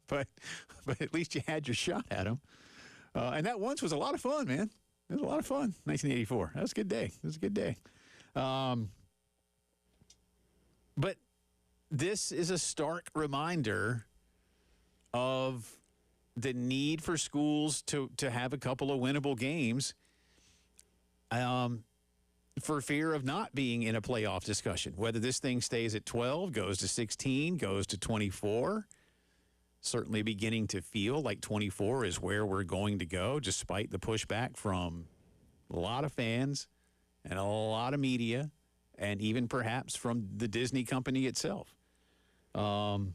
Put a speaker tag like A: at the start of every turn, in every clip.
A: but at least you had your shot at them. And that once was a lot of fun, man. It was a lot of fun. 1984. That was a good day. It was a good day. But this is a stark reminder of the need for schools to have a couple of winnable games for fear of not being in a playoff discussion. Whether this thing stays at 12, goes to 16, goes to 24, certainly beginning to feel like 24 is where we're going to go, despite the pushback from a lot of fans and a lot of media, and even perhaps from the Disney company itself. But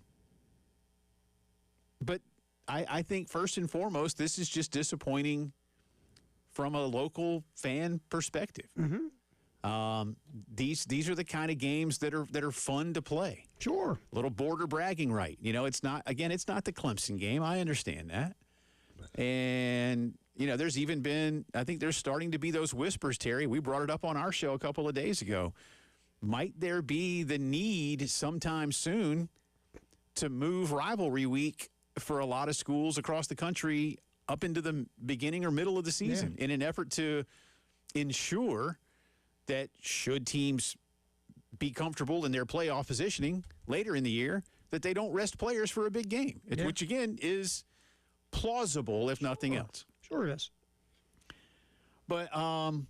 A: I think first and foremost, this is just disappointing from a local fan perspective. Mm-hmm. These are the kind of games that are fun to play.
B: Sure.
A: Little border bragging right. It's not the Clemson game. I understand that. And, there's even been, I think there's starting to be those whispers, Terry. We brought it up on our show a couple of days ago. Might there be the need sometime soon to move rivalry week for a lot of schools across the country up into the beginning or middle of the season in an effort to ensure that should teams be comfortable in their playoff positioning later in the year, that they don't rest players for a big game, which, again, is plausible, if nothing else.
B: Sure it is.
A: But, I'm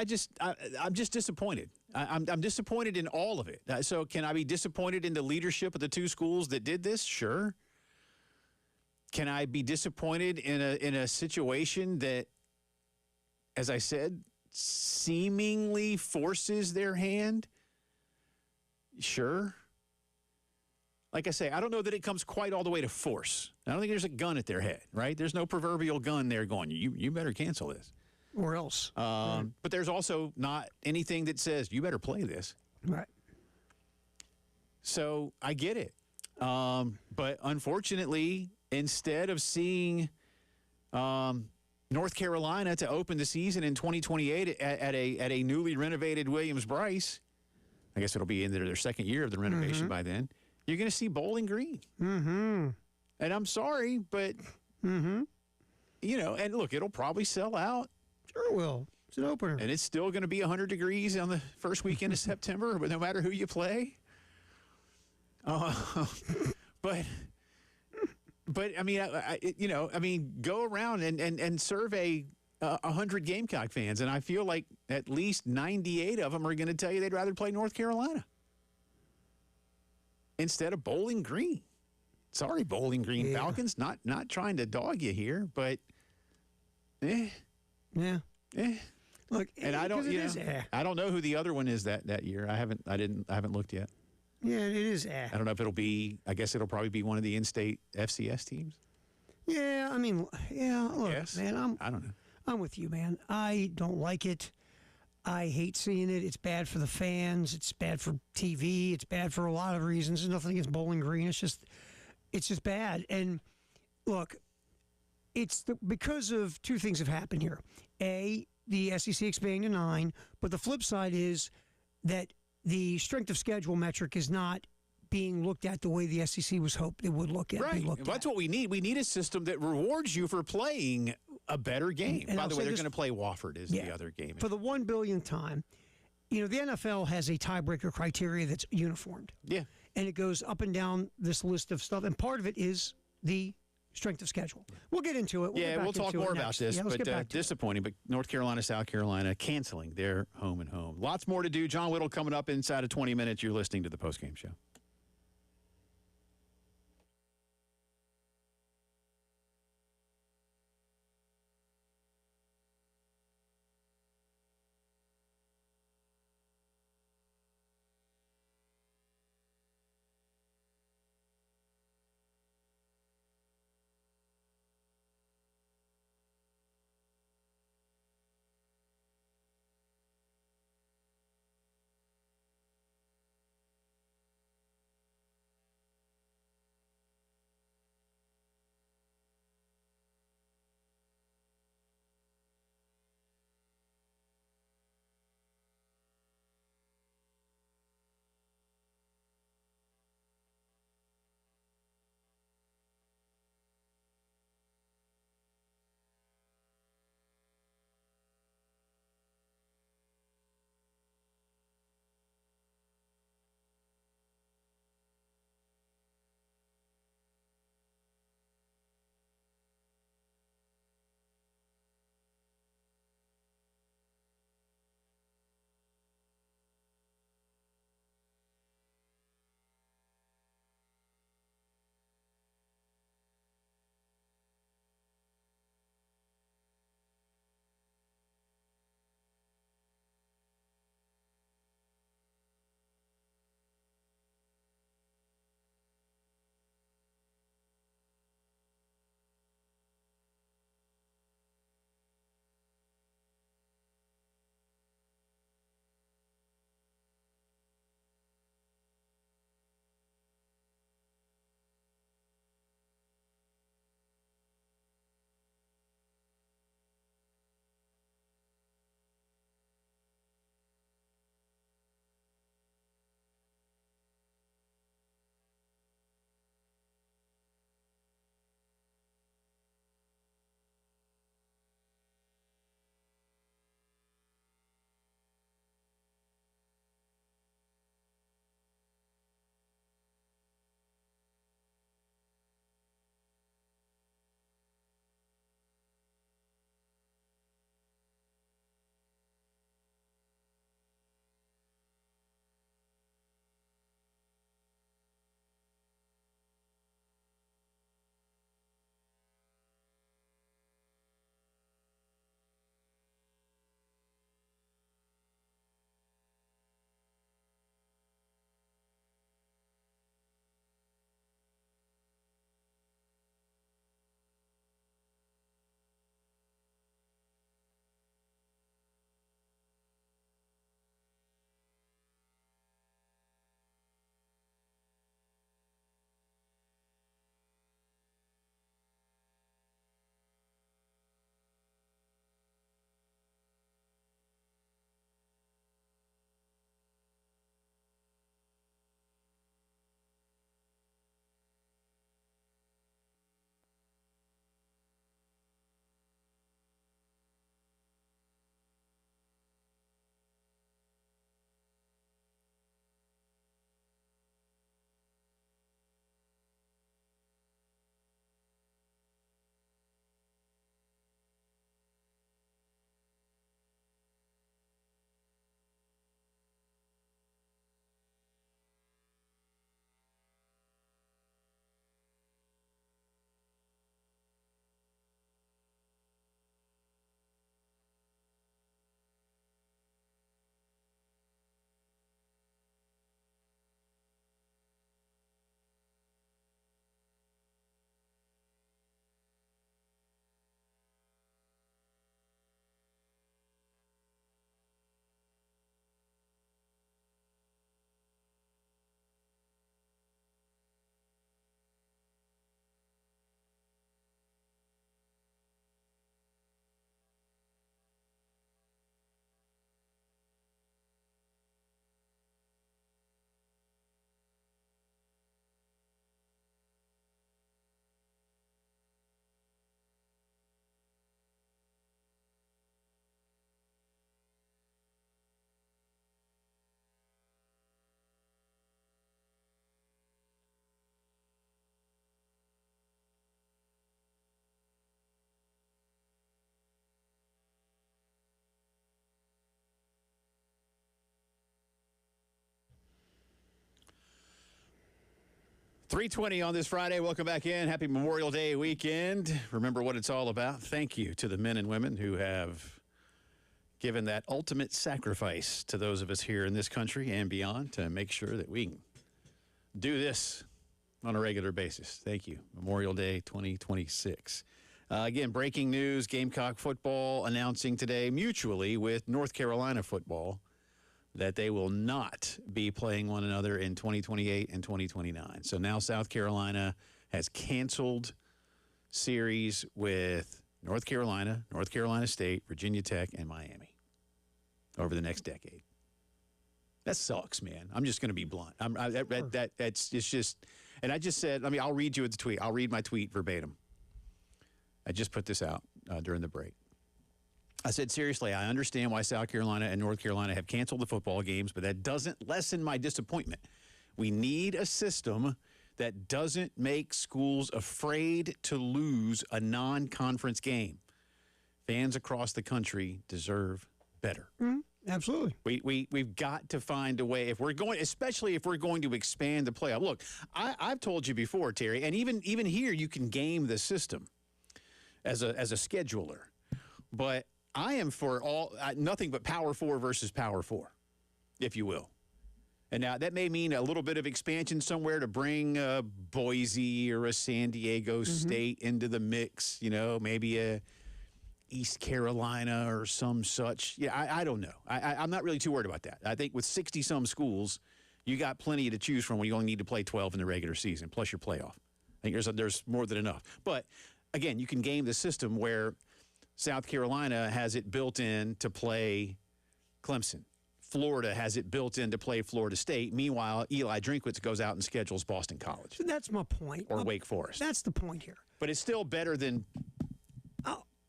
A: just disappointed. I'm disappointed in all of it. So can I be disappointed in the leadership of the two schools that did this? Sure. Can I be disappointed in a situation that, as I said, seemingly forces their hand? Sure. Like I say, I don't know that it comes quite all the way to force. I don't think there's a gun at their head, right? There's no proverbial gun there going, you better cancel this.
B: Or else.
A: But there's also not anything that says, you better play this.
B: Right.
A: So I get it. But unfortunately, instead of seeing North Carolina to open the season in 2028 at a newly renovated Williams-Brice, I guess it'll be in their second year of the renovation by then, you're going to see Bowling Green. Mm-hmm. And I'm sorry, but, and look, it'll probably sell out.
B: Sure it will. It's an opener.
A: And it's still going to be 100 degrees on the first weekend of September, but no matter who you play. But I mean, go around and survey 100 Gamecock fans, and I feel like at least 98 of them are going to tell you they'd rather play North Carolina instead of Bowling Green. Sorry, Bowling Green Falcons, not trying to dog you here, but
B: Yeah. Look,
A: and I don't, I don't know who the other one is that year. I haven't looked yet.
B: Yeah, it is.
A: I don't know if it'll be. I guess it'll probably be one of the in-state FCS teams.
B: Yeah, I mean, look, man,
A: I don't know.
B: I'm with you, man. I don't like it. I hate seeing it. It's bad for the fans. It's bad for TV. It's bad for a lot of reasons. There's nothing against Bowling Green. It's just bad. And look, it's because of two things have happened here. A, the SEC expanding to 9, but the flip side is that the strength of schedule metric is not being looked at the way the SEC was hoped it would look at.
A: Right. That's what we need. We need a system that rewards you for playing a better game.
B: And
A: by the way, they're going to play Wofford is the other game.
B: For the 1 billionth time, the NFL has a tiebreaker criteria that's uniformed.
A: Yeah.
B: And it goes up and down this list of stuff. And part of it is the strength of schedule. We'll get into it.
A: We'll talk more about this.
B: But
A: disappointing. But North Carolina, South Carolina canceling their home and home. Lots more to do. John Whittle coming up inside of 20 minutes. You're listening to the postgame show. 3:20 on this Friday. Welcome back in. Happy Memorial Day weekend. Remember what it's all about. Thank you to the men and women who have given that ultimate sacrifice to those of us here in this country and beyond to make sure that we can do this on a regular basis. Thank you. Memorial Day 2026. Again, breaking news, Gamecock football announcing today mutually with North Carolina football that they will not be playing one another in 2028 and 2029. So now South Carolina has canceled series with North Carolina State, Virginia Tech, and Miami over the next decade. That sucks, man. I'm just going to be blunt. It's just, and I just said, I'll read you the tweet. I'll read my tweet verbatim. I just put this out during the break. I said, seriously, I understand why South Carolina and North Carolina have canceled the football games, but that doesn't lessen my disappointment. We need a system that doesn't make schools afraid to lose a non-conference game. Fans across the country deserve better.
B: Mm-hmm. Absolutely.
A: We've got to find a way, if we're going, especially if we're going to expand the playoff. Look, I've told you before, Terry, and even here you can game the system as a scheduler. But I am for nothing but Power 4 versus Power 4, if you will. And now that may mean a little bit of expansion somewhere to bring Boise or a San Diego State into the mix, maybe a East Carolina or some such. Yeah, I don't know. I'm not really too worried about that. I think with 60-some schools, you got plenty to choose from when you only need to play 12 in the regular season, plus your playoff. I think there's more than enough. But, again, you can game the system where South Carolina has it built in to play Clemson. Florida has it built in to play Florida State. Meanwhile, Eli Drinkwitz goes out and schedules Boston College.
B: That's my point.
A: Or Wake Forest.
B: That's the point here.
A: But it's still better than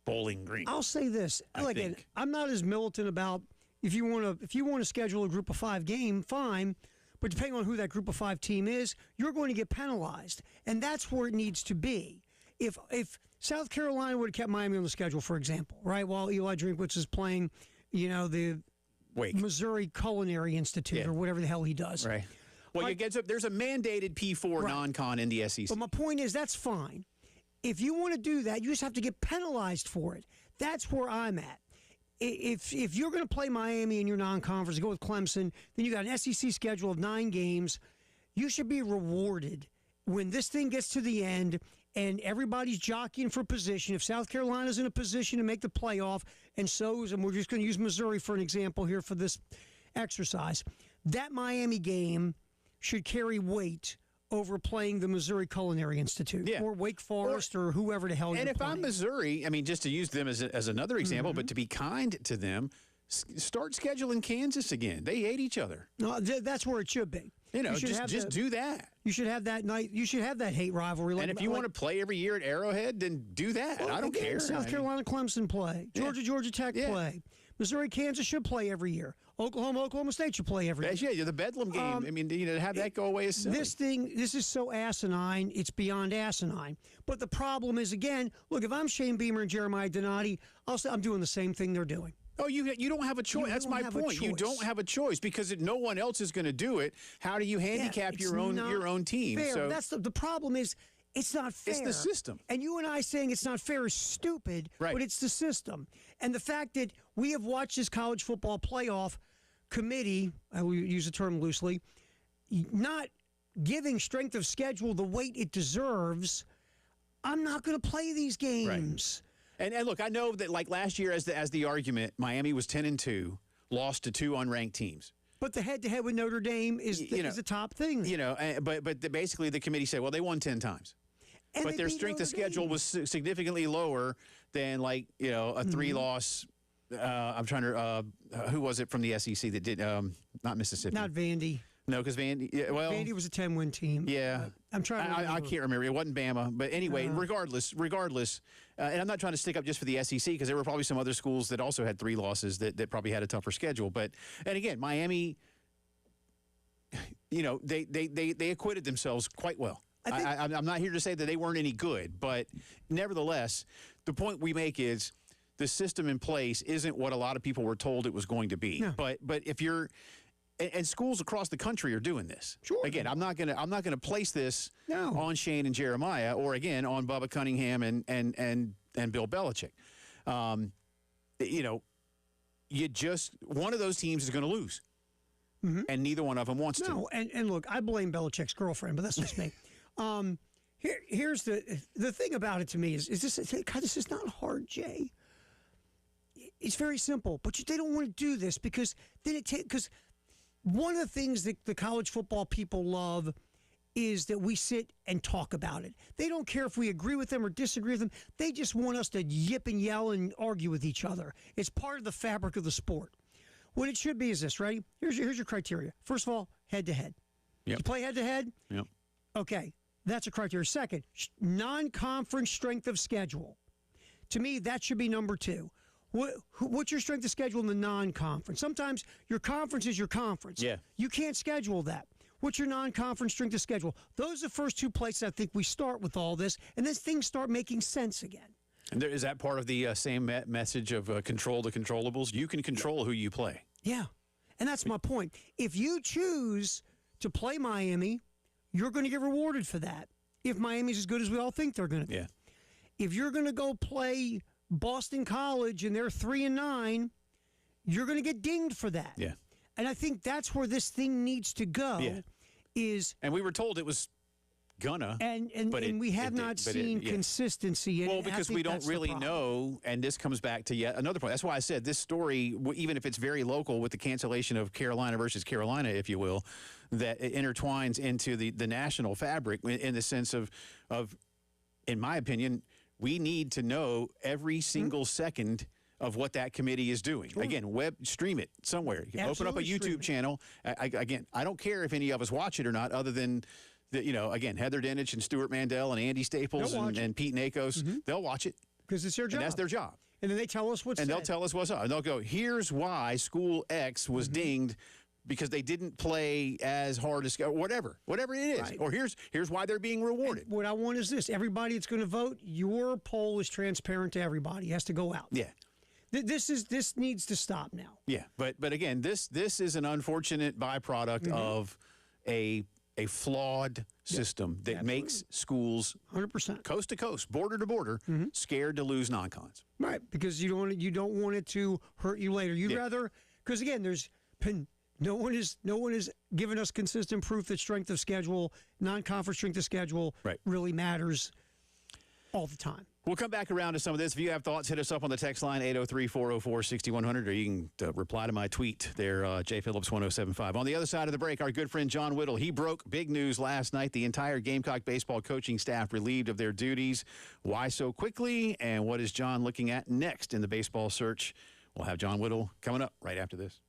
A: Bowling Green.
B: I'll say this. I'm not as militant about if you want to schedule a group of 5 game, fine. But depending on who that group of 5 team is, you're going to get penalized. And that's where it needs to be. If South Carolina would have kept Miami on the schedule, for example, right, while Eli Drinkwitz is playing, the
A: Wake.
B: Missouri Culinary Institute or whatever the hell he does.
A: Right. Well, there's a mandated P4 non-con in the SEC.
B: But my point is that's fine. If you want to do that, you just have to get penalized for it. That's where I'm at. If you're going to play Miami in your non-conference, go with Clemson, then you got an SEC schedule of 9 games. You should be rewarded when this thing gets to the end and everybody's jockeying for position. If South Carolina's in a position to make the playoff, and we're just going to use Missouri for an example here for this exercise, that Miami game should carry weight over playing the Missouri Culinary Institute or Wake Forest or whoever the hell you're playing.
A: And if I'm Missouri, just to use them as another example, but to be kind to them, start scheduling Kansas again. They hate each other.
B: No, that's where it should be.
A: Just do that.
B: You should have that night. You should have that hate rivalry.
A: And if you want to play every year at Arrowhead, then do that. I don't care.
B: South Carolina, Clemson play. Georgia Tech play. Missouri, Kansas should play every year. Oklahoma State should play every year.
A: Yeah, the Bedlam game. To have that go away is silly.
B: This is so asinine. It's beyond asinine. But the problem is, again, look, if I'm Shane Beamer and Jeremiah Donati, I'll say I'm doing the same thing they're doing.
A: Oh, you don't have a choice. That's my point. You don't have a choice because no one else is going to do it. How do you handicap your own team?
B: Fair.
A: So
B: that's the problem is it's not fair.
A: It's the system.
B: And you and I saying it's not fair is stupid, but it's the system. And the fact that we have watched this college football playoff committee, I will use the term loosely, not giving strength of schedule the weight it deserves, I'm not going to play these games.
A: Right. And look, I know that like last year as the argument, Miami was 10-2, lost to 2 unranked teams.
B: But the head-to-head with Notre Dame is the top thing.
A: But basically the committee said, well, they won 10 times. But their strength of schedule was significantly lower than a 3-loss. I'm trying to. Who was it from the SEC that did? Not Mississippi.
B: Not Vandy.
A: No, because Vandy.
B: Vandy was a 10-win team.
A: Yeah,
B: I'm trying.
A: I can't remember. It wasn't Bama, but anyway, regardless, and I'm not trying to stick up just for the SEC because there were probably some other schools that also had 3 losses that probably had a tougher schedule. But and again, Miami. They acquitted themselves quite well. I'm not here to say that they weren't any good, but nevertheless, the point we make is the system in place isn't what a lot of people were told it was going to be.
B: No.
A: But if you're and schools across the country are doing this.
B: Sure.
A: Again, I'm not gonna place this
B: No.
A: on Shane and Jeremiah, or again on Bubba Cunningham and Bill Belichick. You know, one of those teams is going to lose, and neither one of them wants to.
B: No, and look, I blame Belichick's girlfriend, but that's just me. Here's the thing about it to me is this. God, this is not hard, Jay. It's very simple, but they don't want to do this because then because one of the things that the college football people love is that we sit and talk about it. They don't care if we agree with them or disagree with them. They just want us to yip and yell and argue with each other. It's part of the fabric of the sport. What it should be is this, right? Here's your criteria. First of all, head-to-head.
A: Yep.
B: You play head-to-head?
A: Yep.
B: Okay, that's a criteria. Second, non-conference strength of schedule. To me, that should be number 2. What's your strength of schedule in the non-conference? Sometimes your conference is your conference.
A: Yeah.
B: You can't schedule that. What's your non-conference strength of schedule? Those are the first 2 places I think we start with all this, and then things start making sense again.
A: And is that part of the same message of control the controllables? You can control who you play.
B: Yeah, and that's my point. If you choose to play Miami, you're going to get rewarded for that. If Miami's as good as we all think they're going to be.
A: Yeah.
B: If you're going to go play Boston College and they're 3-9, you're going to get dinged for that.
A: Yeah.
B: And I think that's where this thing needs to go.
A: Yeah.
B: And
A: we were told it was gonna.
B: And we have not seen consistency in it.
A: Well, because we don't really know, and this comes back to yet another point. That's why I said this story, even if it's very local with the cancellation of Carolina versus Carolina, if you will, that it intertwines into the national fabric in the sense of, in my opinion, we need to know every single second of what that committee is doing. Sure. Again, stream it somewhere. You can open up a YouTube channel. Again, I don't care if any of us watch it or not, other than, again, Heather Dinich and Stuart Mandel and Andy Staples and Pete Nakos, they'll watch it.
B: Because it's their job.
A: And that's their job.
B: And then they tell us what's
A: And they'll tell us what's up. And they'll go, here's why School X was dinged because they didn't play as hard as whatever it is. Right. Or here's why they're being rewarded.
B: And what I want is this. Everybody that's going to vote, your poll is transparent to everybody. It has to go out.
A: Yeah.
B: This needs to stop now.
A: Yeah, but again, this is an unfortunate byproduct of a flawed system that makes schools
B: 100%
A: coast to coast, border to border, scared to lose non-cons.
B: Right, because you don't want it to hurt you later. You'd rather, because again, there's been no one has given us consistent proof that strength of schedule, non-conference strength of schedule, really matters all the time.
A: We'll come back around to some of this. If you have thoughts, hit us up on the text line, 803-404-6100, or you can reply to my tweet there, jphillips1075. On the other side of the break, our good friend John Whittle, he broke big news last night. The entire Gamecock baseball coaching staff relieved of their duties. Why so quickly, and what is John looking at next in the baseball search? We'll have John Whittle coming up right after this.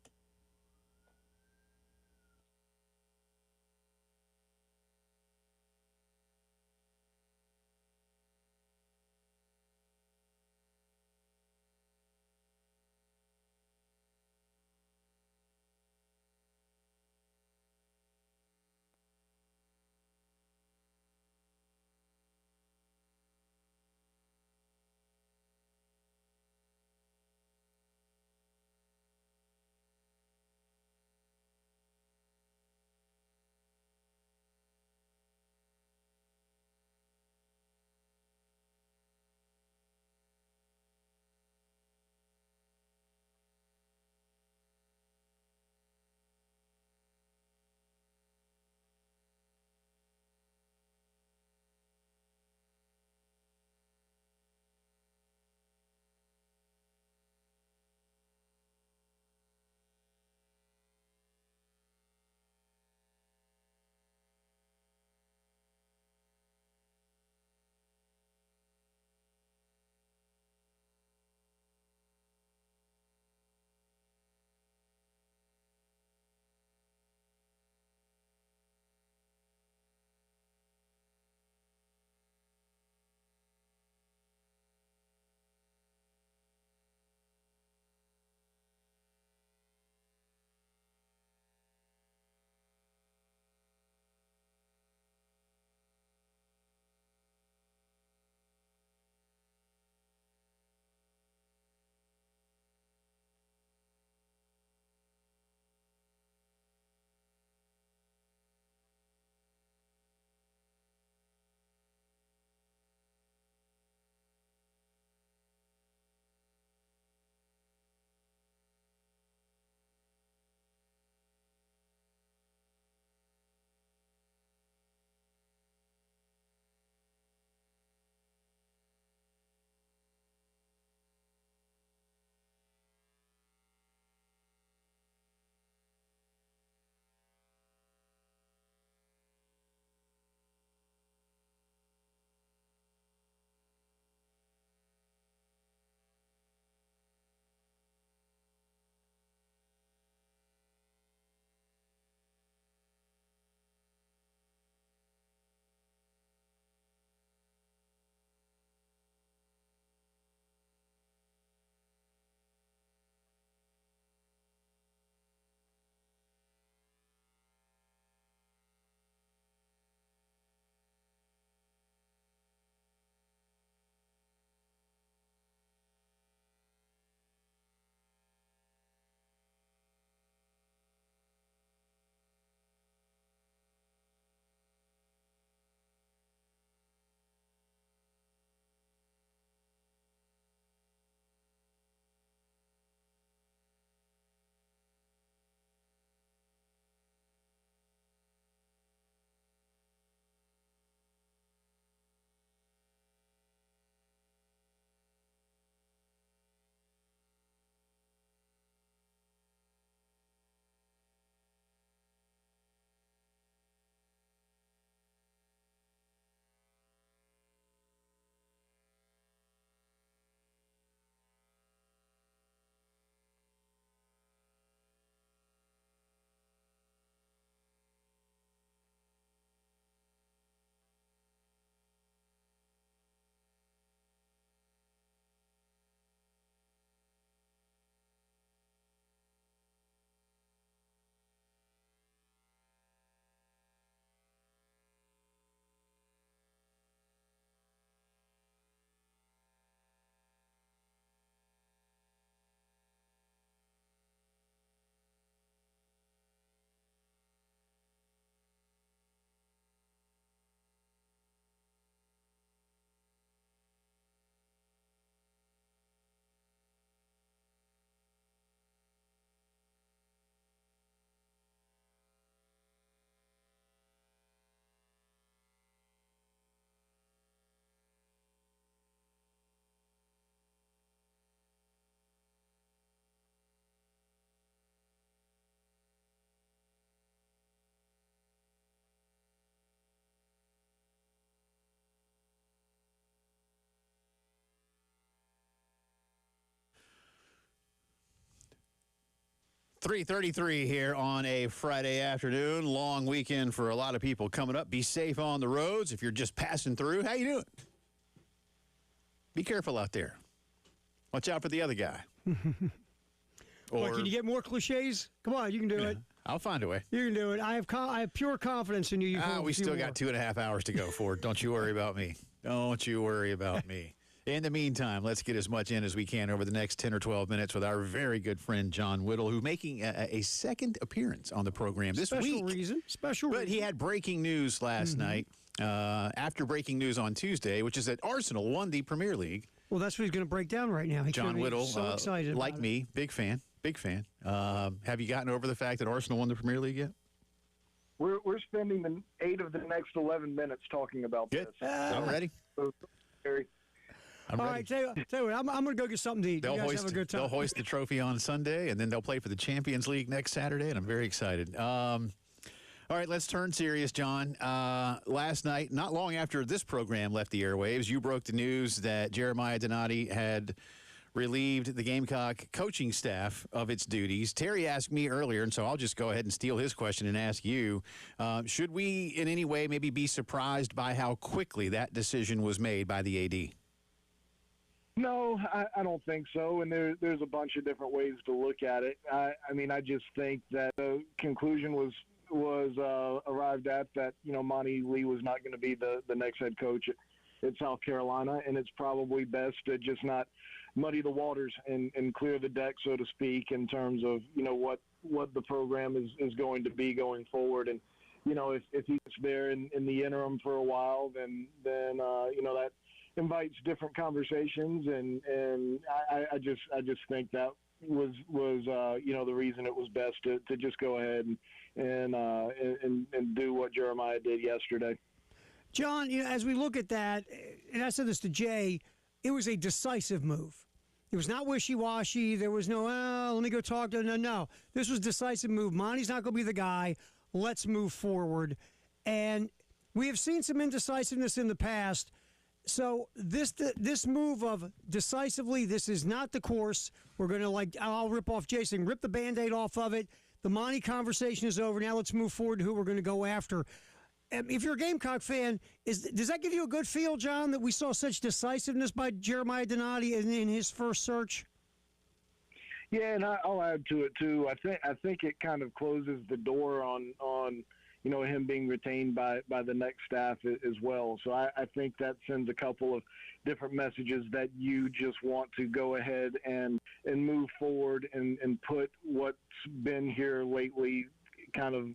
A: 3:33 here on a Friday afternoon. Long weekend for a lot of people coming up. Be safe on the roads if you're just passing through. How you doing? Be careful out there. Watch out for the other guy.
B: Or can you get more cliches? Come on, you can do it.
A: I'll find a way.
B: You can do it. I have pure confidence in you.
A: We still got 2.5 hours to go for it. Don't you worry about me. Don't you worry about me. In the meantime, let's get as much in as we can over the next 10 or 12 minutes with our very good friend John Whittle, who's making a second appearance on the program this week.
B: Special reason.
A: But he had breaking news last night after breaking news on Tuesday, which is that Arsenal won the Premier League.
B: Well, that's what he's going to break down right now.
A: John Whittle,
B: so excited
A: like
B: about
A: me, big fan. Have you gotten over the fact that Arsenal won the Premier League yet?
C: We're spending the 8 of the next 11 minutes talking about
A: Good.
C: this.
A: I'm ready.
C: So, Harry.
A: I'm
B: All
A: ready.
B: right, tell you what, I'm going to go get something to eat. You guys have a good time.
A: They'll hoist the trophy on Sunday, and then they'll play for the Champions League next Saturday, and I'm very excited. All right, let's turn serious, John. Last night, not long after this program left the airwaves, you broke the news that Jeremiah Donati had relieved the Gamecock coaching staff of its duties. Terry asked me earlier, and so I'll just go ahead and steal his question and ask you, should we in any way maybe be surprised by how quickly that decision was made by the AD?
C: No, I don't think so. And there's a bunch of different ways to look at it. I mean, I just think that the conclusion was arrived at that, Monty Lee was not going to be the next head coach at South Carolina, and it's probably best to just not muddy the waters and clear the deck, so to speak, in terms of, what the program is going to be going forward. And, if he's there in the interim for a while, then that invites different conversations, and I just think that was the reason it was best to just go ahead and do what Jeremiah did yesterday.
B: John, as we look at that, and I said this to Jay, it was a decisive move. It was not wishy-washy. There was no, let me go talk to him. No. This was a decisive move. Monty's not going to be the guy. Let's move forward. And we have seen some indecisiveness in the past. So this move of decisively, this is not the course. We're going to, I'll rip off Jason, rip the Band-Aid off of it. The Monty conversation is over. Now let's move forward to who we're going to go after. If you're a Gamecock fan, does that give you a good feel, John, that we saw such decisiveness by Jeremiah Donati in his first search?
C: Yeah, and I'll add to it too. I think it kind of closes the door on him being retained by the next staff as well. So I think that sends a couple of different messages that you just want to go ahead and move forward and put what's been here lately kind of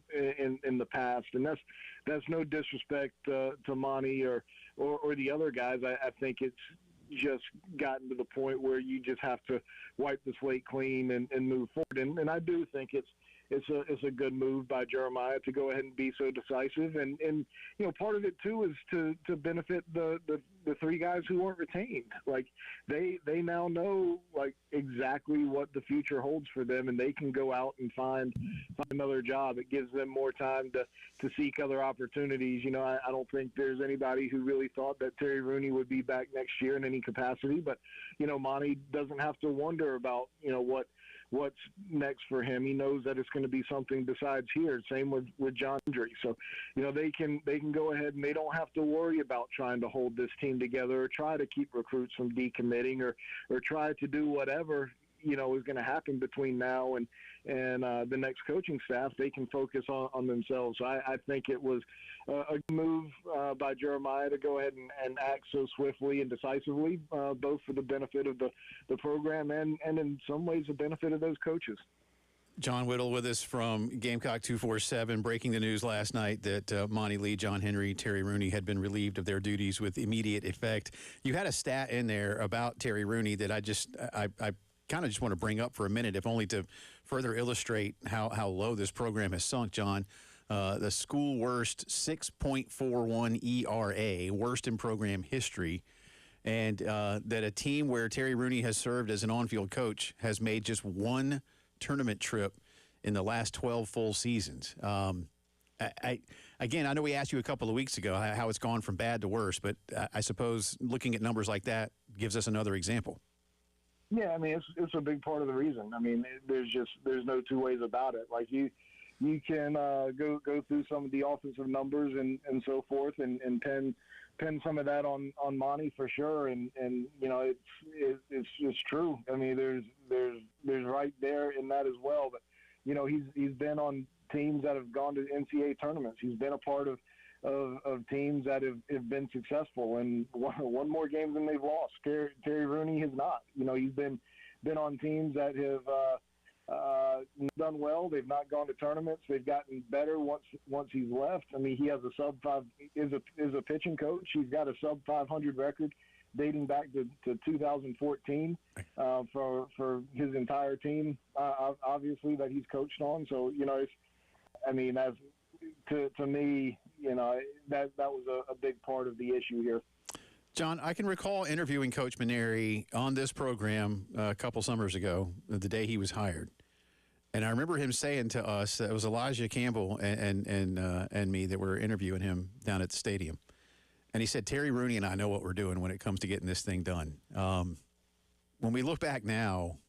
C: in the past. And that's no disrespect to Monty or the other guys. I think it's just gotten to the point where you just have to wipe the slate clean and move forward. And I do think it's a good move by Jeremiah to go ahead and be so decisive. And part of it too is to benefit the three guys who weren't retained. Like they now know exactly what the future holds for them, and they can go out and find another job. It gives them more time to seek other opportunities. I don't think there's anybody who really thought that Terry Rooney would be back next year in any capacity, but Monty doesn't have to wonder about what's next for him. He knows that it's going to be something besides here. Same with John Hendry. So, they can go ahead and they don't have to worry about trying to hold this team together or try to keep recruits from decommitting or try to do whatever, is going to happen between now and the next coaching staff. They can focus on themselves. So I think it was a good move by Jeremiah to go ahead and act so swiftly and decisively, both for the benefit of the program and in some ways the benefit of those coaches.
A: John Whittle with us from Gamecock 247, breaking the news last night that Monty Lee, John Henry, Terry Rooney had been relieved of their duties with immediate effect. You had a stat in there about Terry Rooney that I kind of just want to bring up for a minute, if only to further illustrate how low this program has sunk, John. The school worst 6.41 ERA, worst in program history, and that a team where Terry Rooney has served as an on-field coach has made just one tournament trip in the last 12 full seasons. Again, I know we asked you a couple of weeks ago how it's gone from bad to worse, but I suppose looking at numbers like that gives us another example.
C: Yeah, I mean it's a big part of the reason. I mean, there's no two ways about it. Like you can go through some of the offensive numbers and so forth and pin some of that on Monty for sure. And you know it's true. I mean there's right there in that as well. But you know he's been on teams that have gone to NCAA tournaments. He's been a part of teams that have been successful and won more games than they've lost. Terry Rooney has not. You know, he's been on teams that have done well. They've not gone to tournaments. They've gotten better once he's left. I mean, he has a sub-5 is a pitching coach. He's got a sub-500 record dating back to 2014 for his entire team, obviously, that he's coached on. So, you know, to me, you know, that was a big part of the issue here.
A: John, I can recall interviewing Coach Maneri on this program a couple summers ago, the day he was hired. And I remember him saying to us, that it was Elijah Campbell and me that were interviewing him down at the stadium. And he said, Terry Rooney and I know what we're doing when it comes to getting this thing done. When we look back now,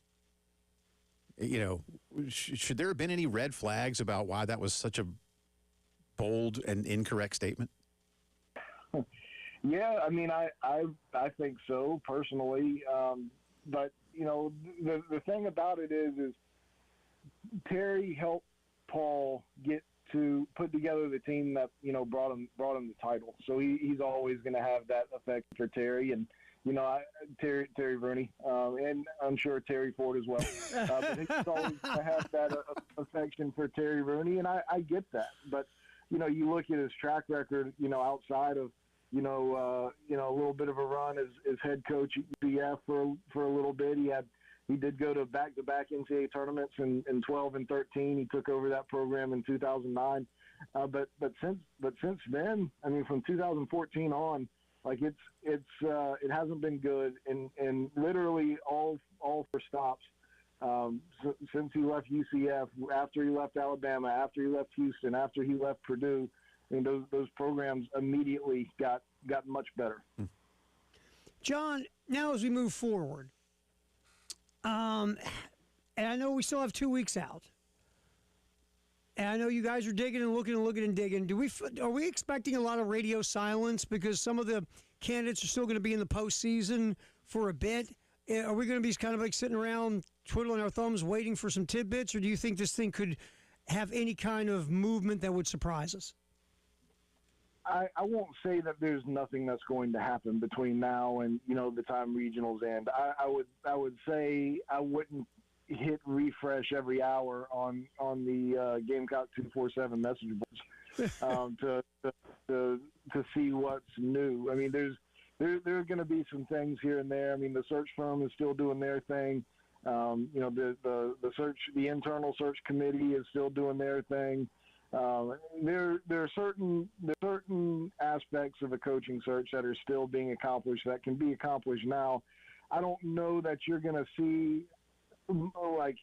A: you know, should there have been any red flags about why that was such a bold and incorrect statement?
C: Yeah, I mean, I think so personally. But you know, the thing about it is Terry helped Paul get to put together the team that, you know, brought him the title. So he's always going to have that effect for Terry and, you know, Terry Rooney, and I'm sure Terry Ford as well. But he's always going to have that affection for Terry Rooney, and I get that. But, you know, you look at his track record, you know, outside of, you know, a little bit of a run as head coach at UCF for a little bit. He did go to back-to-back NCAA tournaments in 12 and 13. He took over that program in 2009. But since then, I mean, from 2014 on, like it hasn't been good, and literally all four stops since he left UCF, after he left Alabama, after he left Houston, after he left Purdue. I mean, those programs immediately got much better.
B: John, now as we move forward, and I know we still have 2 weeks out, and I know you guys are digging and looking and digging. Are we expecting a lot of radio silence because some of the candidates are still going to be in the postseason for a bit? Are we going to be kind of like sitting around twiddling our thumbs waiting for some tidbits, or do you think this thing could have any kind of movement that would surprise us?
C: I won't say that there's nothing that's going to happen between now and, you know, the time regionals end. I would say I wouldn't hit refresh every hour on the Gamecock 247 message boards to see what's new. I mean, there are going to be some things here and there. I mean, the search firm is still doing their thing. You know, the internal search committee is still doing their thing. There are certain aspects of a coaching search that are still being accomplished that can be accomplished now. I don't know that you're going to see, like,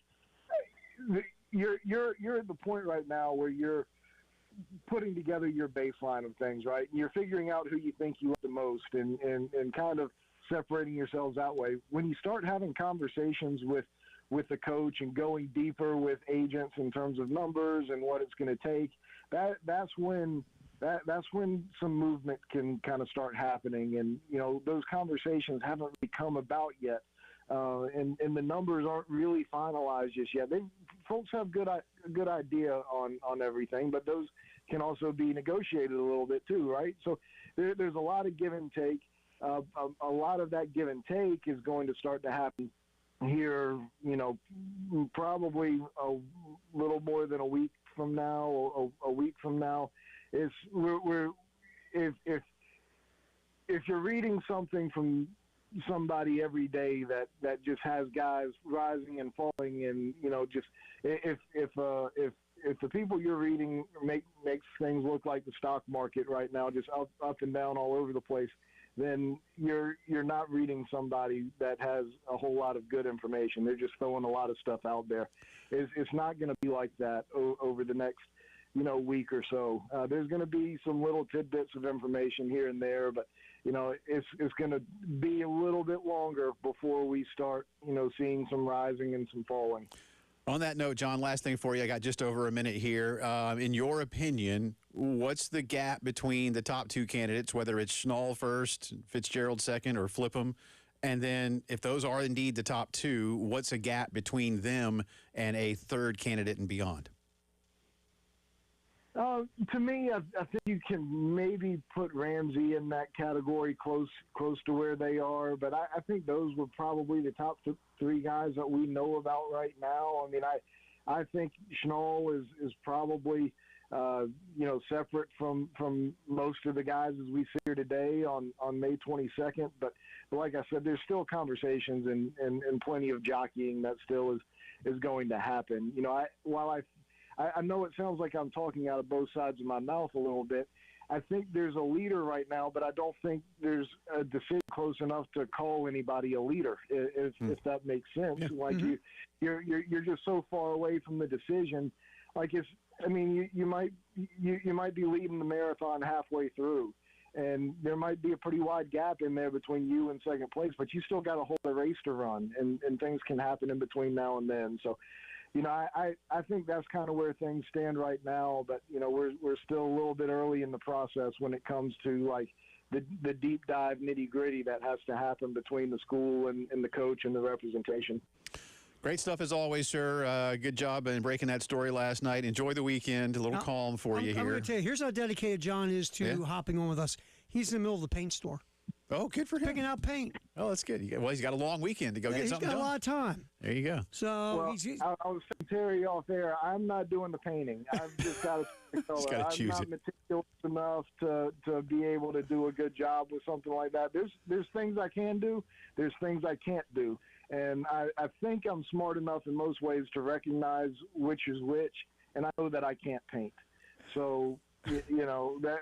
C: you're at the point right now where you're putting together your baseline of things, right? You're figuring out who you think you like the most and kind of separating yourselves that way. When you start having conversations with the coach and going deeper with agents in terms of numbers and what it's going to take, that's when some movement can kind of start happening. And, you know, those conversations haven't really come about yet. And the numbers aren't really finalized just yet. Folks have a good idea on everything, but those can also be negotiated a little bit too, right? So there's a lot of give and take. A lot of that give and take is going to start to happen here, you know, probably a little more than a week from now, or a week from now. If you're reading something from somebody every day that just has guys rising and falling, and, you know, just if the people you're reading makes things look like the stock market right now, just up and down all over the place, then you're not reading somebody that has a whole lot of good information. They're just throwing a lot of stuff out there. It's not going to be like that over the next week or so. There's going to be some little tidbits of information here and there, but it's going to be a little bit longer before we start seeing some rising and some falling.
A: On that note, John, last thing for you. I got just over a minute here. In your opinion, what's the gap between the top two candidates, whether it's Schnall first, Fitzgerald second, or flip them? And then if those are indeed the top two, what's a gap between them and a third candidate and beyond?
C: To me, I think you can maybe put Ramsey in that category close to where they are, but I think those were probably the top three guys that we know about right now. I mean, I think Schnall is probably separate from most of the guys as we sit here today on May 22nd. But like I said, there's still conversations and plenty of jockeying that still is going to happen. I know it sounds like I'm talking out of both sides of my mouth a little bit. I think there's a leader right now, but I don't think there's a decision close enough to call anybody a leader, if that makes sense. Yeah. Like you're just so far away from the decision. Like you might be leading the marathon halfway through, and there might be a pretty wide gap in there between you and second place, but you still got a whole race to run, and things can happen in between now and then. So, I think that's kind of where things stand right now, but, we're still a little bit early in the process when it comes to, like, the deep dive nitty-gritty that has to happen between the school and the coach and the representation.
A: Great stuff as always, sir. Good job in breaking that story last night. Enjoy the weekend. A little calm for you here.
B: I'm going to tell you, here's how dedicated John is to hopping on with us. He's in the middle of the paint store.
A: Oh, good for him.
B: Picking out paint.
A: Oh, that's good. He's got a long weekend to go get something done.
B: He's got a lot of time.
A: There you go.
B: So
C: I was saying, Terry, off there, I'm not doing the painting. I've just got to color. I'm not meticulous enough to be able to do a good job with something like that. There's things I can do. There's things I can't do. And I think I'm smart enough in most ways to recognize which is which, and I know that I can't paint. So that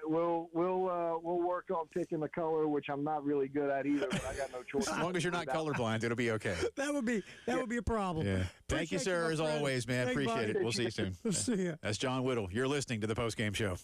C: we'll work on picking the color, which I'm not really good at either, but I got no choice.
A: As long as you're not colorblind, it'll be okay.
B: That would be a problem.
A: Yeah. Thank you, sir, as always, man. Appreciate it. We'll see you soon.
B: We'll see you.
A: That's John Whittle. You're listening to the Postgame Show.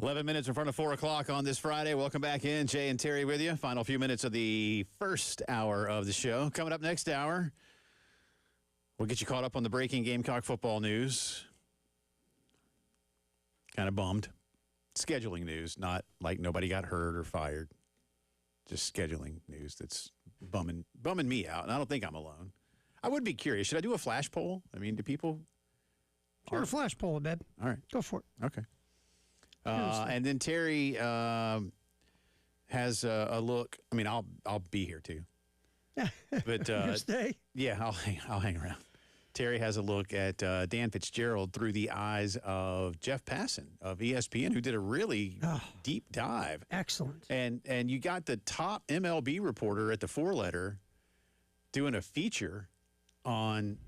A: 11 minutes in front of 4 o'clock on this Friday. Welcome back in. Jay and Terry with you. Final few minutes of the first hour of the show. Coming up next hour, we'll get you caught up on the breaking Gamecock football news. Kind of bummed. Scheduling news, not like nobody got hurt or fired. Just scheduling news that's bumming me out, and I don't think I'm alone. I would be curious. Should I do a flash poll? I mean, do people...
B: Sure, a flash poll, babe.
A: All right.
B: Go for it.
A: Okay. And then Terry has a look. I mean, I'll be here too. But
B: You stay.
A: yeah, I'll hang around. Terry has a look at Dan Fitzgerald through the eyes of Jeff Passan of ESPN, who did a really deep dive.
B: Excellent.
A: And you got the top MLB reporter at the Four Letter doing a feature on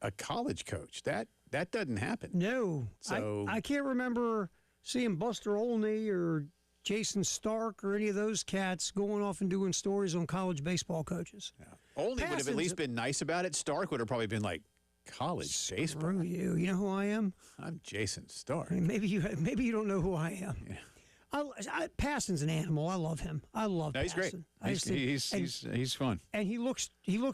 A: a college coach. That doesn't happen.
B: No.
A: So
B: I can't remember seeing Buster Olney or Jason Stark or any of those cats going off and doing stories on college baseball coaches.
A: Yeah. Olney would have at least been nice about it. Stark would have probably been like, college baseball.
B: Screw you. You know who I am?
A: I'm Jason Stark.
B: I mean, maybe you don't know who I am.
A: Yeah.
B: Passan's an animal. I love him. I love
A: No, he's
B: Passan.
A: great. He's fun.
B: And he looks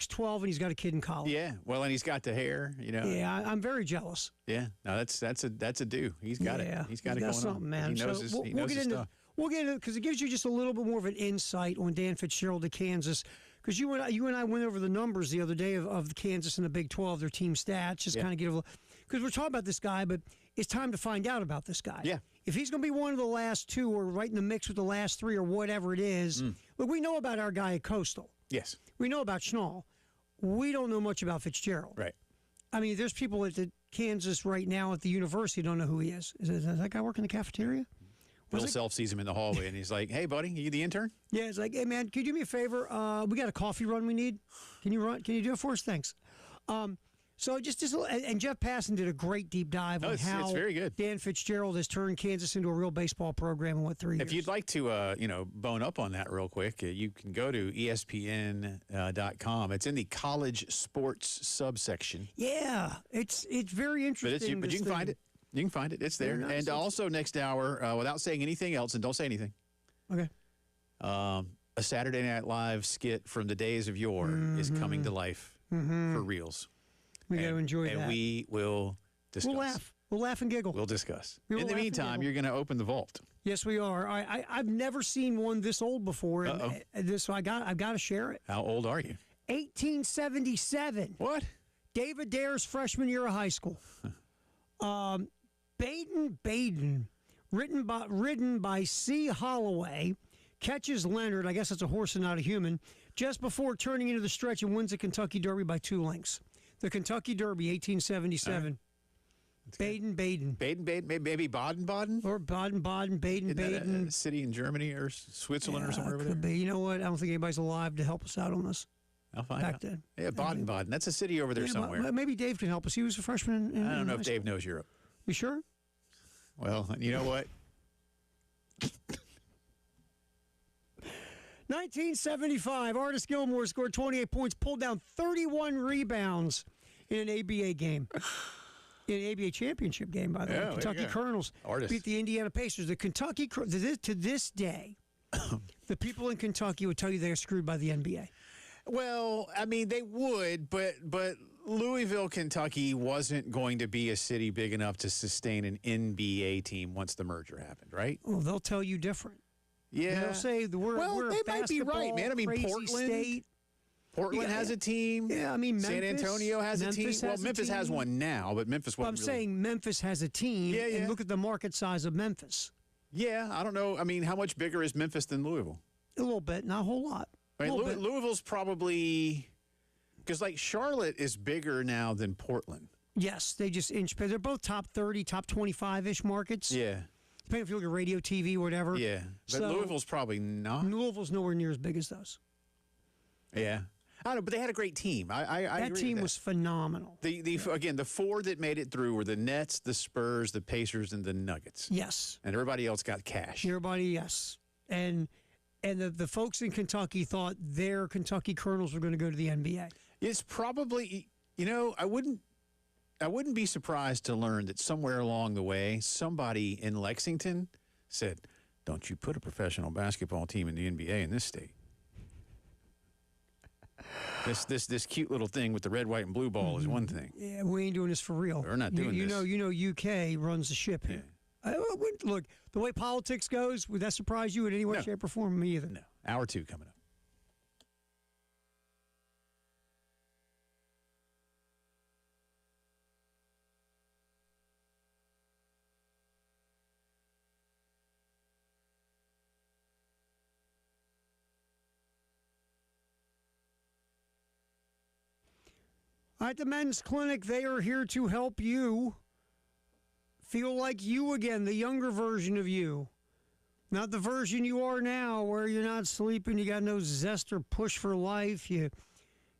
B: 12 and he's got a kid in college.
A: Yeah. Well, and he's got the hair, you know.
B: Yeah, I'm very jealous.
A: Yeah. No, that's a do. He's got it. He's got it going
B: something,
A: on.
B: Man.
A: He knows his stuff.
B: We'll get into because it gives you just a little bit more of an insight on Dan Fitzgerald of Kansas. Because you and I went over the numbers the other day of Kansas in the Big 12, their team stats, just kind of get a because we're talking about this guy, but it's time to find out about this guy.
A: Yeah.
B: If he's going to be one of the last two or right in the mix with the last three or whatever it is, look, we know about our guy at Coastal.
A: Yes.
B: We know about Schnall. We don't know much about Fitzgerald.
A: Right.
B: I mean, there's people at Kansas right now at the university don't know who he is. Is that guy work in the cafeteria?
A: Bill Self sees him in the hallway, and he's like, "Hey, buddy, you the intern?"
B: Yeah, it's like, "Hey, man, can you do me a favor? We got a coffee run we need. Can you do it for us? Thanks." So just and Jeff Passan did a great deep dive on how
A: it's very good.
B: Dan Fitzgerald has turned Kansas into a real baseball program in 3 years.
A: If you'd like to, bone up on that real quick, you can go to ESPN.com. It's in the college sports subsection.
B: Yeah, it's very interesting.
A: But you can find it. You can find it. It's there.
B: Nice.
A: And also next hour, without saying anything else, and don't say anything.
B: Okay.
A: A Saturday Night Live skit from the days of yore is coming to life for reals.
B: We got to enjoy that.
A: And we will discuss.
B: We'll laugh. We'll laugh and giggle.
A: We'll discuss.
B: We will
A: In the
B: laugh and
A: meantime,
B: giggle.
A: you're going to open the vault.
B: Yes, we are. I've never seen one this old before, so I've got to share it.
A: How old are you?
B: 1877.
A: What?
B: David Dare's freshman year of high school. Baden, ridden by C. Holloway, catches Leonard, I guess that's a horse and not a human, just before turning into the stretch and wins the Kentucky Derby by 2 lengths. The Kentucky Derby, 1877. Baden.
A: Maybe Baden-Baden?
B: Or Baden,
A: Isn't that
B: Baden.
A: a city in Germany or Switzerland or somewhere over there?
B: Could be. You know what? I don't think anybody's alive to help us out on this.
A: I'll find
B: Back
A: out.
B: then.
A: Yeah, Baden-Baden. That's a city over there somewhere.
B: Maybe Dave can help us. He was a freshman in
A: I don't know
B: high
A: if Dave knows Europe.
B: school. You sure?
A: Well, you know what?
B: 1975, Artis Gilmore scored 28 points, pulled down 31 rebounds in an ABA game. In an ABA championship game, by the way. Kentucky Colonels beat the Indiana Pacers. The Kentucky, to this day, the people in Kentucky would tell you they're screwed by the NBA.
A: Well, I mean, they would, but Louisville, Kentucky wasn't going to be a city big enough to sustain an NBA team once the merger happened, right?
B: Well, they'll tell you different.
A: Yeah.
B: They'll say we're
A: they might be right, man. I mean, Portland has a team.
B: Yeah, I mean, Memphis,
A: San Antonio has a team. Well, Memphis has one now, but Memphis wasn't
B: saying Memphis has a team, and look at the market size of Memphis.
A: Yeah, I don't know. I mean, how much bigger is Memphis than Louisville?
B: A little bit, not a whole lot.
A: I mean, Louisville's probably because like Charlotte is bigger now than Portland.
B: Yes, they just inch. They're both top 30, top 25-ish markets.
A: Yeah.
B: Depending if you look at radio, TV, whatever.
A: Yeah, but Louisville's probably not.
B: Louisville's nowhere near as big as those.
A: Yeah. I don't know, but they had a great team. I
B: that
A: agree
B: team
A: with that.
B: was phenomenal.
A: Again, the four that made it through were the Nets, the Spurs, the Pacers, and the Nuggets.
B: Yes.
A: And everybody else got cash.
B: Everybody, yes. And the folks in Kentucky thought their Kentucky Colonels were going to go to the NBA.
A: It's probably, I wouldn't be surprised to learn that somewhere along the way, somebody in Lexington said, "Don't you put a professional basketball team in the NBA in this state." This cute little thing with the red, white, and blue ball is one thing.
B: Yeah, we ain't doing this for real.
A: We're not doing this.
B: You know, UK runs the ship here. Look, the way politics goes, would that surprise you in any way,
A: No.
B: shape, or form? Me either.
A: No. Hour 2 coming up.
B: All right, the Men's Clinic, they are here to help you feel like you again, the younger version of you. Not the version you are now where you're not sleeping, you got no zest or push for life, you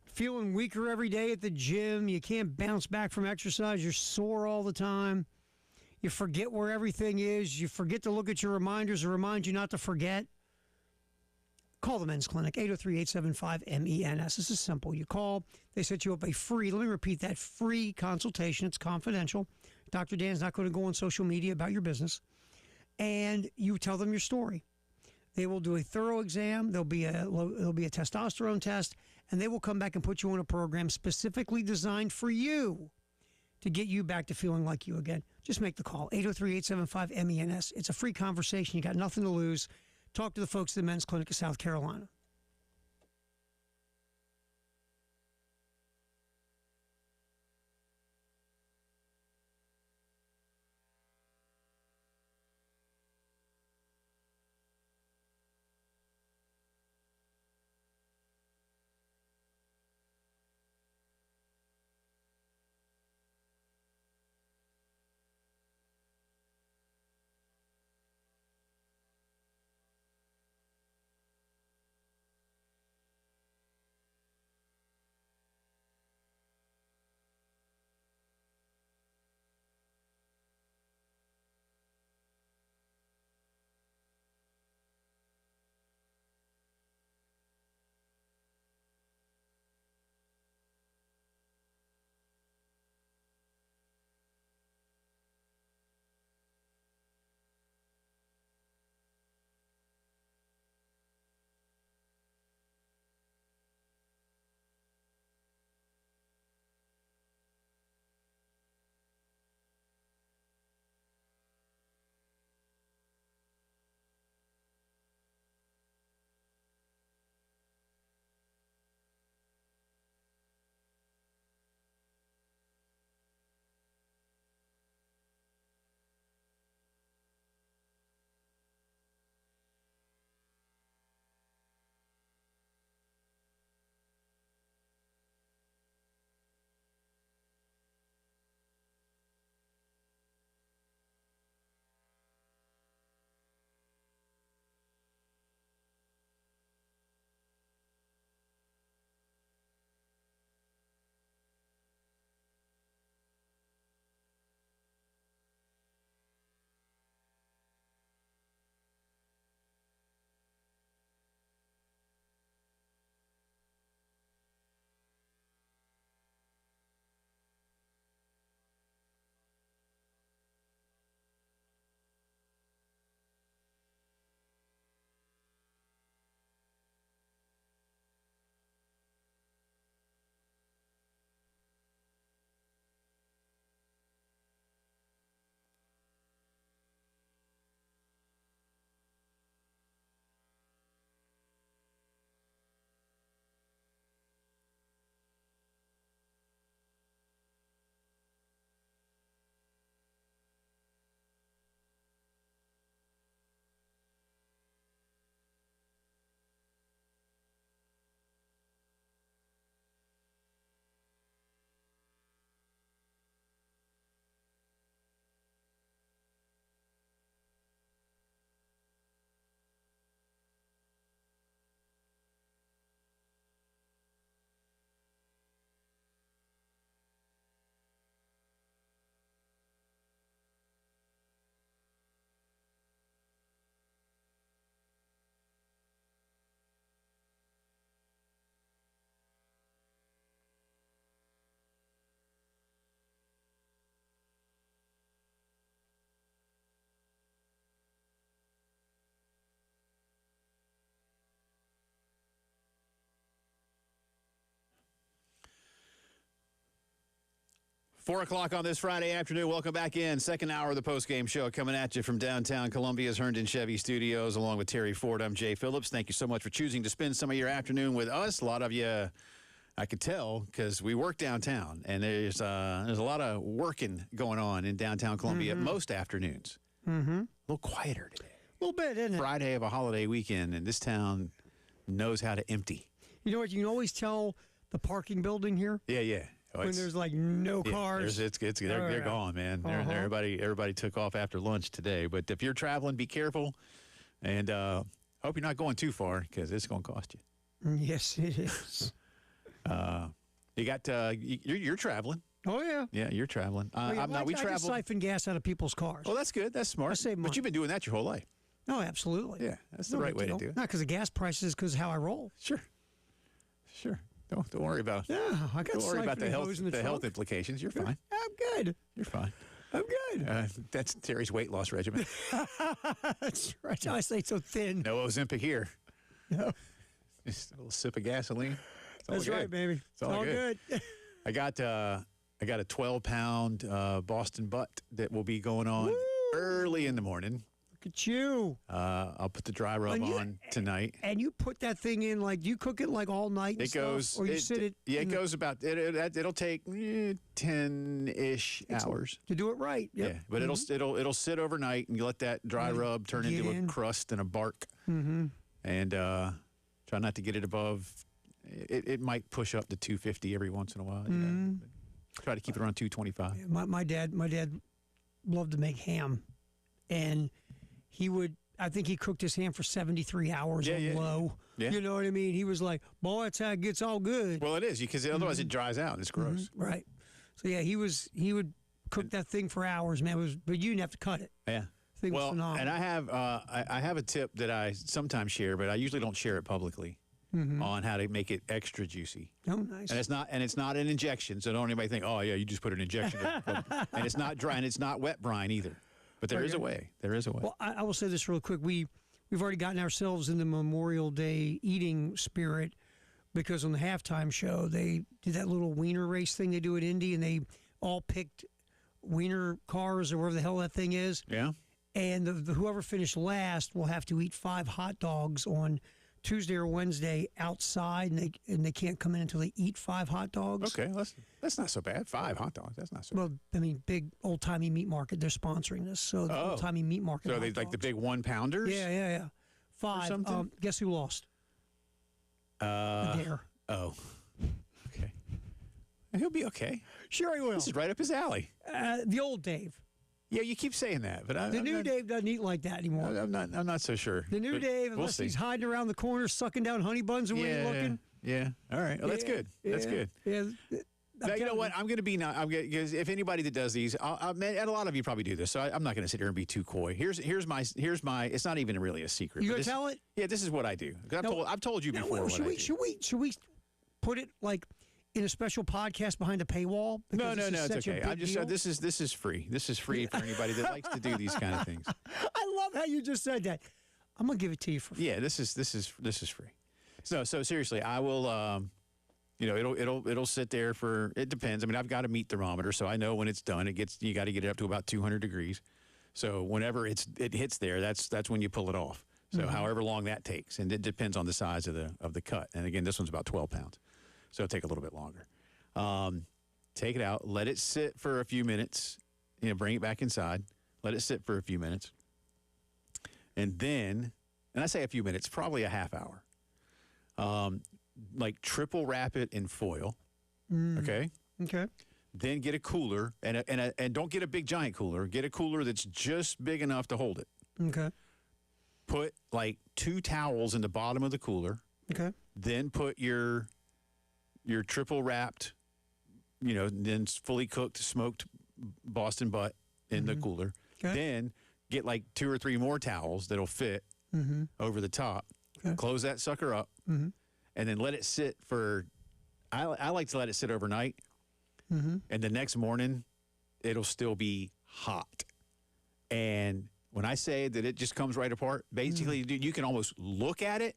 B: feeling weaker every day at the gym, you can't bounce back from exercise, you're sore all the time, you forget where everything is, you forget to look at your reminders to remind you not to forget. Call the Men's Clinic, 803-875-MENS. This is simple. You call, they set you up a free, let me repeat that, free consultation. It's confidential. Dr. Dan's not going to go on social media about your business. And you tell them your story. They will do a thorough exam. There'll be a testosterone test, and they will come back and put you on a program specifically designed for you to get you back to feeling like you again. Just make the call, 803-875-MENS. It's a free conversation. You got nothing to lose. Talk to the folks at the Men's Clinic of South Carolina.
A: 4 o'clock on this Friday afternoon. Welcome back in. Second hour of the postgame show coming at you from downtown Columbia's Herndon Chevy Studios, along with Terry Ford. I'm Jay Phillips. Thank you so much for choosing to spend some of your afternoon with us. A lot of you, I could tell, because we work downtown, and there's a lot of working going on in downtown Columbia most afternoons. A little quieter today.
B: A little bit, isn't it?
A: Friday of a holiday weekend, and this town knows how to empty.
B: You know what? You can always tell the parking building here
A: Yeah. Oh,
B: when there's like no cars.
A: They're gone, man. Everybody took off after lunch today. But if you're traveling, be careful, and hope you're not going too far because it's going to cost you.
B: Yes, it is.
A: You got you're traveling.
B: Oh yeah.
A: Yeah, you're traveling.
B: I can siphon gas out of people's cars.
A: Oh, that's good. That's smart.
B: I save money.
A: But you've been doing that your whole life.
B: No, absolutely.
A: Yeah, that's the right way to do it.
B: Not because of gas prices, because how I roll.
A: Sure. Don't worry about.
B: Yeah, I got.
A: Don't worry about the
B: the
A: health implications. You're fine.
B: I'm good.
A: You're fine.
B: I'm good.
A: That's Terry's weight loss regimen.
B: That's right. I say so thin.
A: No Ozempic here.
B: No.
A: Just a little sip of gasoline.
B: That's right, baby. It's all good.
A: I got a 12-pound Boston butt that will be going on early in the morning.
B: Look at you.
A: I'll put the dry rub on tonight.
B: And you put that thing in, like, do you cook it like all night and
A: it goes,
B: stuff? Or you sit it?
A: Yeah, it goes about, it'll take 10-ish hours.
B: To do it right. Yep.
A: Yeah, but it'll sit overnight, and you let that dry rub turn into a crust and a bark. And try not to get it above, it might push up to 250 every once in a while. You know, try to keep it around 225.
B: My dad loved to make ham, and I think he cooked his ham for 73 hours on low.
A: Yeah.
B: You know what I mean? He was like, boy, that's how it gets all good.
A: Well, it is, because otherwise it dries out and it's gross.
B: Right. So, yeah, he would cook that thing for hours, man. But you didn't have to cut it.
A: Yeah.
B: Thing was phenomenal.
A: And I have a tip that I sometimes share, but I usually don't share it publicly on how to make it extra juicy.
B: Oh, nice.
A: And it's not an injection, so don't anybody think, oh yeah, you just put an injection in. And it's not dry, and it's not wet brine either. But there is a way. There is a way.
B: Well, I will say this real quick. We've already gotten ourselves in the Memorial Day eating spirit, because on the halftime show they did that little wiener race thing they do at Indy, and they all picked wiener cars or wherever the hell that thing is.
A: Yeah.
B: And whoever finished last will have to eat 5 hot dogs on Tuesday or Wednesday outside, and they can't come in until they eat 5 hot dogs.
A: Okay, that's not so bad. 5 hot dogs, that's not so bad.
B: Well, I mean, big old-timey meat market, they're sponsoring this, so the old-timey meat market.
A: So they like the big 1-pounders?
B: Yeah. 5. Guess who lost? Adair.
A: Oh, okay. He'll be okay.
B: Sure he will.
A: This is right up his alley.
B: The old Dave.
A: Yeah, you keep saying that, but
B: the new Dave doesn't eat like that anymore.
A: I'm not so sure.
B: The new Dave, unless he's hiding around the corner, sucking down honey buns and we ain't looking.
A: Yeah. All right. Well, that's good. That's good.
B: Yeah.
A: Now, you know what? I'm going to be now. Because if anybody that does these, and a lot of you probably do this, so I'm not going to sit here and be too coy. Here's my. It's not even really a secret.
B: You going to tell it?
A: Yeah, this is what I do. I've told you before.
B: Should we put it like in a special podcast behind a paywall?
A: No, it's okay. I just said this is free. This is free for anybody that likes to do these kind of things.
B: I love how you just said that. I'm gonna give it to you for free.
A: Yeah, this is free. So seriously, I will. It'll sit there for. It depends. I mean, I've got a meat thermometer, so I know when it's done. You got to get it up to about 200 degrees. So whenever it hits there, that's when you pull it off. So however long that takes, and it depends on the size of the cut. And again, this one's about 12 pounds. So it'll take a little bit longer. Take it out. Let it sit for a few minutes. Bring it back inside. Let it sit for a few minutes. And then, and I say a few minutes, probably a half hour. Like triple wrap it in foil. Okay?
B: Okay.
A: Then get a cooler, and don't get a big giant cooler. Get a cooler that's just big enough to hold it.
B: Okay.
A: Put like 2 towels in the bottom of the cooler.
B: Okay.
A: Then put your triple wrapped, then fully cooked, smoked Boston butt in the cooler.
B: Okay.
A: Then get like 2 or 3 more towels that'll fit over the top.
B: Okay.
A: Close that sucker up, and then let it sit for. I like to let it sit overnight, and the next morning, it'll still be hot. And when I say that it just comes right apart, basically, you can almost look at it.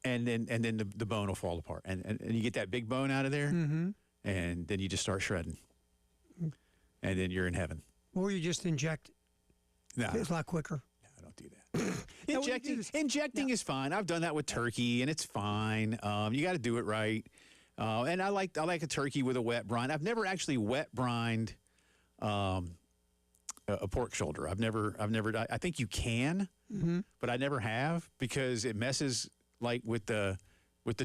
A: And then the bone will fall apart, and you get that big bone out of there, and then you just start shredding. and then you're in heaven.
B: Or you just inject.
A: No,
B: It's a lot quicker.
A: no, don't do that. Injecting is fine. I've done that with turkey, and it's fine. You got to do it right. And I like a turkey with a wet brine. I've never actually wet brined a pork shoulder. I've never. I think you can, but I never have because it messes like with the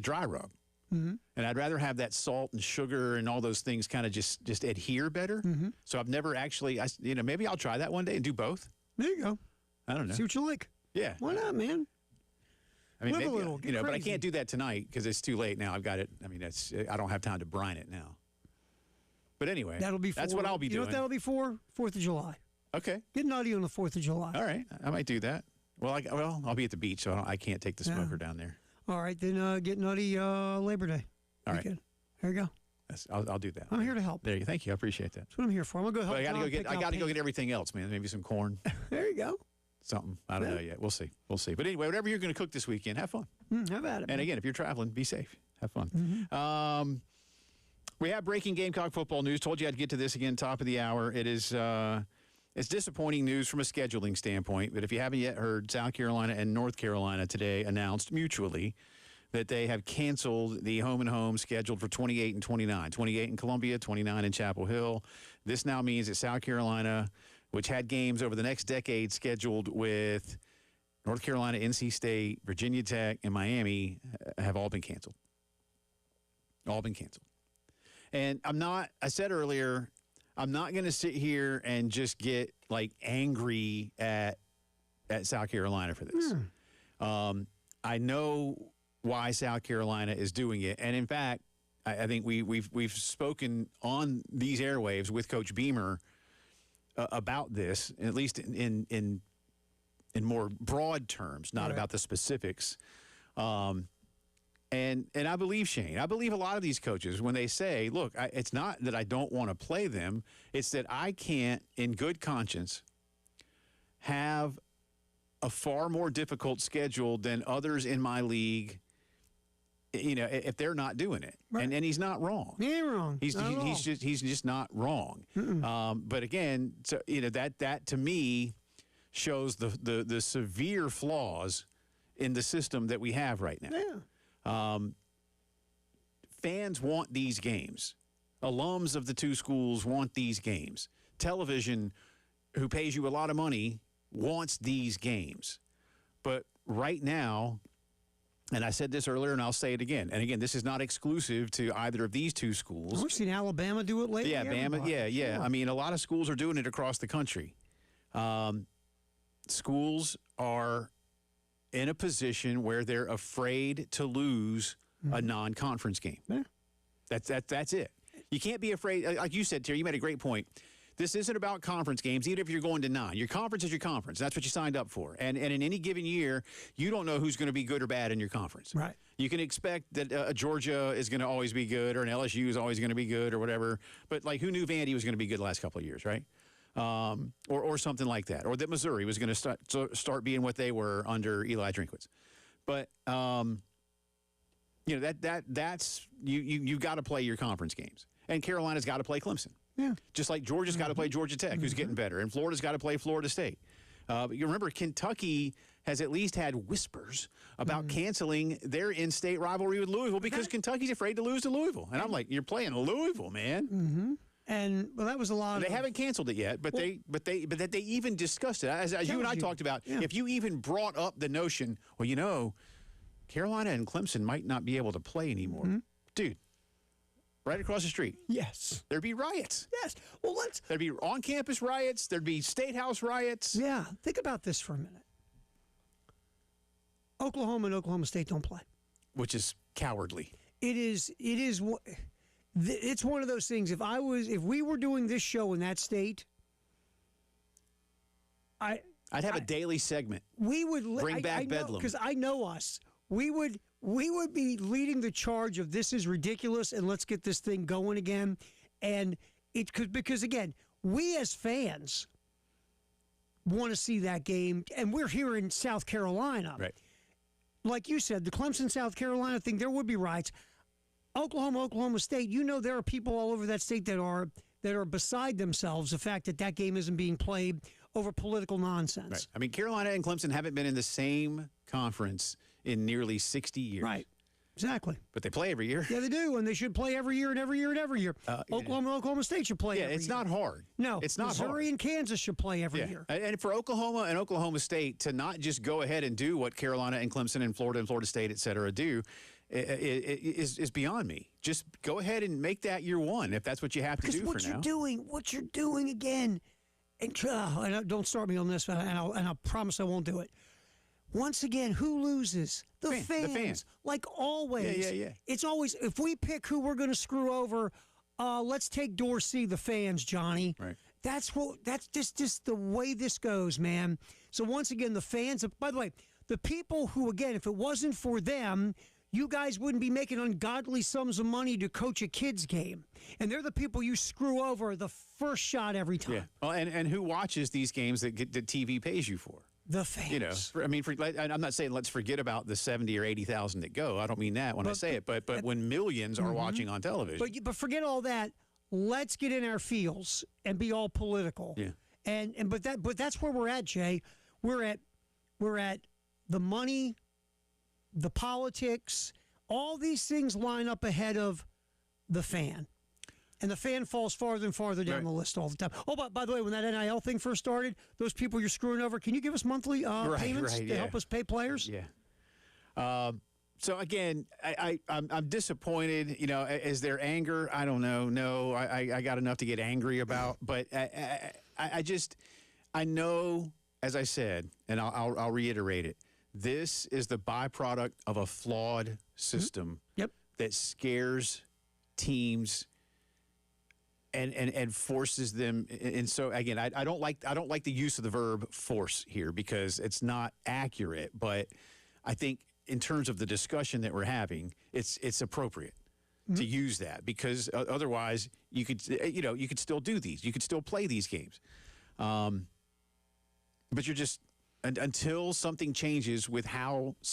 A: dry rub. And I'd rather have that salt and sugar and all those things kind of just adhere better. So I've never actually, maybe I'll try that one day and do both.
B: There you go.
A: I don't know.
B: See what you like.
A: Yeah.
B: Why not, man?
A: I mean,
B: Live a
A: maybe,
B: little, get
A: but I
B: crazy.
A: can't do that tonight because it's too late now. I've got it. I mean, I don't have time to brine it now. But anyway,
B: That'll be.
A: that's what I'll be
B: You know
A: doing.
B: what that'll be for? 4th of July.
A: Okay.
B: Get nutty on the 4th of July.
A: All right. I might do that. Well, I'll be at the beach, so I can't take the smoker down there.
B: All right, then get nutty Labor Day.
A: All right.
B: Weekend. There you go.
A: I'll do that.
B: I'm here to help.
A: There you go. Thank you. I appreciate that.
B: That's what I'm here for. I'm gonna go help.
A: But I
B: John pick out
A: got to go
B: paint.
A: get everything else, man. Maybe some corn,
B: There you go.
A: something. I don't know yet. We'll see. But anyway, whatever you're going to cook this weekend, have fun.
B: How about it?
A: And again, if you're traveling, be safe. Have fun. We have breaking Gamecock football news. Told you I'd get to this again, top of the hour. It is it's disappointing news from a scheduling standpoint. But if you haven't yet heard, South Carolina and North Carolina today announced mutually that they have canceled the home and home scheduled for 28 and 29. 28 in Columbia, 29 in Chapel Hill. This now means that South Carolina, which had games over the next decade scheduled with North Carolina, NC State, Virginia Tech, and Miami, have all been canceled. All been canceled. And I said earlier, I'm not going to sit here and just get like angry at South Carolina for this. I know why South Carolina is doing it. And in fact, I think we've spoken on these airwaves with Coach Beamer about this, at least in more broad terms, not about the specifics. And I believe Shane. I believe a lot of these coaches when they say, "Look, it's not that I don't want to play them; it's that I can't, in good conscience, have a far more difficult schedule than others in my league." If they're not doing it, and he's not wrong.
B: He ain't wrong.
A: He's just not wrong. But again, so that to me shows the severe flaws in the system that we have right now.
B: Yeah.
A: Fans want these games. Alums of the two schools want these games. Television, who pays you a lot of money, wants these games. But right now, and I said this earlier, and I'll say it again. And again, this is not exclusive to either of these two schools.
B: We've seen Alabama do it lately.
A: Yeah, Bama. Yeah.
B: Sure.
A: I mean, a lot of schools are doing it across the country. Schools are in a position where they're afraid to lose a non-conference game.
B: Yeah.
A: That's it. You can't be afraid. Like you said, Terry, you made a great point. This isn't about conference games, even if you're going to 9. Your conference is your conference. That's what you signed up for. And in any given year, you don't know who's going to be good or bad in your conference.
B: Right.
A: You can expect that Georgia is going to always be good, or an LSU is always going to be good, or whatever. But like, who knew Vandy was going to be good the last couple of years, right? Or something like that, or that Missouri was going to start being what they were under Eli Drinkwitz. But that's you got to play your conference games, and Carolina's got to play Clemson.
B: Yeah.
A: Just like Georgia's got to play Georgia Tech, who's getting better, and Florida's got to play Florida State. But you remember, Kentucky has at least had whispers about canceling their in-state rivalry with Louisville because Kentucky's afraid to lose to Louisville. And I'm like, you're playing Louisville, man.
B: And that was a lot.
A: They haven't canceled it yet, but that they even discussed it. As you and I talked about, if you even brought up the notion, well, Carolina and Clemson might not be able to play anymore, dude. Right across the street.
B: Yes.
A: There'd be riots.
B: Yes. Well,
A: There'd be on-campus riots. There'd be state house riots.
B: Yeah. Think about this for a minute. Oklahoma and Oklahoma State don't play.
A: Which is cowardly.
B: It is. It's one of those things. If we were doing this show in that state, I'd
A: have a daily segment.
B: We would
A: bring back Bedlam
B: because I know us. We would be leading the charge of this is ridiculous and let's get this thing going again. And it could because again, we as fans want to see that game, and we're here in South Carolina.
A: Right.
B: Like you said, the Clemson, South Carolina thing, there would be riots. Oklahoma State, there are people all over that state that that are beside themselves, the fact that that game isn't being played over political nonsense.
A: Right. I mean, Carolina and Clemson haven't been in the same conference in nearly 60 years.
B: Right. Exactly.
A: But they play every year.
B: Yeah, they do, and they should play every year and every year and every year. Oklahoma and Oklahoma State should play every year.
A: It's not hard.
B: No,
A: it's not
B: Missouri
A: hard.
B: and Kansas should play every year.
A: And for Oklahoma and Oklahoma State to not just go ahead and do what Carolina and Clemson and Florida State, et cetera, do is beyond me. Just go ahead and make that year one if that's what you have to do for now.
B: What you're doing again, and don't start me on this, and I promise I won't do it. Once again, who loses? The fans. Like always.
A: Yeah.
B: It's always, if we pick who we're going to screw over, let's take Dorsey, the fans, Johnny.
A: Right.
B: That's just the way this goes, man. So once again, the fans, by the way, the people who, again, if it wasn't for them, you guys wouldn't be making ungodly sums of money to coach a kid's game. And they're the people you screw over the first shot every time.
A: Yeah. Well, and who watches these games that TV pays you for?
B: The fans.
A: You know, I mean, I'm not saying let's forget about the 70 or 80,000 that go. I don't mean that when I say it, but when millions are watching on television.
B: But forget all that. Let's get in our feels and be all political.
A: Yeah.
B: But that's where we're at, Jay. We're at the money, the politics, all these things line up ahead of the fan. And the fan falls farther and farther down the list all the time. Oh, but by the way, when that NIL thing first started, those people you're screwing over, can you give us monthly payments to help us pay players?
A: Yeah. So again, I'm disappointed. You know, is there anger? I don't know. No, I got enough to get angry about. But I know, as I said, and I'll reiterate it. This is the byproduct of a flawed system that scares teams and forces them. And so again, I don't like the use of the verb force here because it's not accurate. But I think in terms of the discussion that we're having, it's appropriate to use that because otherwise you could still do these, you could still play these games, but you're just until something changes with how the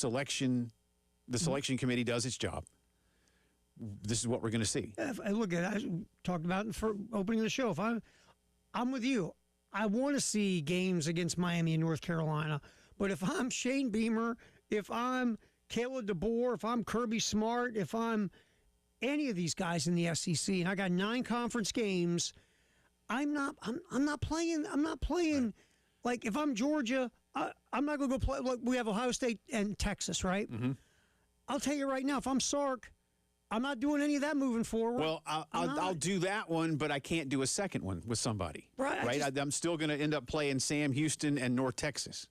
A: selection committee does its job. This is what we're going to see.
B: Look, I talked about it for opening the show. If I'm with you, I want to see games against Miami and North Carolina. But if I'm Shane Beamer, if I'm Caleb DeBoer, if I'm Kirby Smart, if I'm any of these guys in the SEC, and I got 9 conference games, I'm not playing. Right. Like if I'm Georgia, I'm not going to go play. Like we have Ohio State and Texas, right? Mm-hmm. I'll tell you right now, if I'm Sark, I'm not doing any of that moving forward.
A: Well, I'll do that one, but I can't do a second one with somebody.
B: Right.
A: I'm still going to end up playing Sam Houston and North Texas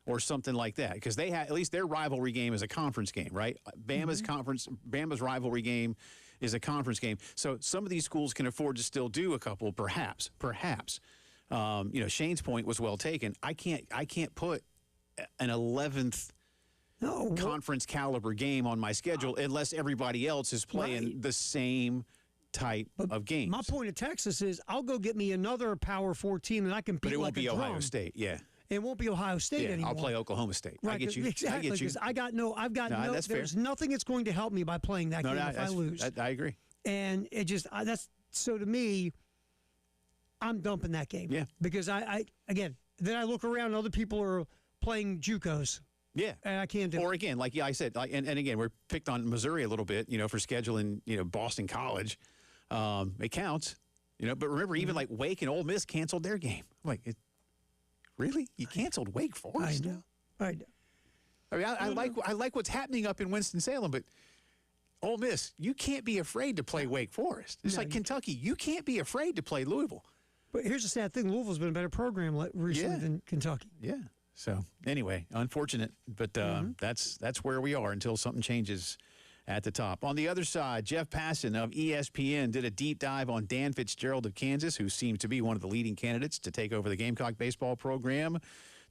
A: or something like that because they have at least their rivalry game is a conference game, right? Bama's rivalry game is a conference game. So some of these schools can afford to still do a couple, perhaps. Shane's point was well taken. I can't put an 11th conference caliber game on my schedule unless everybody else is playing the same type of games.
B: My point of Texas is I'll go get me another Power 4 team that I can beat.
A: But it won't
B: like
A: be
B: a
A: Ohio
B: drum.
A: State, yeah.
B: It won't be Ohio State anymore.
A: I'll play Oklahoma State.
B: Right,
A: I get you.
B: Exactly. Because
A: That's
B: there's
A: fair.
B: nothing that's going to help me by playing that game if I lose.
A: I agree.
B: And it just so to me, I'm dumping that game.
A: Yeah.
B: Because then I look around and other people are playing JUCOs.
A: Yeah.
B: And I can't do it.
A: Or again, like I said, and again, we're picked on Missouri a little bit, for scheduling, Boston College. It counts, but remember, even like Wake and Ole Miss canceled their game. I'm like, really? You canceled Wake Forest?
B: I know.
A: I mean, I like what's happening up in Winston-Salem, but Ole Miss, you can't be afraid to play Wake Forest. It's like Kentucky. You can't be afraid to play Louisville.
B: But here's the sad thing. Louisville's been a better program recently than Kentucky.
A: Yeah. So anyway, unfortunate, but that's where we are until something changes at the top. On the other side, Jeff Passan of ESPN did a deep dive on Dan Fitzgerald of Kansas, who seems to be one of the leading candidates to take over the Gamecock baseball program.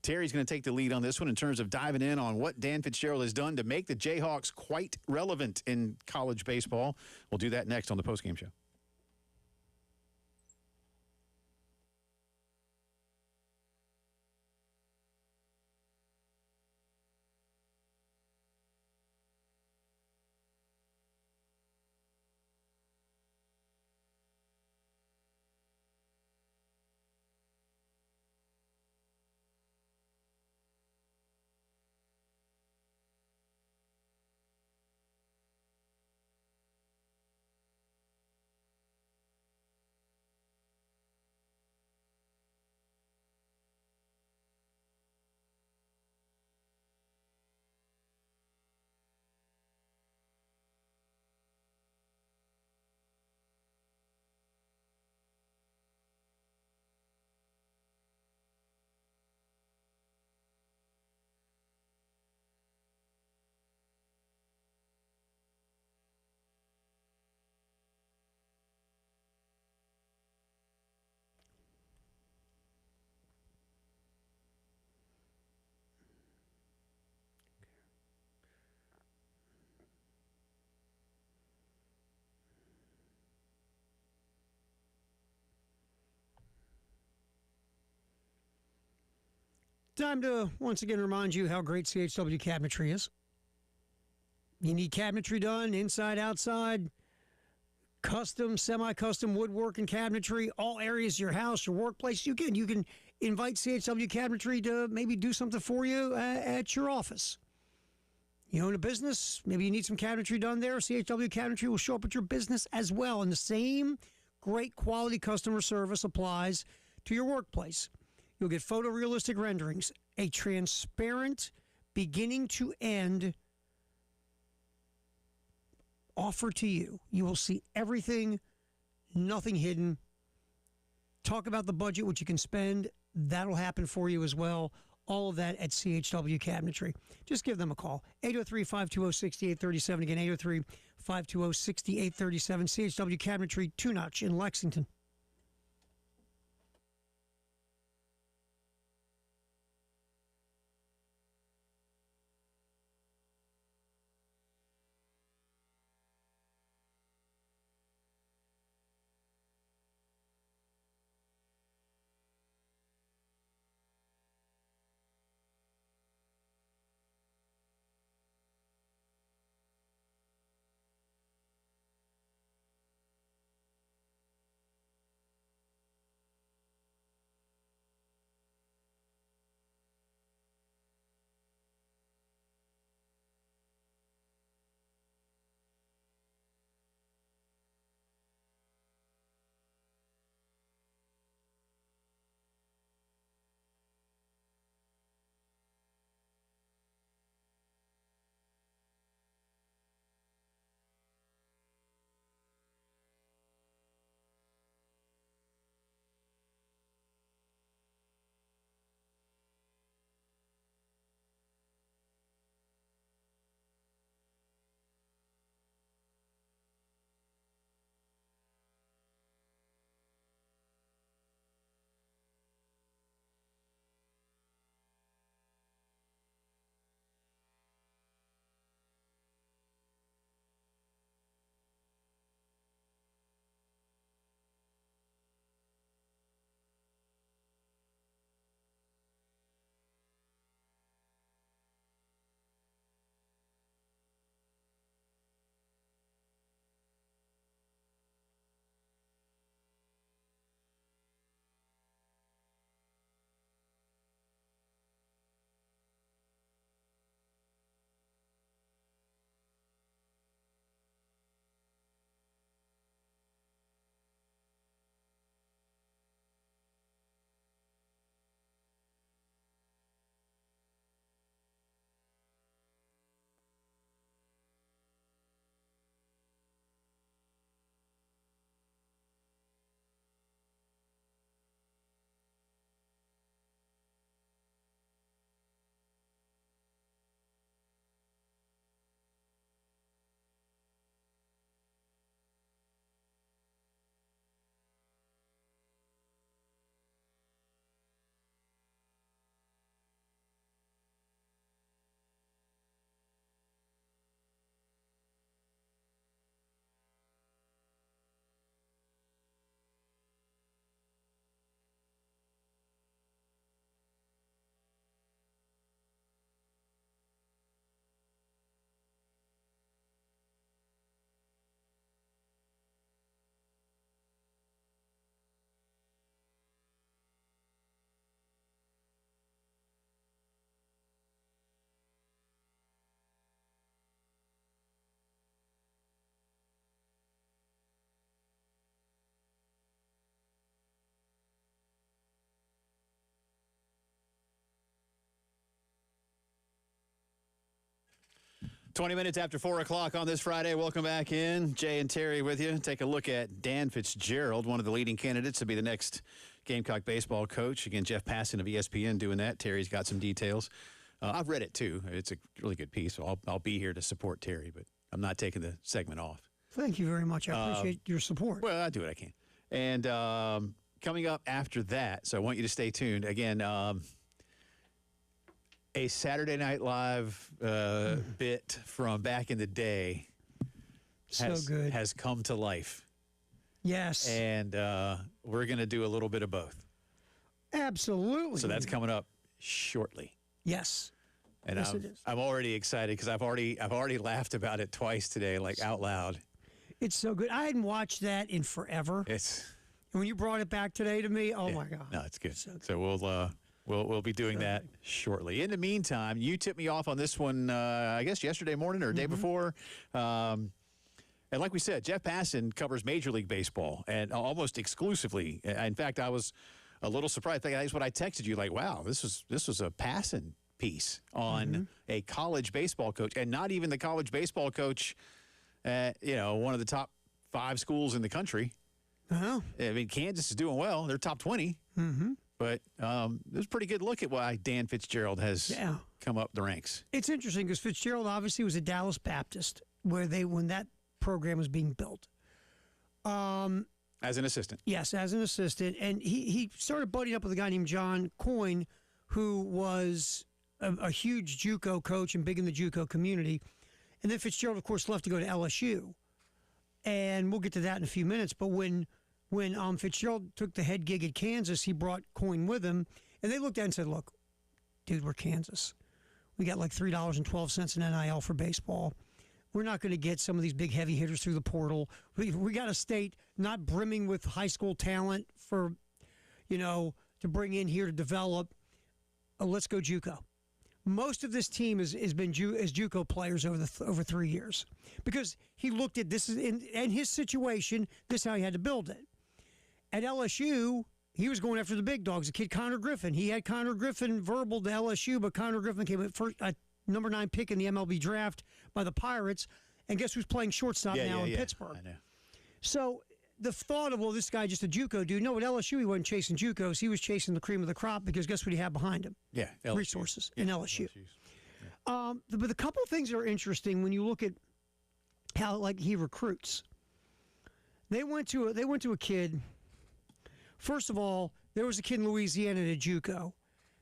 A: Terry's going to take the lead on this one in terms of diving in on what Dan Fitzgerald has done to make the Jayhawks quite relevant in college baseball. We'll do that next on the postgame show.
B: Time to once again remind you how great CHW Cabinetry is. You need cabinetry done, inside, outside, custom, semi-custom woodwork and cabinetry, all areas of your house, your workplace. You can invite CHW Cabinetry to maybe do something for you at your office. You own a business, maybe you need some cabinetry done there. CHW Cabinetry will show up at your business as well. And the same great quality customer service applies to your workplace. You'll get photorealistic renderings, a transparent, beginning to end offer to you. You will see everything, nothing hidden. Talk about the budget, what you can spend. That'll happen for you as well. All of that at CHW Cabinetry. Just give them a call. 803-520-6837. Again, 803-520-6837. CHW Cabinetry, 2-Notch in Lexington.
A: Twenty minutes after 4 o'clock on this Friday. Welcome back in. Jay and Terry with you. Take a look at Dan Fitzgerald, one of the leading candidates to be the next Gamecock baseball coach. Again, Jeff Passan of ESPN doing that. Terry's got some details. I've read it, too. It's a really good piece, so I'll be here to support Terry, but I'm not taking the segment off.
B: Thank you very much. I appreciate your support.
A: Well, I do what I can. And coming up after that, so I want you to stay tuned. Again, a Saturday Night Live bit from back in the day has come to life.
B: Yes.
A: And we're going to do a little bit of both.
B: Absolutely.
A: So that's coming up shortly.
B: Yes.
A: And
B: Yes, it is.
A: I'm already excited because I've already laughed about it twice today, like out loud.
B: It's so good. I hadn't watched that in forever.
A: It's
B: And when you brought it back today to me, oh my God.
A: no, it's good.
B: So good.
A: So we'll be doing that shortly. In the meantime, you tipped me off on this one, I guess yesterday morning or day before. And like we said, Jeff Passan covers Major League Baseball and almost exclusively. In fact, I was a little surprised. That's what I texted you, like, wow, this was a Passan piece on a college baseball coach, and not even the college baseball coach at, one of the top 5 schools in the country.
B: Uh-huh.
A: I mean, Kansas is doing well. They're top 20. Mm-hmm. But there's a pretty good look at why Dan Fitzgerald has come up the ranks.
B: It's interesting because Fitzgerald obviously was at Dallas Baptist when that program was being built.
A: As an assistant.
B: Yes, as an assistant. And he started buddying up with a guy named John Coyne, who was a huge JUCO coach and big in the JUCO community. And then Fitzgerald, of course, left to go to LSU. And we'll get to that in a few minutes. But when Fitzgerald took the head gig at Kansas, he brought Coyne with him. And they looked at it and said, look, dude, we're Kansas. We got like $3.12 in NIL for baseball. We're not going to get some of these big heavy hitters through the portal. We got a state not brimming with high school talent for, to bring in here to develop. Let's go JUCO. Most of this team has been JUCO players over 3 years because he looked at this in his situation. This is how he had to build it. At LSU, he was going after the big dogs. The kid Connor Griffin. He had Connor Griffin verbal to LSU, but Connor Griffin came at number 9 pick in the MLB draft by the Pirates, and guess who's playing shortstop now in Pittsburgh?
A: I know.
B: So the thought of, well, this guy just a JUCO dude. No, at LSU he wasn't chasing JUCOs. He was chasing the cream of the crop because guess what he had behind him?
A: Yeah, LSU.
B: Resources in LSU. But a couple of things that are interesting when you look at how he recruits. They went to a kid. First of all, there was a kid in Louisiana at JUCO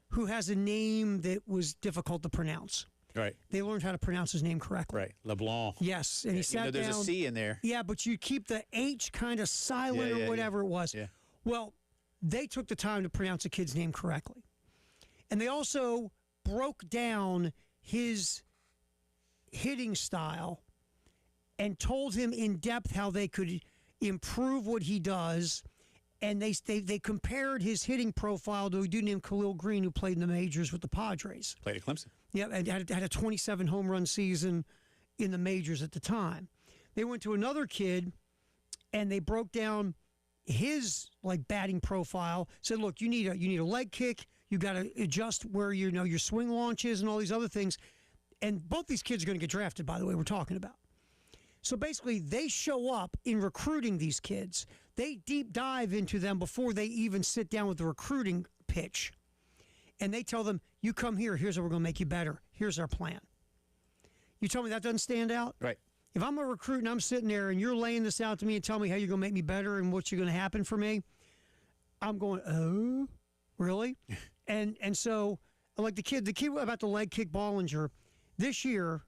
B: who has a name that was difficult to pronounce.
A: Right.
B: They learned how to pronounce his name correctly.
A: Right. LeBlanc.
B: Yes, and he sat down.
A: There's a C in there.
B: Yeah, but you keep the H kind of silent or whatever it was.
A: Yeah.
B: Well, they took the time to pronounce a kid's name correctly. And they also broke down his hitting style and told him in depth how they could improve what he does. And they compared his hitting profile to a dude named Khalil Green, who played in the majors with the Padres.
A: Played at Clemson.
B: Yeah, and had a 27 home run season in the majors at the time. They went to another kid, and they broke down his batting profile. Said, look, you need a leg kick. You got to adjust where your swing launch is and all these other things. And both these kids are going to get drafted. By the way, we're talking about. So basically, they show up in recruiting these kids. They deep dive into them before they even sit down with the recruiting pitch. And they tell them, you come here, here's how we're going to make you better. Here's our plan. You tell me that doesn't stand out?
A: Right.
B: If I'm a recruit and I'm sitting there and you're laying this out to me and telling me how you're going to make me better and what's going to happen for me, I'm going, oh, really? and so, like the kid about the leg kick Bollinger, this year,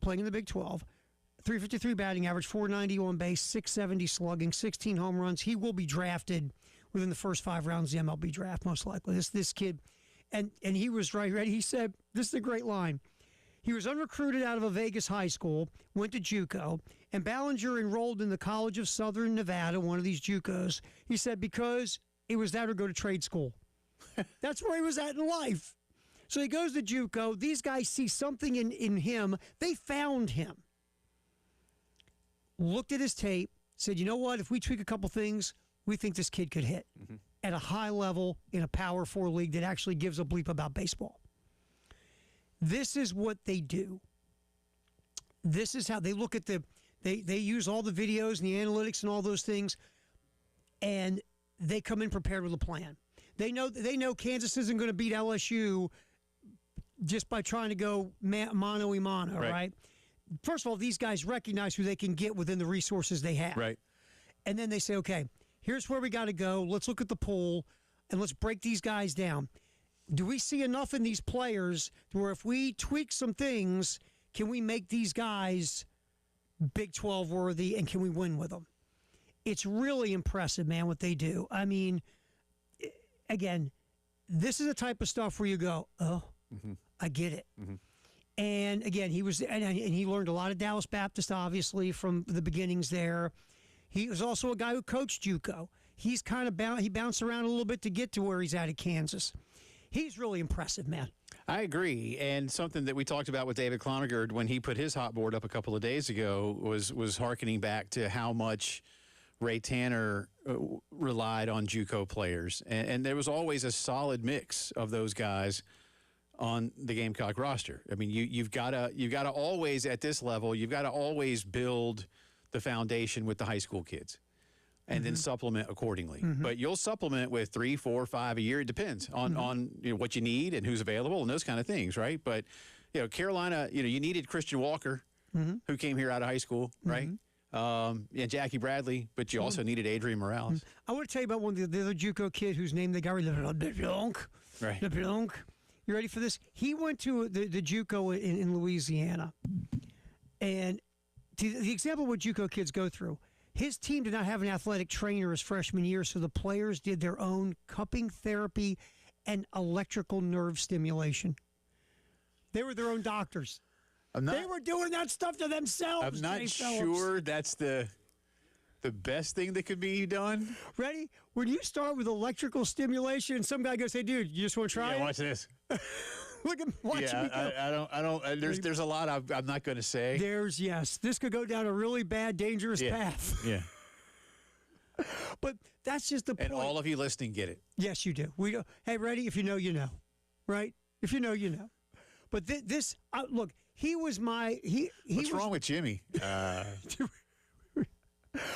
B: playing in the Big 12, 353 batting average, 490 on base, 670 slugging, 16 home runs. He will be drafted within the first 5 rounds of the MLB draft, most likely. This kid, and he was right. He said, this is a great line. He was unrecruited out of a Vegas high school, went to JUCO, and Ballinger enrolled in the College of Southern Nevada, one of these JUCOs. He said because it was that or go to trade school. That's where he was at in life. So he goes to JUCO. These guys see something in him. They found him. Looked at his tape, said, you know what? If we tweak a couple things, we think this kid could hit at a high level in a Power 4 league that actually gives a bleep about baseball. This is what they do. This is how they look at they use all the videos and the analytics and all those things, and they come in prepared with a plan. They know Kansas isn't going to beat LSU just by trying to go mano a mano, right? First of all, these guys recognize who they can get within the resources they have.
A: Right.
B: And then they say, okay, here's where we got to go. Let's look at the pool, and let's break these guys down. Do we see enough in these players where if we tweak some things, can we make these guys Big 12 worthy, and can we win with them? It's really impressive, man, what they do. I mean, again, this is the type of stuff where you go, oh, I get it. And again, and he learned a lot of Dallas Baptist, obviously, from the beginnings there. He was also a guy who coached JUCO. He's kind of he bounced around a little bit to get to where he's at Kansas. He's really impressive, man.
A: I agree, and something that we talked about with David Clonagard when he put his hot board up a couple of days ago was hearkening back to how much Ray Tanner relied on JUCO players, and there was always a solid mix of those guys on the Gamecock roster. I mean, you've got to always at this level, you've got to always build the foundation with the high school kids. And then supplement accordingly. But you'll supplement with 3, 4, 5 a year. It depends on what you need and who's available and those kind of things, right? But Carolina, you needed Christian Walker, who came here out of high school, right? And Jackie Bradley, but you also needed Adrian Morales.
B: I want to tell you about one of the other JUCO kid whose name they got rid of. LeBlanc.
A: Right.
B: LeBlanc. You ready for this? He went to the JUCO in Louisiana, and the example of what JUCO kids go through. His team did not have an athletic trainer his freshman year, so the players did their own cupping therapy and electrical nerve stimulation. They were their own doctors. They were doing that stuff to themselves.
A: I'm not sure that's the best thing that could be done.
B: Ready? When you start with electrical stimulation, some guy goes, "Hey, dude, you just want to try it?"
A: Watch this.
B: Look at watch me go.
A: I don't. There's a lot I'm not going to say.
B: This could go down a really bad, dangerous path.
A: Yeah.
B: But that's just the point.
A: And all of you listening get it.
B: Yes, you do. We do. Hey, ready? If you know, you know, right? If you know, you know. But this, look, he was my
A: What's wrong with Jimmy?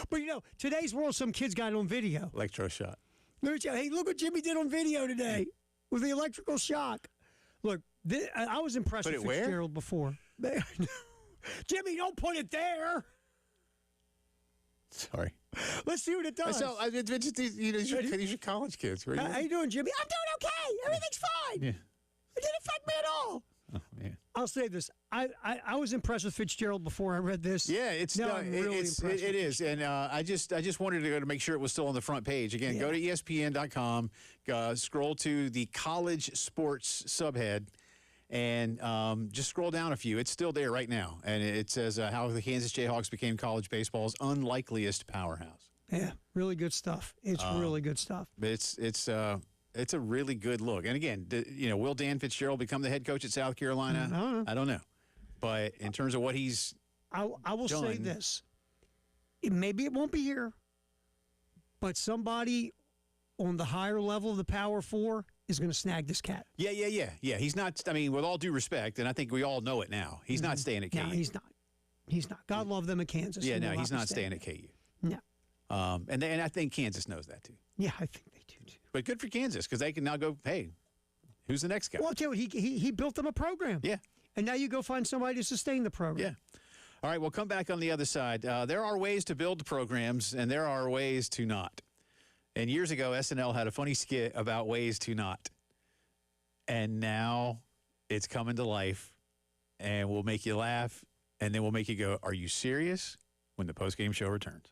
B: But today's world, some kids got it on video.
A: Electroshock.
B: Hey, look what Jimmy did on video today with the electrical shock. Look, I was impressed with Fitzgerald before. Jimmy, don't put it there.
A: Sorry.
B: Let's see what it does.
A: So, these are college kids. Right?
B: How you doing, Jimmy? I'm doing okay. Everything's fine.
A: Yeah.
B: It didn't affect me at all.
A: Oh, man.
B: I'll say this. I was impressed with Fitzgerald before I read this.
A: Yeah, it is. And I just wanted to go to make sure it was still on the front page. Again, go to ESPN.com, scroll to the college sports subhead, and just scroll down a few. It's still there right now. And it says how the Kansas Jayhawks became college baseball's unlikeliest powerhouse.
B: Yeah, really good stuff. It's really good stuff.
A: It's a really good look. And again, will Dan Fitzgerald become the head coach at South Carolina? I don't know. But in terms of what he's
B: I will say this. Maybe it won't be here, but somebody on the higher level of the Power Four is going to snag this cat.
A: Yeah. He's not, with all due respect, and I think we all know it now, he's not staying at KU.
B: No, he's not. He's not. God love them at Kansas.
A: Yeah, no, he's not staying at KU.
B: No.
A: And I think Kansas knows that, too.
B: Yeah, I think they do, too.
A: But good for Kansas, because they can now go, hey, who's the next guy?
B: Well, I'll tell you what, he built them a program.
A: Yeah.
B: And now you go find somebody to sustain the program.
A: Yeah. All right, we'll come back on the other side. There are ways to build programs, and there are ways to not. And years ago, SNL had a funny skit about ways to not. And now it's coming to life, and we'll make you laugh, and then we'll make you go, are you serious? When the postgame show returns.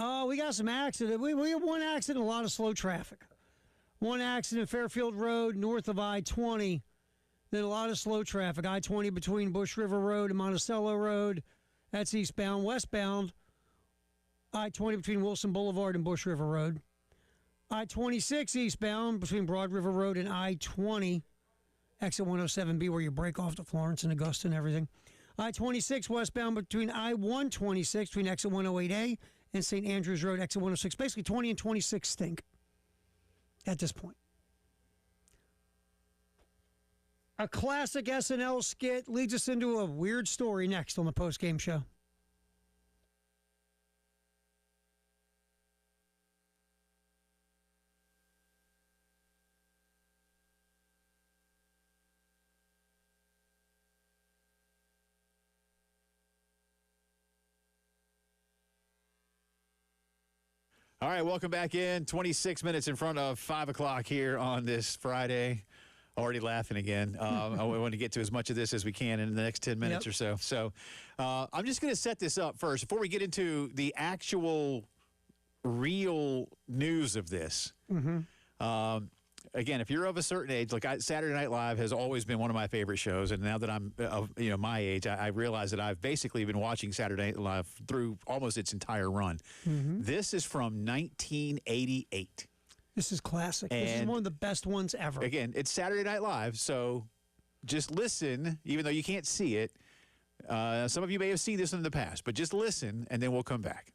B: Oh, we got some accident. We have one accident, a lot of slow traffic. One accident, Fairfield Road, north of I-20. Then a lot of slow traffic. I-20 between Bush River Road and Monticello Road. That's eastbound. Westbound, I-20 between Wilson Boulevard and Bush River Road. I-26 eastbound between Broad River Road and I-20. Exit 107B where you break off to Florence and Augusta and everything. I-26 westbound between I-126 between exit 108A and St. Andrews Road, exit 106. Basically, 20 and 26 stink at this point. A classic SNL skit leads us into a weird story next on the postgame show.
A: All right, welcome back in. 26 minutes in front of 5 o'clock here on this Friday. Already laughing again. I want to get to as much of this as we can in the next 10 minutes or so. So I'm just going to set this up first. Before we get into the actual real news of this, again, if you're of a certain age, like Saturday Night Live has always been one of my favorite shows, and now that I'm my age, I realize that I've basically been watching Saturday Night Live through almost its entire run. This is from 1988.
B: This is classic. This is one of the best ones ever.
A: Again, it's Saturday Night Live, so just listen, even though you can't see it. Some of you may have seen this in the past, but just listen, and then we'll come back.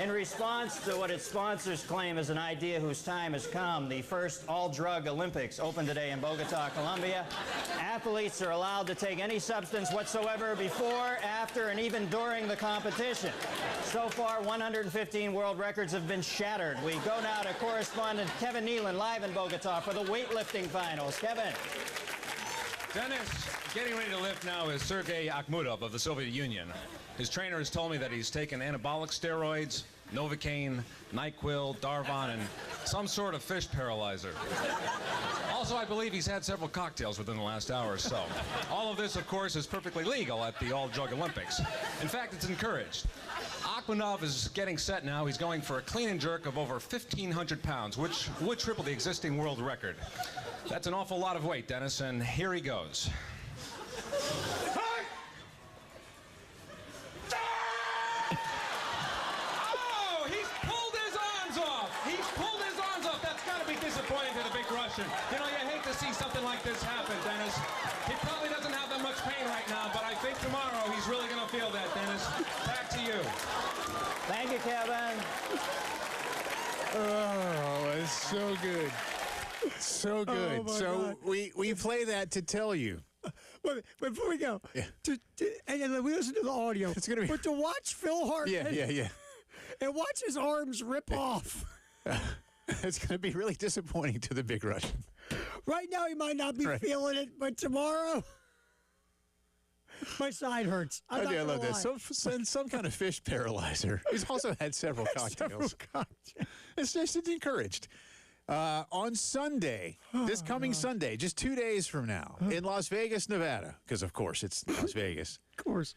D: In response to what its sponsors claim is an idea whose time has come, the first all-drug Olympics opened today in Bogota, Colombia. Athletes are allowed to take any substance whatsoever before, after, and even during the competition. So far, 115 world records have been shattered. We go now to correspondent Kevin Nealon live in Bogota for the weightlifting finals. Kevin.
E: Dennis, getting ready to lift now is Sergei Akhmudov of the Soviet Union. His trainer has told me that he's taken anabolic steroids, Novocaine, NyQuil, Darvon, and some sort of fish paralyzer. Also, I believe he's had several cocktails within the last hour or so. All of this, of course, is perfectly legal at the All-Drug Olympics. In fact, it's encouraged. Akhmudov is getting set now. He's going for a clean and jerk of over 1,500 pounds, which would triple the existing world record. That's an awful lot of weight, Dennis, and here he goes. Oh, he's pulled his arms off. He's pulled his arms off. That's got to be disappointing to the big Russian. You know, you hate to see something like this happen, Dennis. He probably doesn't have that much pain right now, but I think tomorrow he's really going to feel that, Dennis. Back to you.
D: Thank you, Kevin.
A: Oh, it's so good. So good.
B: God.
A: we play that to tell you.
B: Wait, before we go, and we listen to the audio.
A: It's gonna be.
B: But to watch Phil Hartman, and watch his arms rip off.
A: It's going to be really disappointing to the big Russian.
B: Right now, he might not be feeling it, but tomorrow, my side hurts. I
A: love that. Some kind of fish paralyzer. He's also had several cocktails. It's just encouraged. On Sunday, this coming Sunday, just 2 days from now, in Las Vegas, Nevada, because of course it's Las Vegas.
B: Of course.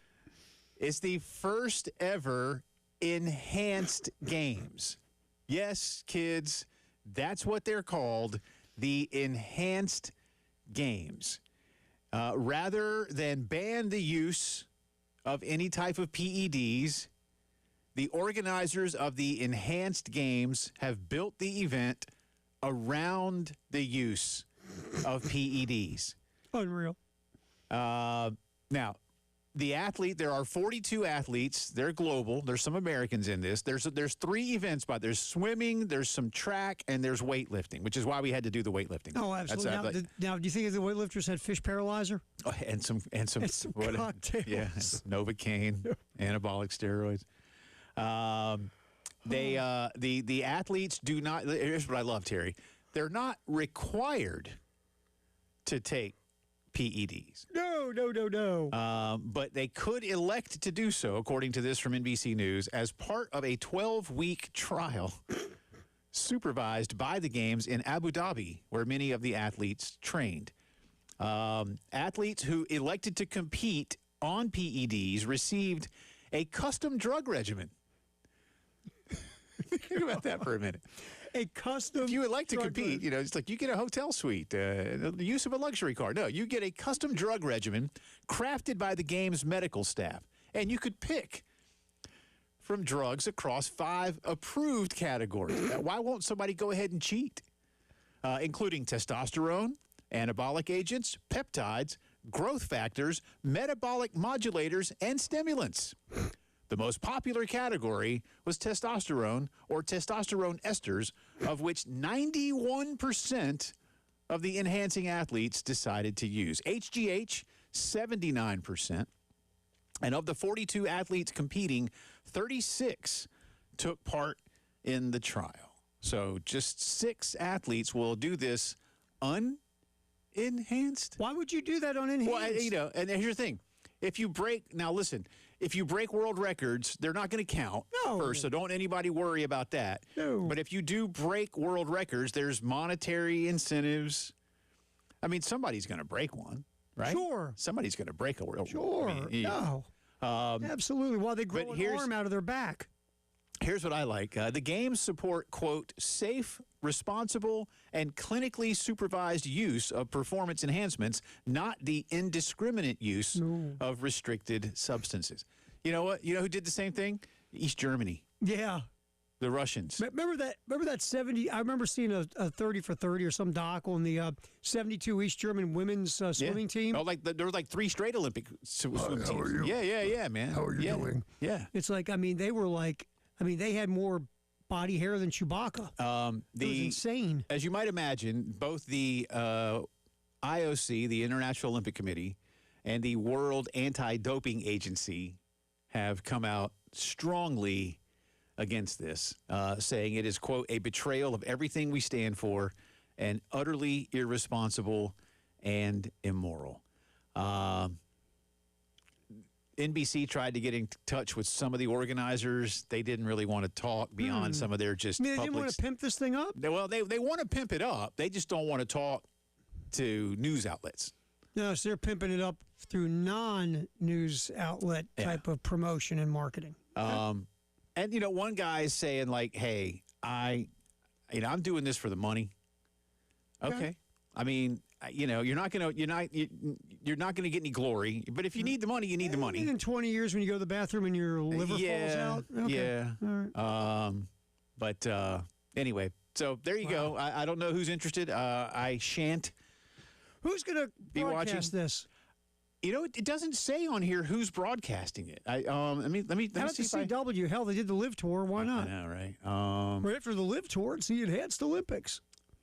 A: It's the first ever enhanced games. Yes, kids, that's what they're called, the enhanced games. Rather than ban the use of any type of PEDs, the organizers of the enhanced games have built the event around the use of PEDs.
B: Unreal.
A: Now, there are 42 athletes. They're global. There's some Americans in this. There's 3 events, but there's swimming, there's some track, and there's weightlifting, which is why we had to do the weightlifting.
B: Oh, absolutely. Now, do you think if the weightlifters had fish paralyzer?
A: Oh, and some
B: cocktails.
A: Yeah, Novocaine, anabolic steroids. The athletes do not. Here's what I love, Terry. They're not required to take PEDs.
B: No.
A: But they could elect to do so, according to this from NBC News, as part of a 12-week trial supervised by the games in Abu Dhabi, where many of the athletes trained. Athletes who elected to compete on PEDs received a custom drug regimen. Think about that for a minute.
B: A custom.
A: If you would like to
B: drug
A: compete,
B: regimen.
A: it's like you get a hotel suite, the use of a luxury car. No, you get a custom drug regimen crafted by the game's medical staff. And you could pick from drugs across 5 approved categories. Why won't somebody go ahead and cheat? Including testosterone, anabolic agents, peptides, growth factors, metabolic modulators, and stimulants. The most popular category was testosterone or testosterone esters, of which 91% of the enhancing athletes decided to use. HGH, 79%. And of the 42 athletes competing, 36 took part in the trial. So just 6 athletes will do this unenhanced.
B: Why would you do that on enhanced?
A: Well, and here's the thing. If you break world records, they're not going to count first, so don't anybody worry about that.
B: No.
A: But if you do break world records, there's monetary incentives. I mean, somebody's going to break one, right?
B: Sure.
A: Somebody's going to break a world
B: Sure.
A: record. I mean,
B: No. Absolutely. While they grow an arm out of their back.
A: Here's what I like. The games support, quote, safe, responsible, and clinically supervised use of performance enhancements, not the indiscriminate use of restricted substances. You know what? You know who did the same thing? East Germany.
B: Yeah.
A: The Russians.
B: Remember that 70? I remember seeing a 30 for 30 or some doc on the 72 East German women's swimming team.
A: Oh, there were like 3 straight Olympic swim teams.
B: How are you?
A: Yeah, man.
B: How are you doing?
A: Yeah.
B: It's like, they had more body hair than Chewbacca. It was insane.
A: As you might imagine, both the IOC, the International Olympic Committee, and the World Anti-Doping Agency have come out strongly against this, saying it is, quote, a betrayal of everything we stand for and utterly irresponsible and immoral. NBC tried to get in touch with some of the organizers. They didn't really want to talk beyond some of their just
B: They didn't want to pimp this thing up?
A: Well, they want to pimp it up. They just don't want to talk to news outlets.
B: No, so they're pimping it up through non-news outlet type of promotion and marketing.
A: And, one guy is saying, like, hey, I'm doing this for the money. Okay. I mean, you're not going to get any glory, but if you need the money, you need the money.
B: In 20 years when you go to the bathroom and your liver falls out? Okay.
A: Yeah.
B: All right.
A: But anyway, so there you go. I don't know who's interested. I shan't.
B: Who's going to broadcast this?
A: It doesn't say on here who's broadcasting it. Let me
B: How about the CW? Hell, they did the Live Tour. Why not?
A: I know, right?
B: Right after the Live Tour, it's the Enhanced Olympics.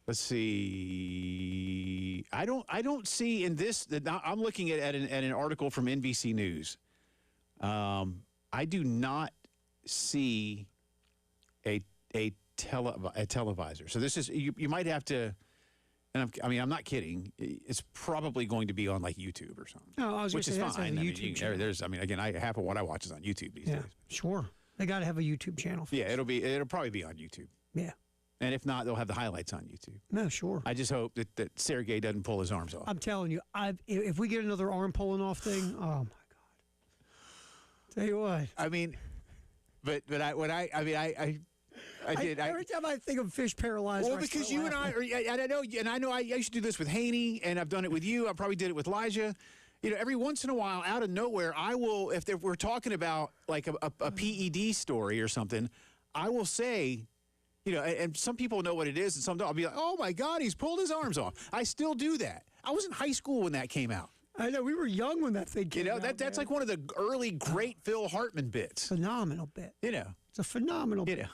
A: Let's see. I don't see in this. I'm looking at an article from NBC News. I do not see a televisor. So this is you might have to. And I'm not kidding. It's probably going to be on like YouTube or something.
B: No, I was
A: which is
B: say,
A: fine.
B: YouTube channel.
A: Half of what I watch is on YouTube these days.
B: Sure. They got to have a YouTube channel.
A: Yeah, it'll probably be on YouTube.
B: Yeah.
A: And if not, they'll have the highlights on YouTube.
B: No, sure.
A: I just hope that Sergey doesn't pull his arms off.
B: I'm telling you, if we get another arm pulling off thing, oh my God. Tell you what.
A: I mean, but I did.
B: Every time I think of fish paralyzed.
A: Well, because you and I used to do this with Haney, and I've done it with you. I probably did it with Elijah. Every once in a while, out of nowhere, I will, if we're talking about like a PED story or something, I will say, and some people know what it is, and some don't. I'll be like, oh my God, he's pulled his arms off. I still do that. I was in high school when that came out.
B: I know, we were young when that thing came out.
A: That's like one of the early great Phil Hartman bits.
B: Phenomenal bit. It's a phenomenal bit.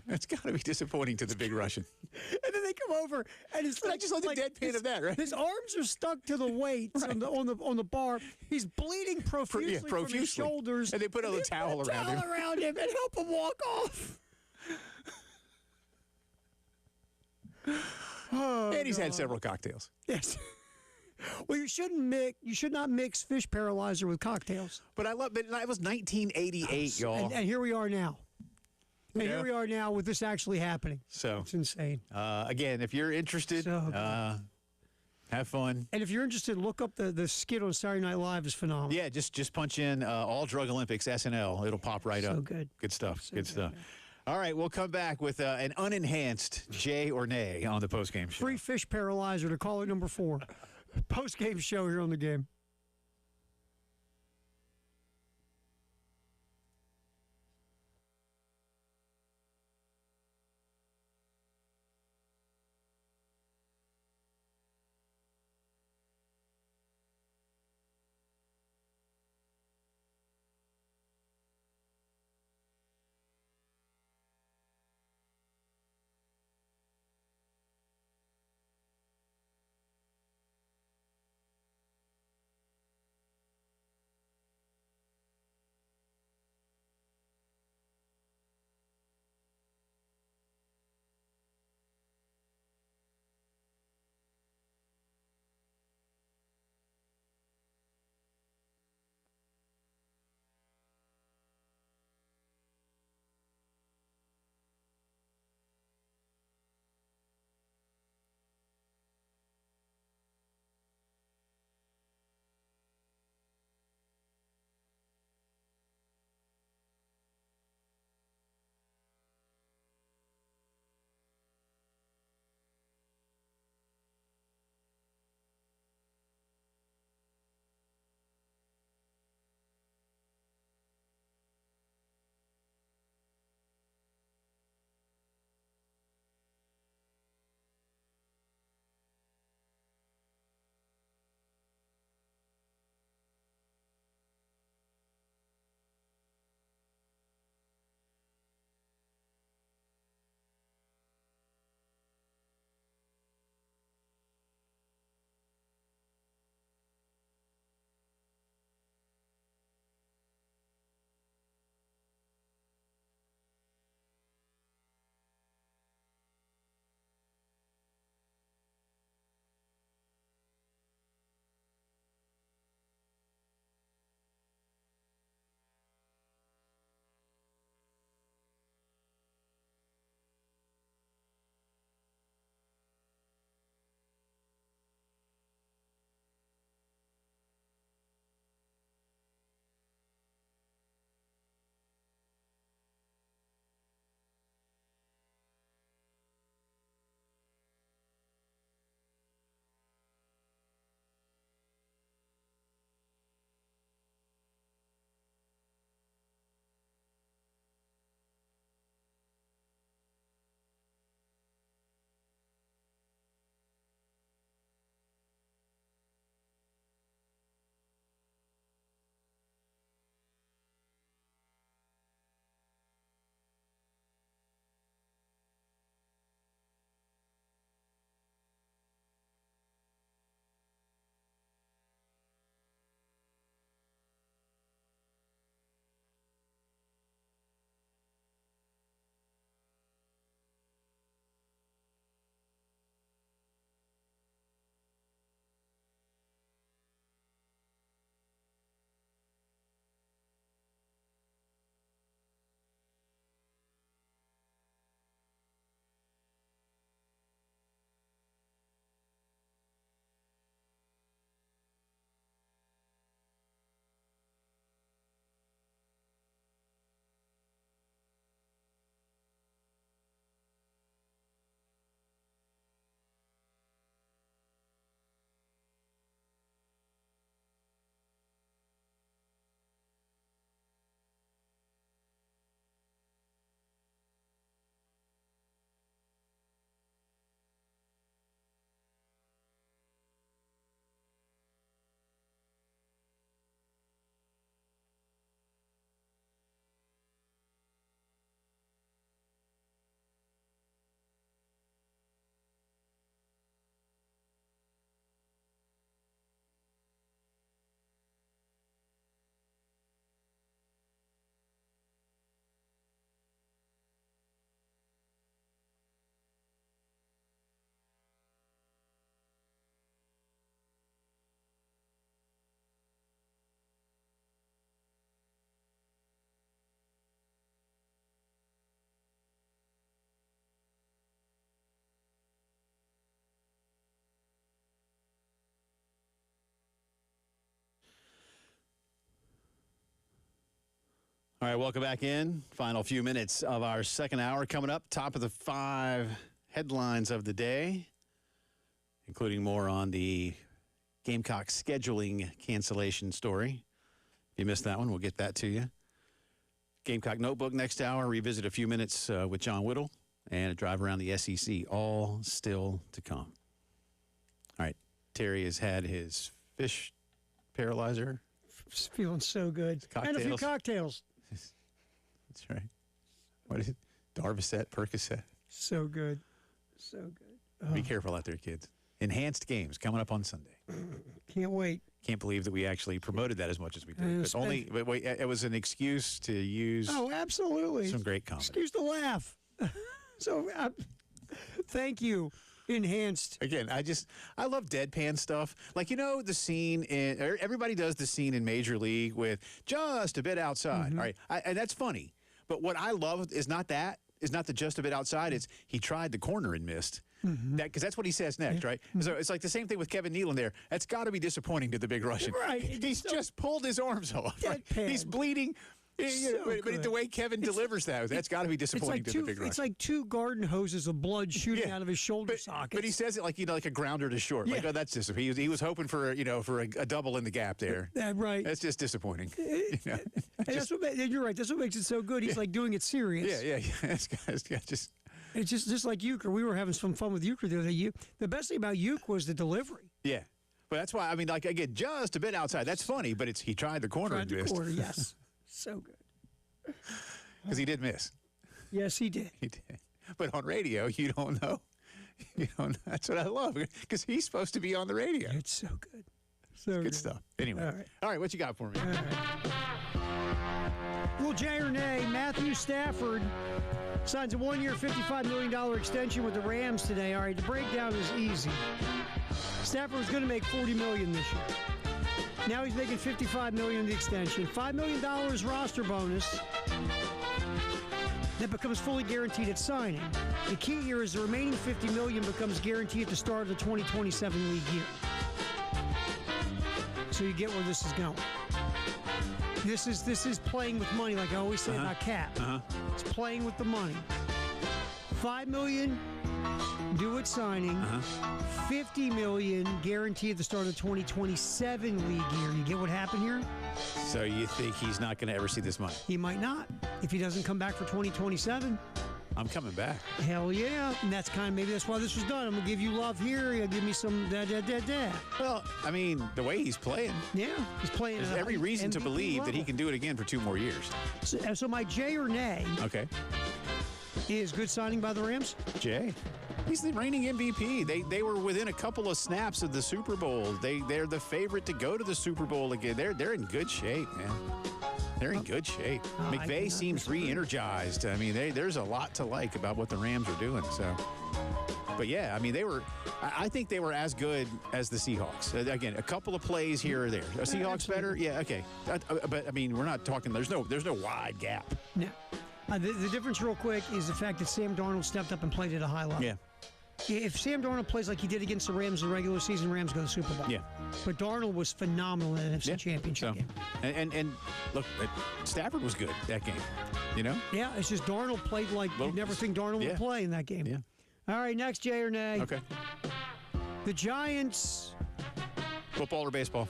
A: It's got to be disappointing to the big Russian.
B: And then they come over, and it's like,
A: I just love the deadpan of that, right?
B: His arms are stuck to the weights on the bar. He's bleeding profusely from his shoulders.
A: And they put a towel around
B: him and help him walk off.
A: And he's had several cocktails.
B: Yes. Well, you should not mix fish paralyzer with cocktails.
A: But it was 1988, y'all.
B: And here we are now. And here we are now with this actually happening.
A: So
B: it's insane.
A: Again, if you're interested, Have fun.
B: And if you're interested, look up the skit on Saturday Night Live. Is phenomenal.
A: Yeah, just punch in All Drug Olympics SNL. It'll pop right up.
B: So good.
A: Good stuff.
B: So
A: good stuff. All right, we'll come back with an unenhanced Jay or Nay on the postgame show.
B: Free fish paralyzer to caller number 4. Postgame show here on the game.
A: All right, welcome back in. Final few minutes of our second hour coming up. Top of the 5 headlines of the day, including more on the Gamecock scheduling cancellation story. If you missed that one, we'll get that to you. Gamecock Notebook next hour. Revisit a few minutes with John Whittle and a drive around the SEC. All still to come. All right, Terry has had his fish paralyzer.
B: Feeling so good.
A: Cocktails.
B: And a few cocktails.
A: That's right. What is it? Darvocet, Percocet.
B: So good. So good.
A: Be careful out there, kids. Enhanced games coming up on Sunday.
B: Can't wait.
A: Can't believe that we actually promoted that as much as we did. But wait, it was an excuse to use
B: absolutely.
A: some great comedy.
B: Excuse to laugh. So, thank you. Enhanced.
A: Again, I love deadpan stuff. Like, the scene everybody does the scene in Major League with just a bit outside.
B: Mm-hmm.
A: All right. And that's funny. But what I love is not the just a bit outside. It's he tried the corner and missed.
B: Mm-hmm.
A: Because that's what he says next, right? So it's like the same thing with Kevin Nealon there. That's got to be disappointing to the big Russian.
B: Right.
A: He's just pulled his arms off. Right?
B: Deadpan.
A: He's bleeding. But the way Kevin delivers that's got to be disappointing to the big Russian.
B: It's like 2 garden hoses of blood shooting out of his shoulder sockets.
A: But he says it like like a grounder to short.
B: Yeah.
A: Like, oh, that's just he was hoping for a double in the gap there.
B: Right.
A: That's just disappointing.
B: And you're right. That's what makes it so good. He's like doing it serious.
A: Yeah. This guy's just.
B: It's just like Euchre. We were having some fun with Euchre the other day. The best thing about Euchre was the delivery.
A: Yeah. But that's why, again, just a bit outside. That's funny, but he tried the corner and missed.
B: Yes. So good.
A: Because he did miss.
B: Yes, he did.
A: He did. But on radio, you don't know. That's what I love. Because he's supposed to be on the radio.
B: It's so good. So
A: good stuff. Anyway. All right, what you got for me?
B: All right. Well, Jay or nay, Matthew Stafford signs a 1-year, $55 million extension with the Rams today. All right, the breakdown is easy. Stafford was going to make $40 million this year. Now he's making $55 million in the extension. $5 million roster bonus that becomes fully guaranteed at signing. The key here is the remaining $50 million becomes guaranteed at the start of the 2027 league year. So you get where this is going. This is playing with money, like I always say about Cap. It's playing with the money. $5 million due at signing. $50 million guaranteed at the start of the 2027 league year. You get what happened here?
A: So you think he's not going to ever see this money?
B: He might not if he doesn't come back for 2027.
A: I'm coming back.
B: Hell yeah. And that's maybe that's why this was done. I'm going to give you love here. You'll give me some da.
A: Well, the way he's playing.
B: Yeah, he's playing.
A: There's every reason to believe
B: level.
A: that he can do it again for 2 more years.
B: So my Jay or nay is good signing by the Rams?
A: Jay. He's the reigning MVP. They were within a couple of snaps of the Super Bowl. They're the favorite to go to the Super Bowl again. They're in good shape, man. They're in good shape. McVay seems re-energized. There's a lot to like about what the Rams are doing. So, but yeah, I think they were as good as the Seahawks. Again, a couple of plays here or there. Are Seahawks better? Yeah, okay. But we're not talking. There's no wide gap.
B: No. The difference, real quick, is the fact that Sam Darnold stepped up and played at a high level.
A: Yeah.
B: If Sam Darnold plays like he did against the Rams in the regular season, Rams go to the Super Bowl.
A: Yeah.
B: But Darnold was phenomenal in the NFC Championship game.
A: And look, Stafford was good that game.
B: Yeah, it's just Darnold played like you'd never think Darnold would play in that game.
A: Yeah.
B: All right, next, Jay or nay.
A: Okay.
B: The Giants.
A: Football or baseball?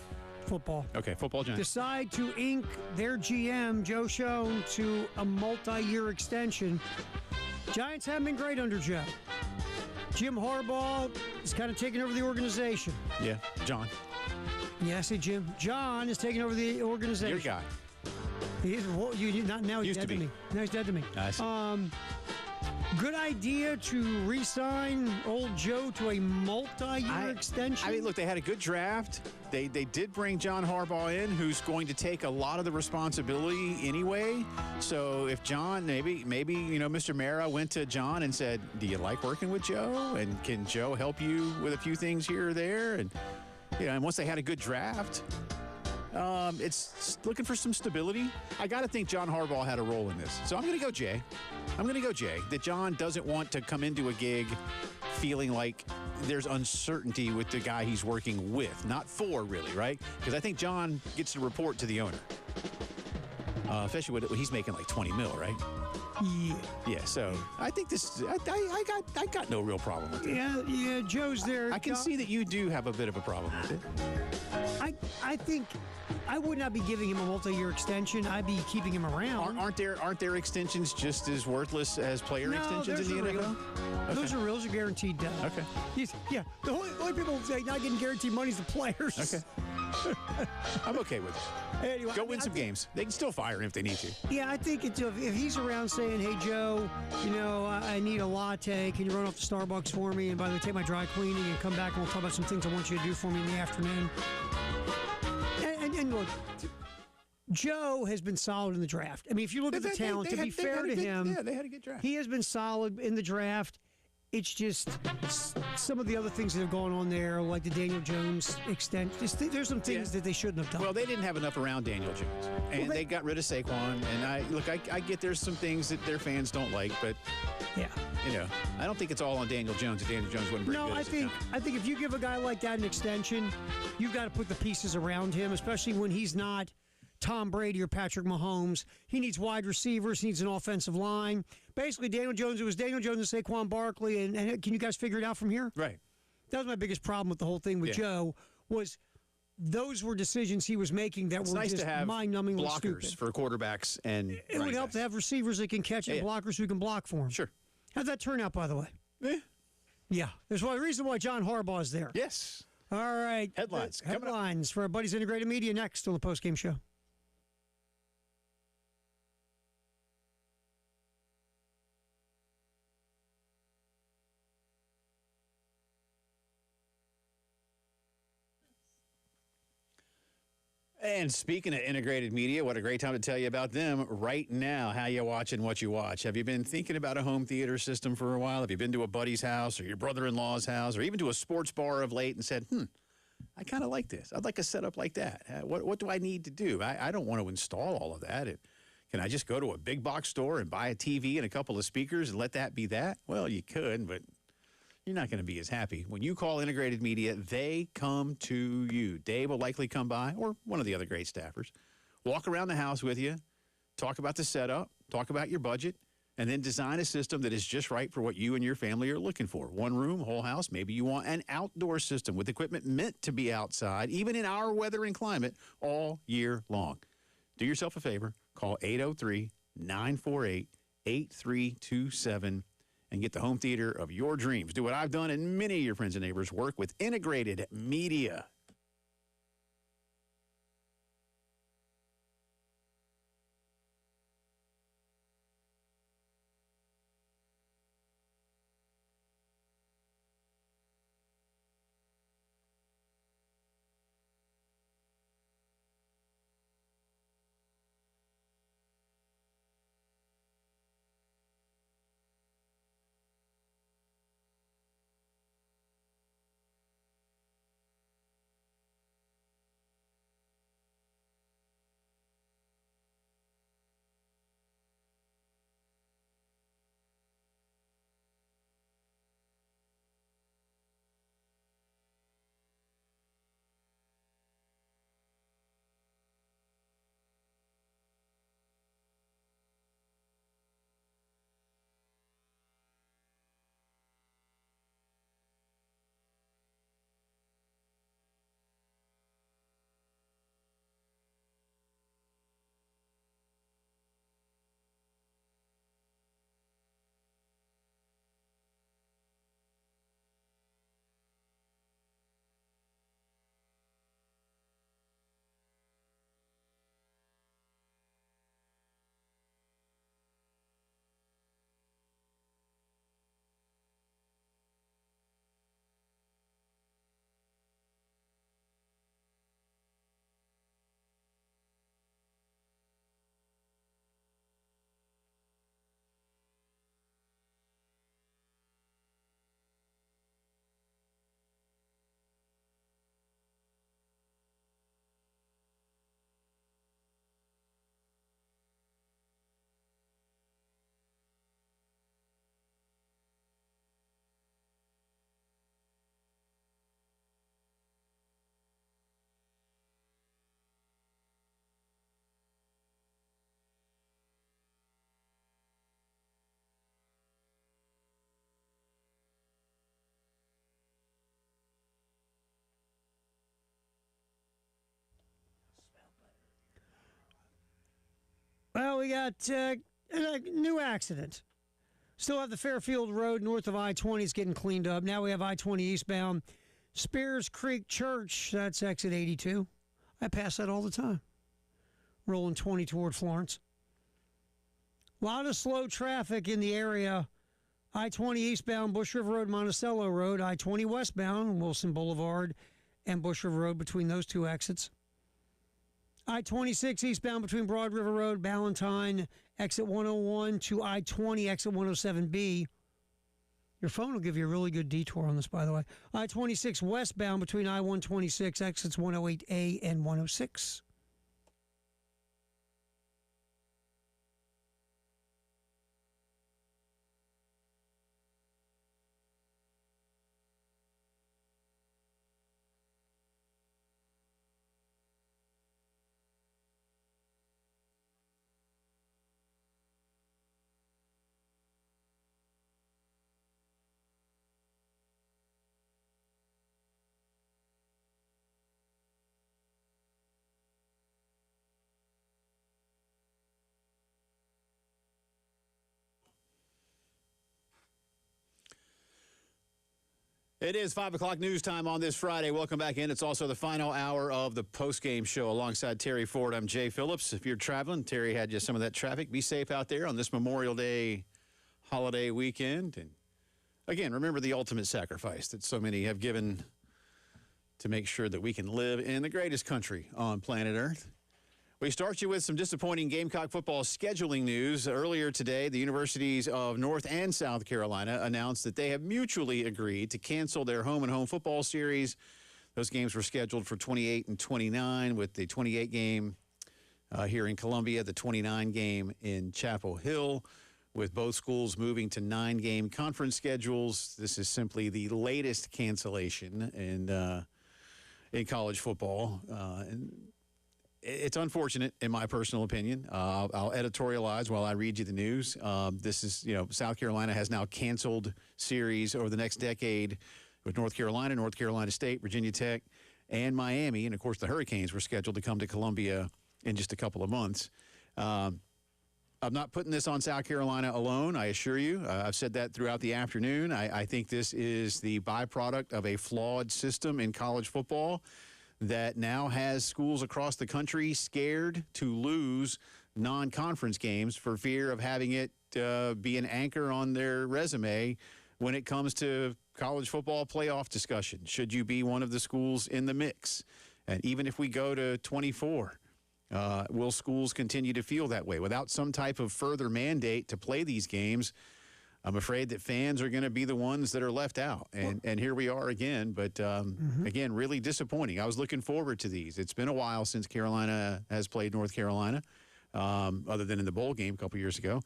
B: Football.
A: Okay, football Giants.
B: Decide to ink their GM, Joe Schoen, to a multi-year extension. Giants haven't been great under Joe. Jim Harbaugh is kind of taking over the organization.
A: Yeah, John.
B: Yeah, I say Jim. John is taking over the organization.
A: Your guy.
B: Now he's
A: Used
B: dead
A: to
B: to
A: be.
B: me. Now he's dead to me.
A: I see.
B: Good idea to re-sign old Joe to a multi-year extension.
A: Look, they had a good draft. They did bring John Harbaugh in, who's going to take a lot of the responsibility anyway. So if John, maybe Mr. Mara went to John and said, "Do you like working with Joe? And can Joe help you with a few things here or there?" And and once they had a good draft. It's looking for some stability. I got to think John Harbaugh had a role in this. So I'm going to go Jay. That John doesn't want to come into a gig feeling like there's uncertainty with the guy he's working with. Not for, really, right? Because I think John gets to report to the owner. especially when he's making like 20 mil, right?
B: Yeah.
A: Yeah, so I think this. I got no real problem with it.
B: Yeah, Joe's there.
A: I can see that you do have a bit of a problem with it.
B: I think I would not be giving him a multi-year extension. I'd be keeping him around.
A: Aren't there extensions just as worthless as player extensions in the NFL?
B: Okay. Those are real. Those are guaranteed.
A: Okay.
B: Yeah. The only people say not getting guaranteed money is the players.
A: Okay. I'm okay with it.
B: Anyway,
A: Go win some games. They can still fire him if they need to.
B: Yeah, I think if he's around saying, "Hey Joe, I need a latte. Can you run off to Starbucks for me? And by the way, take my dry cleaning and come back and we'll talk about some things I want you to do for me in the afternoon." And look, Joe has been solid in the draft. I mean, if you look at the talent, to be fair to him,
A: they had a good draft.
B: he has been solid in the draft. It's just some of the other things that have gone on there, like the Daniel Jones extent. There's some things that they shouldn't have done.
A: Well, they didn't have enough around Daniel Jones, and they got rid of Saquon. And I get there's some things that their fans don't like, but
B: yeah,
A: I don't think it's all on Daniel Jones. If Daniel Jones wasn't very good.
B: No, I think if you give a guy like that an extension, you've got to put the pieces around him, especially when he's not Tom Brady or Patrick Mahomes. He needs wide receivers. He needs an offensive line. Basically, Daniel Jones, it was Daniel Jones and Saquon Barkley. And can you guys figure it out from here?
A: Right.
B: That was my biggest problem with the whole thing with Joe was those were decisions he was making that were
A: nice
B: just
A: to have
B: mind-numbingly
A: blockers
B: stupid.
A: for quarterbacks and
B: it would help to have receivers that can catch it, blockers who can block for him.
A: Sure.
B: How'd that turn out, by the way? Yeah. There's one reason why John Harbaugh's there.
A: Yes.
B: All right.
A: Headlines.
B: Headlines for our buddies Integrated Media next on the postgame show.
A: And speaking of integrated media, what a great time to tell you about them right now. How you watching what you watch? Have you been thinking about a home theater system for a while? Have you been to a buddy's house or your brother-in-law's house or even to a sports bar of late and said, I kind of like this. I'd like a setup like that. What do I need to do? I don't want to install all of that. Can I just go to a big box store and buy a TV and a couple of speakers and let that be that? Well, you could, but you're not going to be as happy. When you call Integrated Media, they come to you. Dave will likely come by, or one of the other great staffers, walk around the house with you, talk about the setup, talk about your budget, and then design a system that is just right for what you and your family are looking for. One room, whole house. Maybe you want an outdoor system with equipment meant to be outside, even in our weather and climate, all year long. Do yourself a favor. Call 803-948-8327. And get the home theater of your dreams. Do what I've done and many of your friends and neighbors. Work with Integrated Media.
B: Well, we got a new accident. Still have the Fairfield Road north of I-20 is getting cleaned up. Now we have I-20 eastbound. Spears Creek Church, that's exit 82. I pass that all the time. Rolling 20 toward Florence. A lot of slow traffic in the area. I-20 eastbound, Bush River Road, Monticello Road. I-20 westbound, Wilson Boulevard and Bush River Road between those two exits. I-26 eastbound between Broad River Road, Ballantyne, exit 101 to I-20, exit 107B. Your phone will give you a really good detour on this, by the way. I-26 westbound between I-126, exits 108A and 106.
A: It is 5 o'clock news time on this Friday. Welcome back in. It's also the final hour of the postgame show alongside Terry Ford. I'm Jay Phillips. If you're traveling, Terry had just some of that traffic. Be safe out there on this Memorial Day holiday weekend. And again, remember the ultimate sacrifice that so many have given to make sure that we can live in the greatest country on planet Earth. We start you with some disappointing Gamecock football scheduling news. Earlier today, the universities of North and South Carolina announced that they have mutually agreed to cancel their home-and-home football series. Those games were scheduled for 28 and 29, with the 28 game here in Columbia, the 29 game in Chapel Hill, with both schools moving to 9-game conference schedules. This is simply the latest cancellation in college football. And it's unfortunate, in my personal opinion. I'll editorialize while I read you the news. This is, South Carolina has now canceled series over the next decade with North Carolina State, Virginia Tech, and Miami. And, of course, the Hurricanes were scheduled to come to Columbia in just a couple of months. I'm not putting this on South Carolina alone, I assure you. I've said that throughout the afternoon. I think this is the byproduct of a flawed system in college football that now has schools across the country scared to lose non-conference games for fear of having it be an anchor on their resume when it comes to college football playoff discussion. Should you be one of the schools in the mix? And even if we go to 24, will schools continue to feel that way? Without some type of further mandate to play these games, I'm afraid that fans are going to be the ones that are left out. And here we are again. But, again, really disappointing. I was looking forward to these. It's been a while since Carolina has played North Carolina, other than in the bowl game a couple years ago.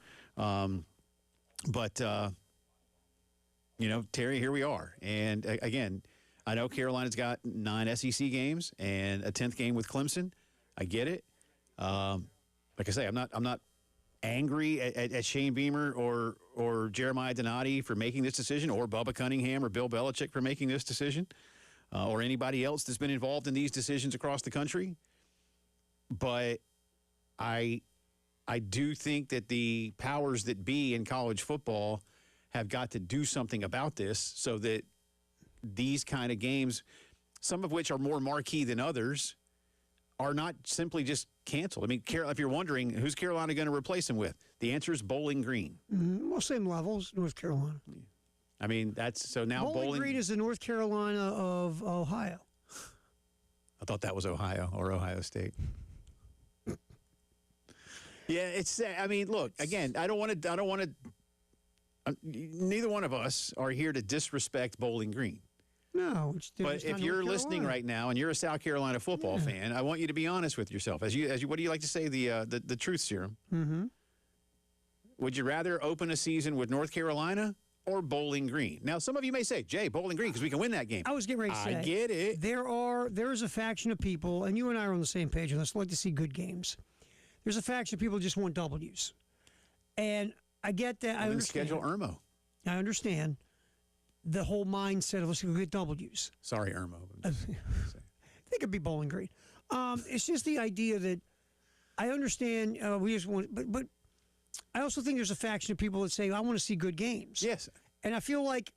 A: Terry, here we are. And, again, I know Carolina's got 9 SEC games and a 10th game with Clemson. I get it. Like I say, I'm not angry at Shane Beamer or Jeremiah Donati for making this decision, or Bubba Cunningham or Bill Belichick for making this decision, or anybody else that's been involved in these decisions across the country. But I do think that the powers that be in college football have got to do something about this so that these kind of games, some of which are more marquee than others, are not simply just canceled. I mean, if you're wondering, who's Carolina going to replace him with? The answer is Bowling Green.
B: Well, same levels, North Carolina.
A: I mean, that's so now
B: Bowling Green is the North Carolina of Ohio.
A: I thought that was Ohio or Ohio State. Yeah, it's. I mean, look again. I don't want to. Neither one of us are here to disrespect Bowling Green.
B: No,
A: but if you're listening right now and you're a South Carolina football fan, I want you to be honest with yourself. As you, what do you like to say? The truth serum. Mm-hmm. Would you rather open a season with North Carolina or Bowling Green? Now, some of you may say, Jay, Bowling Green, because we can win that game.
B: I was getting ready to say.
A: I get it.
B: There's a faction of people, and you and I are on the same page on this, like to see good games. There's a faction of people who just want W's. And I get that. I understand.
A: Schedule Irmo.
B: I understand the whole mindset of let's go get W's.
A: Sorry, Irmo.
B: I think it'd be Bowling Green. It's just the idea that I understand we just want, but I also think there's a faction of people that say I want to see good games.
A: Yes.
B: And I feel like,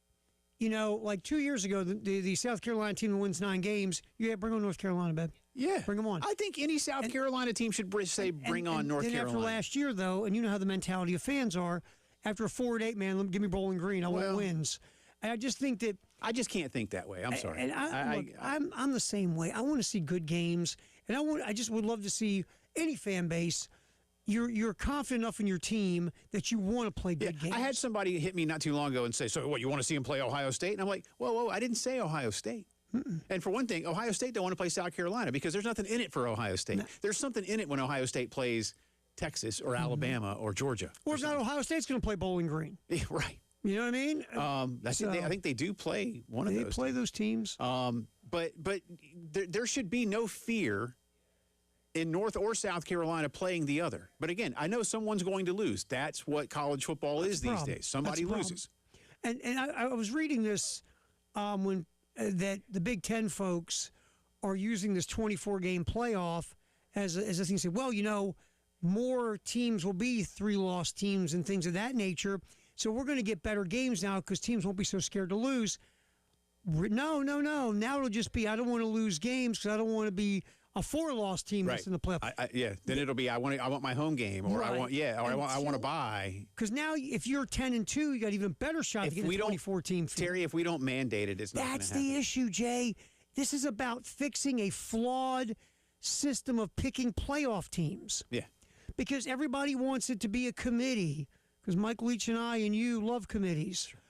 B: like 2 years ago, the South Carolina team that wins 9 games, bring on North Carolina, babe.
A: Yeah.
B: Bring them on.
A: I think any South Carolina team should bring on North
B: then
A: Carolina.
B: After last year, though, and you know how the mentality of fans are, after a 4-8, man, give me Bowling Green. I want wins. And I just think that.
A: I just can't think that way. I'm sorry.
B: And I'm the same way. I want to see good games, and I just would love to see any fan base. You're confident enough in your team that you want to play good games.
A: I had somebody hit me not too long ago and say, so what, you want to see him play Ohio State? And I'm like, whoa, I didn't say Ohio State. And for one thing, Ohio State don't want to play South Carolina because there's nothing in it for Ohio State. No. There's something in it when Ohio State plays Texas or Alabama or Georgia.
B: Or if not, Ohio State's going to play Bowling Green.
A: Yeah, right.
B: You know what I mean?
A: I think they do play one of those.
B: They play those teams.
A: But there should be no fear in North or South Carolina playing the other. But again, I know someone's going to lose. That's what college football is these days. Somebody loses.
B: And I was reading this when that the Big Ten folks are using this 24-game playoff as a thing to say, well, more teams will be 3-loss teams and things of that nature. So we're going to get better games now because teams won't be so scared to lose. No. Now it'll just be I don't want to lose games because I don't want to be a 4-loss team that's in the playoff.
A: Then it'll be I want my home game, or I want to buy.
B: Because now if you're 10-2, you got even better shot to get a 24 team.
A: Terry, if we don't mandate it, it's not.
B: That's the issue, Jay. This is about fixing a flawed system of picking playoff teams.
A: Yeah.
B: Because everybody wants it to be a committee. Because Mike Leach and I and you love committees. Sure.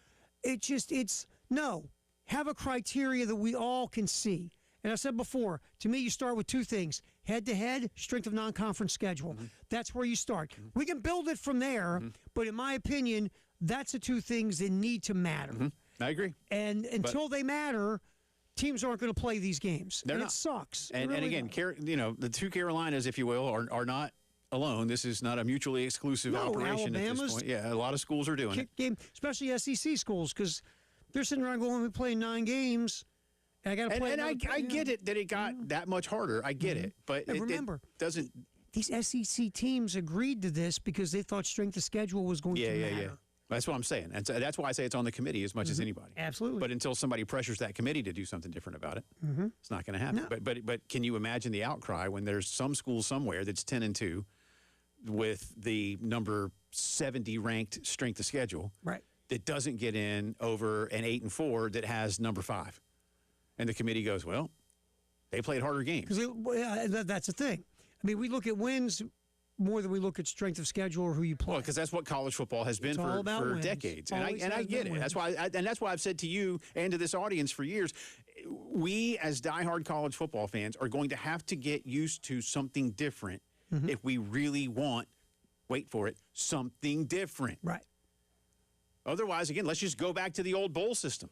B: Have a criteria that we all can see. And I said before, to me, you start with 2 things. Head-to-head, strength of non-conference schedule. Mm-hmm. That's where you start. Mm-hmm. We can build it from there, but in my opinion, that's the 2 things that need to matter.
A: Mm-hmm. I agree.
B: And until they matter, teams aren't going to play these games.
A: They're not.
B: It sucks.
A: And again, the 2 Carolinas, if you will, are not alone. This is not a mutually exclusive operation
B: Alabama's
A: at this point. Yeah, a lot of schools are doing it.
B: Game, especially SEC schools, because they're sitting around going, we play 9 games. I got to play.
A: And I get it that it got that much harder. I get it, but
B: remember,
A: it doesn't.
B: These SEC teams agreed to this because they thought strength of schedule was going to matter. Yeah.
A: That's what I'm saying. And so that's why I say it's on the committee as much as anybody.
B: Absolutely.
A: But until somebody pressures that committee to do something different about it, it's not going to happen. No. But can you imagine the outcry when there's some school somewhere that's 10-2 with the number 70 ranked strength of schedule,
B: right?
A: That doesn't get in over an 8-4 that has number 5. And the committee goes, well, they played harder games.
B: That's the thing. I mean, we look at wins more than we look at strength of schedule or who you play.
A: Well, because that's what college football has been for decades. And I get it. That's why I've said to you and to this audience for years, we as diehard college football fans are going to have to get used to something different if we really want, wait for it, something different.
B: Right.
A: Otherwise, again, let's just go back to the old bowl system.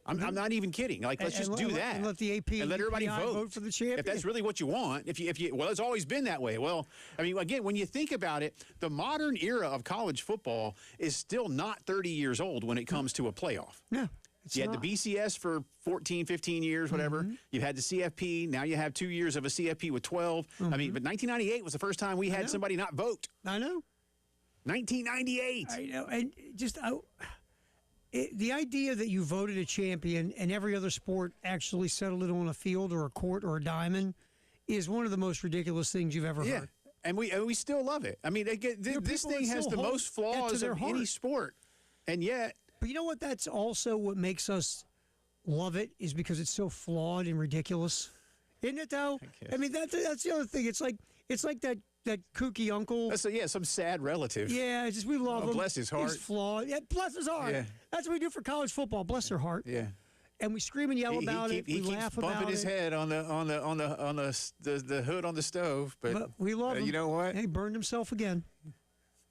A: I'm not even kidding. Like, let's just do that.
B: And let the AP
A: and let everybody vote
B: for the champion.
A: If that's really what you want. Well, it's always been that way. Well, I mean, again, when you think about it, the modern era of college football is still not 30 years old when it comes to a playoff.
B: Yeah.
A: You had the BCS for 14, 15 years, whatever. You had the CFP. Now you have 2 years of a CFP with 12. I mean, but 1998 was the first time we had somebody not vote.
B: I know.
A: 1998.
B: I know. And just the idea that you voted a champion and every other sport actually settled it on a field or a court or a diamond is one of the most ridiculous things you've ever heard.
A: And we still love it. I mean, this thing has the most flaws of any sport, and yet.
B: But you know what? That's also what makes us love it is because it's so flawed and ridiculous, isn't it? Though I mean, that's the other thing. It's like that kooky uncle.
A: Some sad relative.
B: Yeah, it's just we love him.
A: Bless his heart.
B: He's flawed. Yeah, bless his heart. Yeah. That's what we do for college football. Bless their heart.
A: Yeah.
B: And we scream and yell about it. We laugh about it.
A: He keeps bumping his head on the hood on the stove. But
B: we love him.
A: You know what?
B: He burned himself again.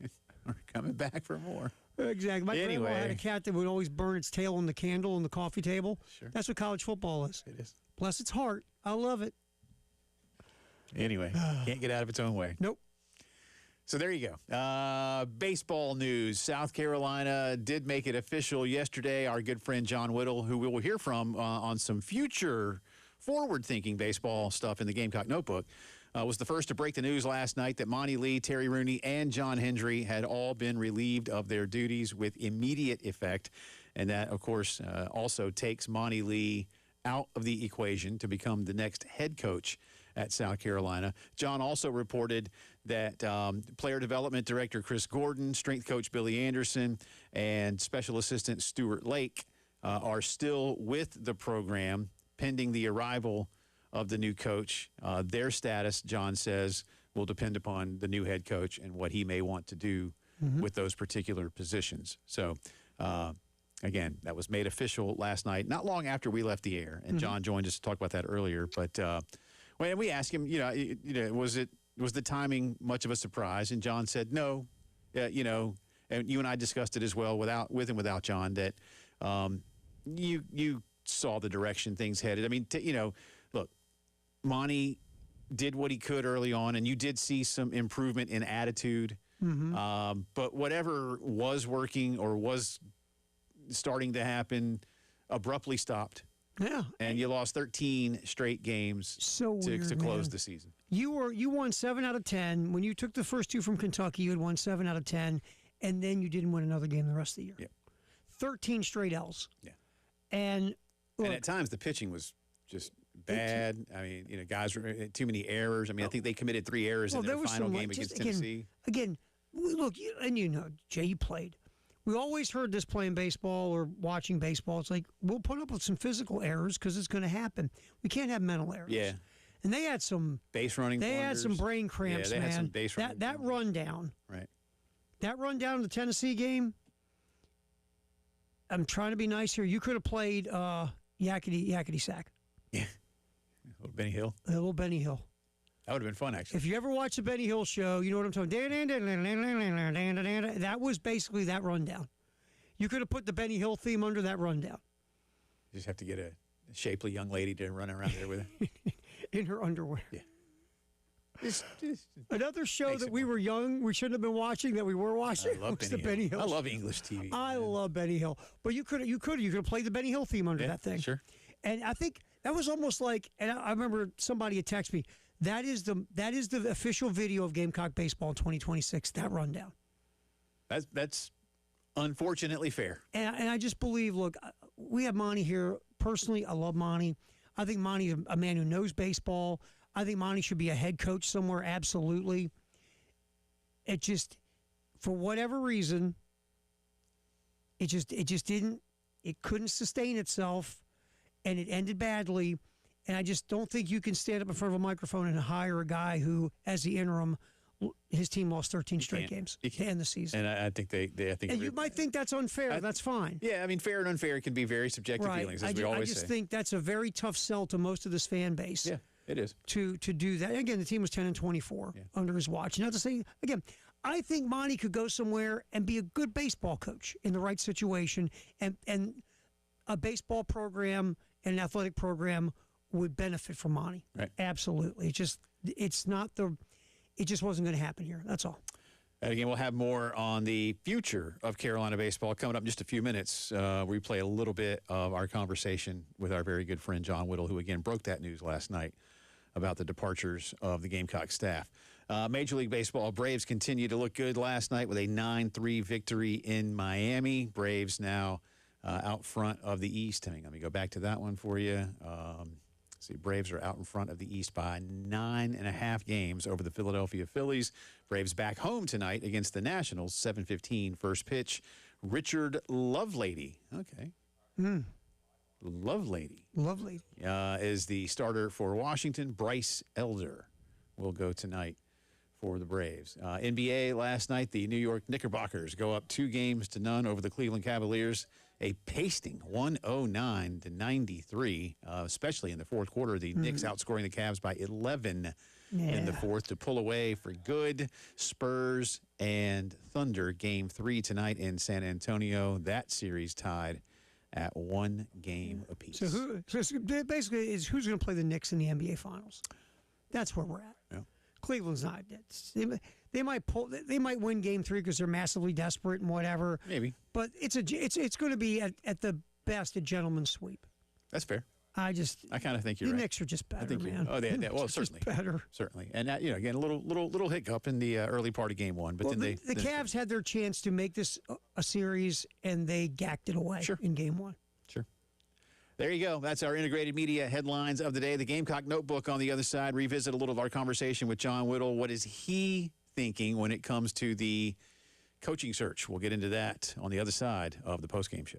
A: We're coming back for more.
B: Exactly. My grandma had a cat that would always burn its tail on the candle on the coffee table.
A: Sure.
B: That's what college football is.
A: It is.
B: Bless its heart. I love it.
A: Anyway, can't get out of its own way.
B: Nope.
A: So there you go. Baseball news. South Carolina did make it official yesterday. Our good friend John Whittle, who we will hear from on some future forward-thinking baseball stuff in the Gamecock Notebook, was the first to break the news last night that Monty Lee, Terry Rooney, and John Hendry had all been relieved of their duties with immediate effect. And that, of course, also takes Monty Lee out of the equation to become the next head coach at South Carolina. John also reported that player development director Chris Gordon, strength coach Billy Anderson, and special assistant Stuart Lake are still with the program pending the arrival of the new coach. Their status, John says, will depend upon the new head coach and what he may want to do with those particular positions. So, again, that was made official last night, not long after we left the air. And John joined us to talk about that earlier. But when we asked him, was the timing much of a surprise? And John said no. And you and I discussed it as well, with and without John, that you saw the direction things headed. I mean, look, Monty did what he could early on, and you did see some improvement in attitude. But whatever was working or was starting to happen abruptly stopped.
B: Yeah.
A: And you lost 13 straight games to close the season.
B: You won 7 out of 10. When you took the first 2 from Kentucky, you had won 7 out of 10, and then you didn't win another game the rest of the year.
A: Yeah.
B: 13 straight L's.
A: Yeah.
B: And look,
A: at times the pitching was just bad. I mean, guys were too many errors. I mean, I think they committed 3 errors in their final game against Tennessee.
B: Again, look, Jay, you played. We always heard this playing baseball or watching baseball. It's like, we'll put up with some physical errors because it's going to happen. We can't have mental errors.
A: Yeah.
B: And they had some
A: base running.
B: They had some brain cramps,
A: yeah, they
B: man.
A: Had some base
B: that rundown.
A: Right.
B: That rundown in the Tennessee game. I'm trying to be nice here. You could have played Yakety Sack.
A: Yeah. A little Benny Hill.
B: A little Benny Hill.
A: That would have been fun, actually.
B: If you ever watch the Benny Hill show, you know what I'm talking about. That was basically that rundown. You could have put the Benny Hill theme under that rundown.
A: You just have to get a shapely young lady to run around there with her.
B: In her underwear.
A: Yeah.
B: Another show that we were young, we shouldn't have been watching, that we were watching.
A: I love
B: Benny Hill.
A: I love English TV.
B: I love Benny Hill. But you could have played the Benny Hill theme under that thing.
A: Sure.
B: And I think that was almost like, and I remember somebody had texted me, that is the official video of Gamecock baseball in 2026, that rundown.
A: That's unfortunately fair.
B: And I just believe, look, we have Monty here. Personally, I love Monty. I think Monty's a man who knows baseball. I think Monty should be a head coach somewhere, absolutely. It just, for whatever reason, it couldn't sustain itself, and it ended badly. And I just don't think you can stand up in front of a microphone and hire a guy who, as the interim, his team lost 13 straight games to end the season.
A: And I think
B: and you might think that's unfair. That's fine.
A: Yeah, I mean, fair and unfair can be very subjective feelings, as we always say.
B: I just think that's a very tough sell to most of this fan base.
A: Yeah, it is.
B: To do that. Again, the team was 10-24 under his watch. Not to say, again, I think Monty could go somewhere and be a good baseball coach in the right situation, and a baseball program and an athletic program would benefit from Monty.
A: Right.
B: Absolutely. It just wasn't going to happen here. That's all.
A: And again, we'll have more on the future of Carolina baseball coming up in just a few minutes. We play a little bit of our conversation with our very good friend John Whittle, who again broke that news last night about the departures of the Gamecock staff. Major League Baseball, Braves continue to look good last night with a 9-3 victory in Miami. Braves now out front of the East. Let me go back to that one for you. See, Braves are out in front of the East by 9.5 games over the Philadelphia Phillies. Braves back home tonight against the Nationals, 7:15 first pitch. Richard Lovelady, Lovelady is the starter for Washington. Bryce Elder will go tonight for the Braves. NBA last night, the New York Knickerbockers go up 2-0 over the Cleveland Cavaliers. A pasting, 109-93, especially in the fourth quarter. The Knicks outscoring the Cavs by 11 in the fourth to pull away for good. Spurs and Thunder, Game 3 tonight in San Antonio. That series tied at 1 game apiece.
B: So basically is who's going to play the Knicks in the NBA Finals? That's where we're at.
A: Yeah.
B: Cleveland's not. They might win Game 3 because they're massively desperate and whatever.
A: Maybe,
B: but it's going to be at the best a gentleman's sweep.
A: That's fair.
B: I
A: kind of think you're
B: the
A: right.
B: Knicks are just better,
A: I think
B: man.
A: well,
B: The Knicks are just
A: certainly
B: better.
A: certainly. And that, again, a little hiccup in the early part of game one, but
B: Well,
A: then
B: the Cavs had their chance to make this a series, and they gacked it away in game one.
A: Sure. There you go. That's our integrated media headlines of the day. The Gamecock Notebook on the other side. Revisit a little of our conversation with John Whittle. What is he thinking when it comes to the coaching search? We'll get into that on the other side of the postgame show.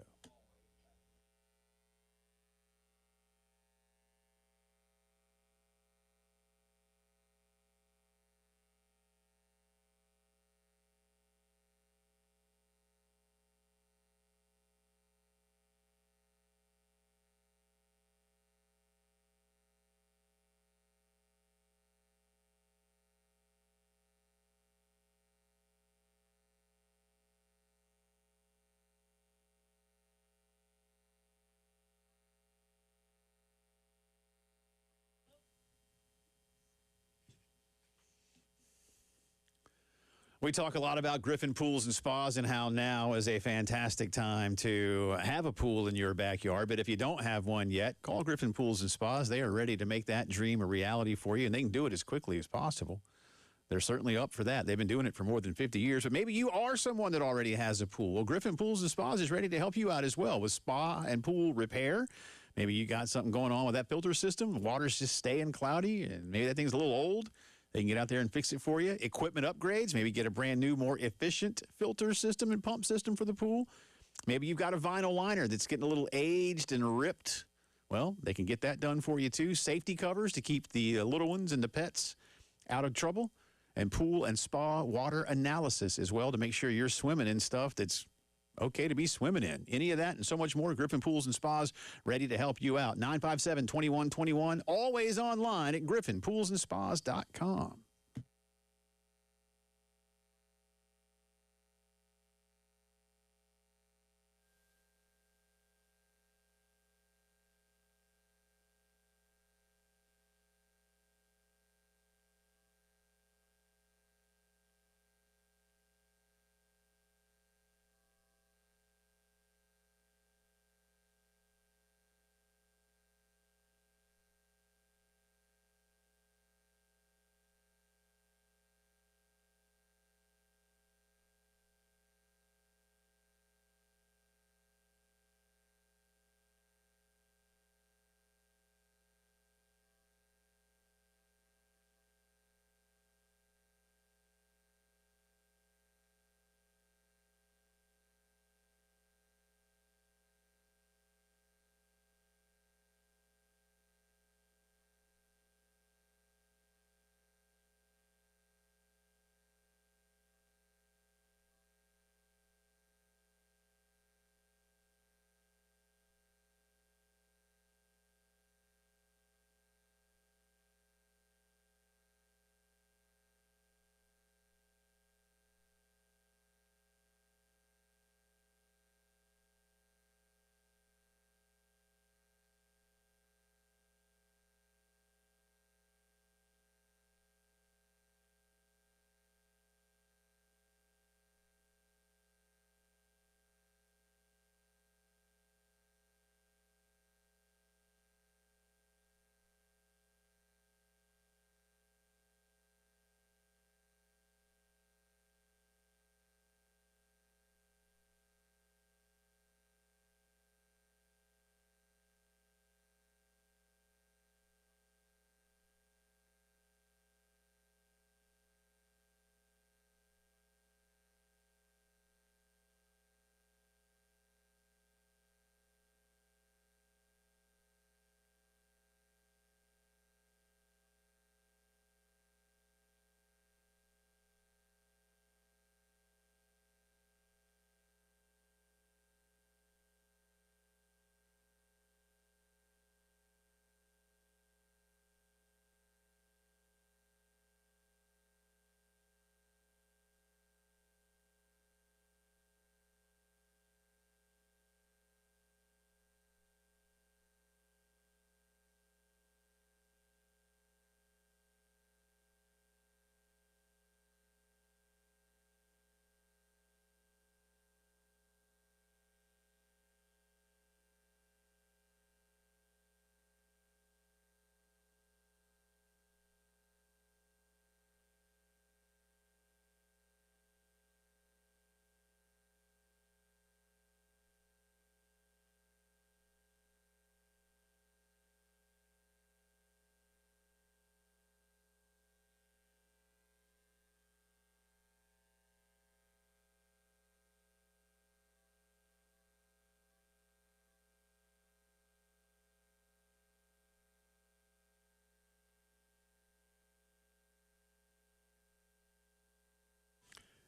A: We talk a lot about Griffin Pools and Spas and how now is a fantastic time to have a pool in your backyard. But if you don't have one yet, call Griffin Pools and Spas. They are ready to make that dream a reality for you, and they can do it as quickly as possible. They're certainly up for that. They've been doing it for more than 50 years. But maybe you are someone that already has a pool. Well, Griffin Pools and Spas is ready to help you out as well with spa and pool repair. Maybe you got something going on with that filter system. The water's just staying cloudy, and maybe that thing's a little old. They can get out there and fix it for you. Equipment upgrades, maybe get a brand new, more efficient filter system and pump system for the pool. Maybe you've got a vinyl liner that's getting a little aged and ripped. Well, they can get that done for you too. Safety covers to keep the little ones and the pets out of trouble. And pool and spa water analysis as well to make sure you're swimming in stuff that's okay to be swimming in. Any of that and so much more. Griffin Pools and Spas ready to help you out. 957-2121. Always online at griffinpoolsandspas.com.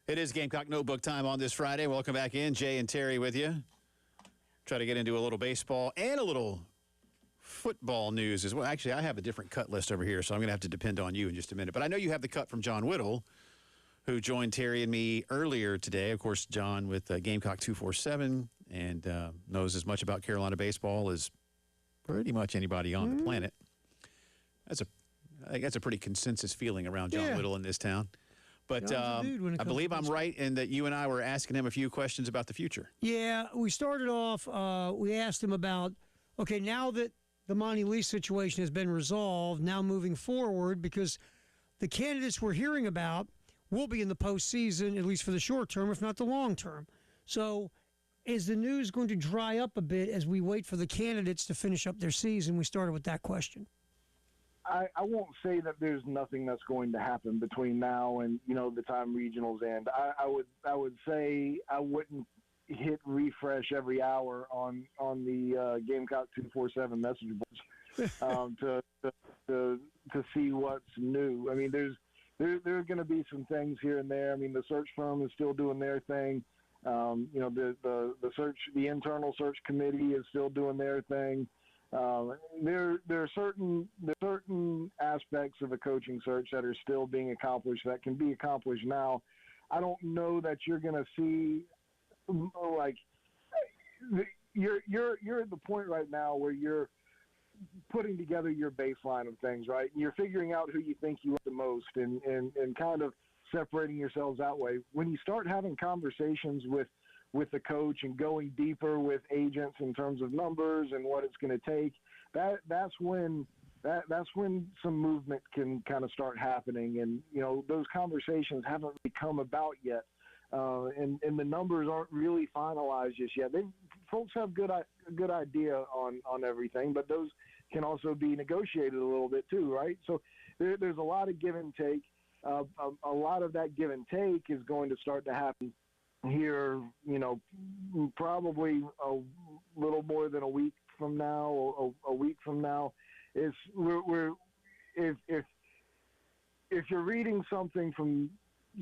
A: It is Gamecock Notebook time on this Friday. Welcome back in. Jay and Terry with you. Try to get into a little baseball and a little football news as well. Actually, I have a different cut list over here, so I'm going to have to depend on you in just a minute. But I know you have the cut from John Whittle, who joined Terry and me earlier today. Of course, John with Gamecock 247 and knows as much about Carolina baseball as pretty much anybody on the planet. I think that's a pretty consensus feeling around John Whittle in this town. But I believe I'm right in that you and I were asking him a few questions about the future.
B: Yeah, we started off, we asked him about, okay, now that the Monty Lee situation has been resolved, now moving forward, because the candidates we're hearing about will be in the postseason, at least for the short term, if not the long term. So is the news going to dry up a bit as we wait for the candidates to finish up their season? We started with that question.
C: I won't say that there's nothing that's going to happen between now and the time regionals end. I would say I wouldn't hit refresh every hour on the Gamecock 247 message boards to see what's new. I mean, there's going to be some things here and there. I mean, the search firm is still doing their thing. The internal search committee is still doing their thing. There are certain aspects of a coaching search that are still being accomplished that can be accomplished now. I don't know that you're going to see you're at the point right now where you're putting together your baseline of things, right? You're figuring out who you think you like the most and kind of separating yourselves that way. When you start having conversations with the coach and going deeper with agents in terms of numbers and what it's going to take, that's when some movement can kind of start happening. And those conversations haven't really come about yet, and the numbers aren't really finalized just yet. Folks have a good idea on everything, but those can also be negotiated a little bit too, right? So there's a lot of give and take. A lot of that give and take is going to start to happen here, probably a little more than a week from now, or a week from now. If you're reading something from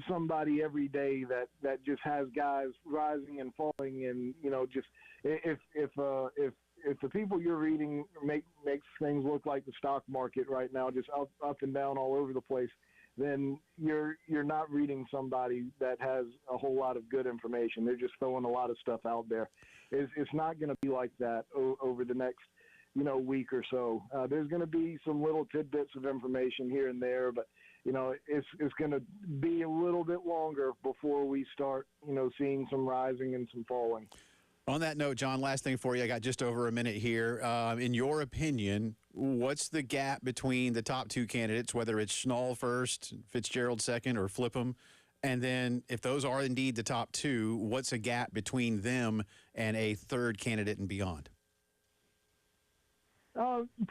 C: somebody every day that just has guys rising and falling, and just if the people you're reading makes things look like the stock market right now, just up and down all over the place, then you're not reading somebody that has a whole lot of good information. They're just throwing a lot of stuff out there. It's not going to be like that over the next week or so. There's going to be some little tidbits of information here and there, but it's going to be a little bit longer before we start seeing some rising and some falling.
A: On that note, John, last thing for you. I got just over a minute here. In your opinion, what's the gap between the top two candidates, whether it's Schnall first, Fitzgerald second, or flip them? And then if those are indeed the top two, what's a gap between them and a third candidate and beyond?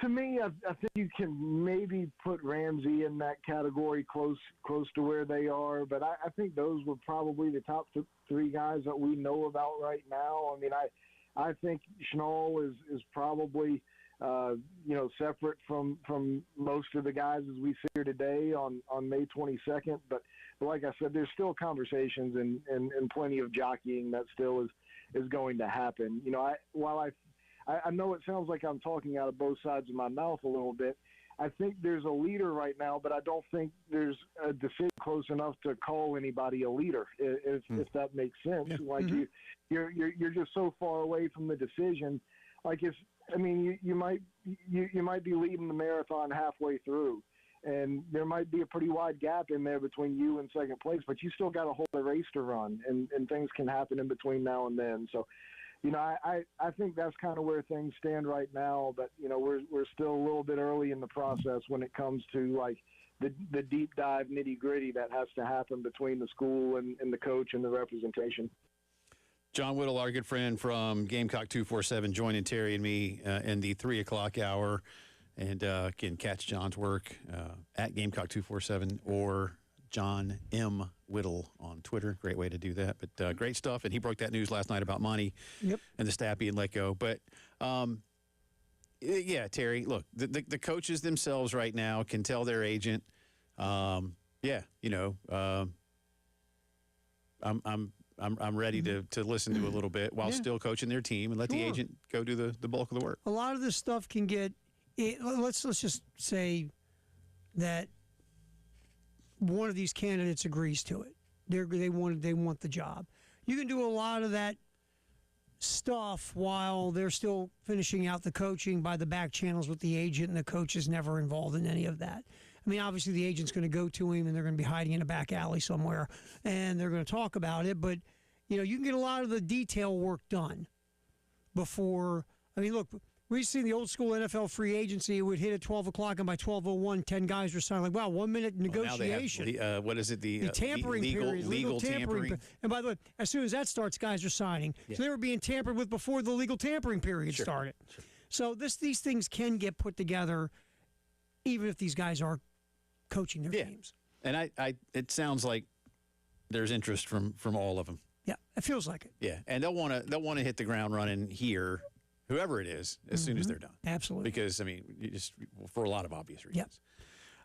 C: To me, I think you can maybe put Ramsey in that category, close to where they are. But I think those were probably the top three guys that we know about right now. I mean, I think Schnall is probably separate from most of the guys as we see here today on May 22nd. But like I said, there's still conversations and plenty of jockeying that still is going to happen. I know it sounds like I'm talking out of both sides of my mouth a little bit. I think there's a leader right now, but I don't think there's a decision close enough to call anybody a leader, if that makes sense. Yeah. Like you're just so far away from the decision. Like you might be leading the marathon halfway through, and there might be a pretty wide gap in there between you and second place, but you still got a whole race to run, and things can happen in between now and then. So, I think that's kind of where things stand right now, but, we're still a little bit early in the process when it comes to, like, the deep dive nitty-gritty that has to happen between the school and the coach and the representation.
A: John Whittle, our good friend from Gamecock 247, joining Terry and me in the 3 o'clock hour. And can catch John's work at Gamecock 247 or John M. Whittle on Twitter. Great way to do that. But great stuff. And he broke that news last night about Monty and the staff being let go. But, yeah, Terry, look, the coaches themselves right now can tell their agent, I'm ready to listen to a little bit while still coaching their team and let the agent go do the bulk of the work.
B: A lot of this stuff can get. Let's just say that one of these candidates agrees to it. They want the job. You can do a lot of that stuff while they're still finishing out the coaching by the back channels with the agent, and the coach is never involved in any of that. I mean, obviously the agent's going to go to him, and they're going to be hiding in a back alley somewhere, and they're going to talk about it. But you can get a lot of the detail work done before. I mean, look. We see the old school NFL free agency. It would hit at 12 o'clock, and by 12:01, 10 guys were signing. Like, wow, 1 minute negotiation.
A: Now they have what is it? The
B: tampering period.
A: Legal tampering.
B: And by the way, as soon as that starts, guys are signing. Yeah. So they were being tampered with before the legal tampering period started. Sure. So these things can get put together, even if these guys are coaching their teams.
A: And it sounds like there's interest from all of them.
B: Yeah, it feels like it.
A: Yeah, and they'll want to hit the ground running here. Whoever it is, as soon as they're done.
B: Absolutely.
A: Because, I mean, for a lot of obvious reasons.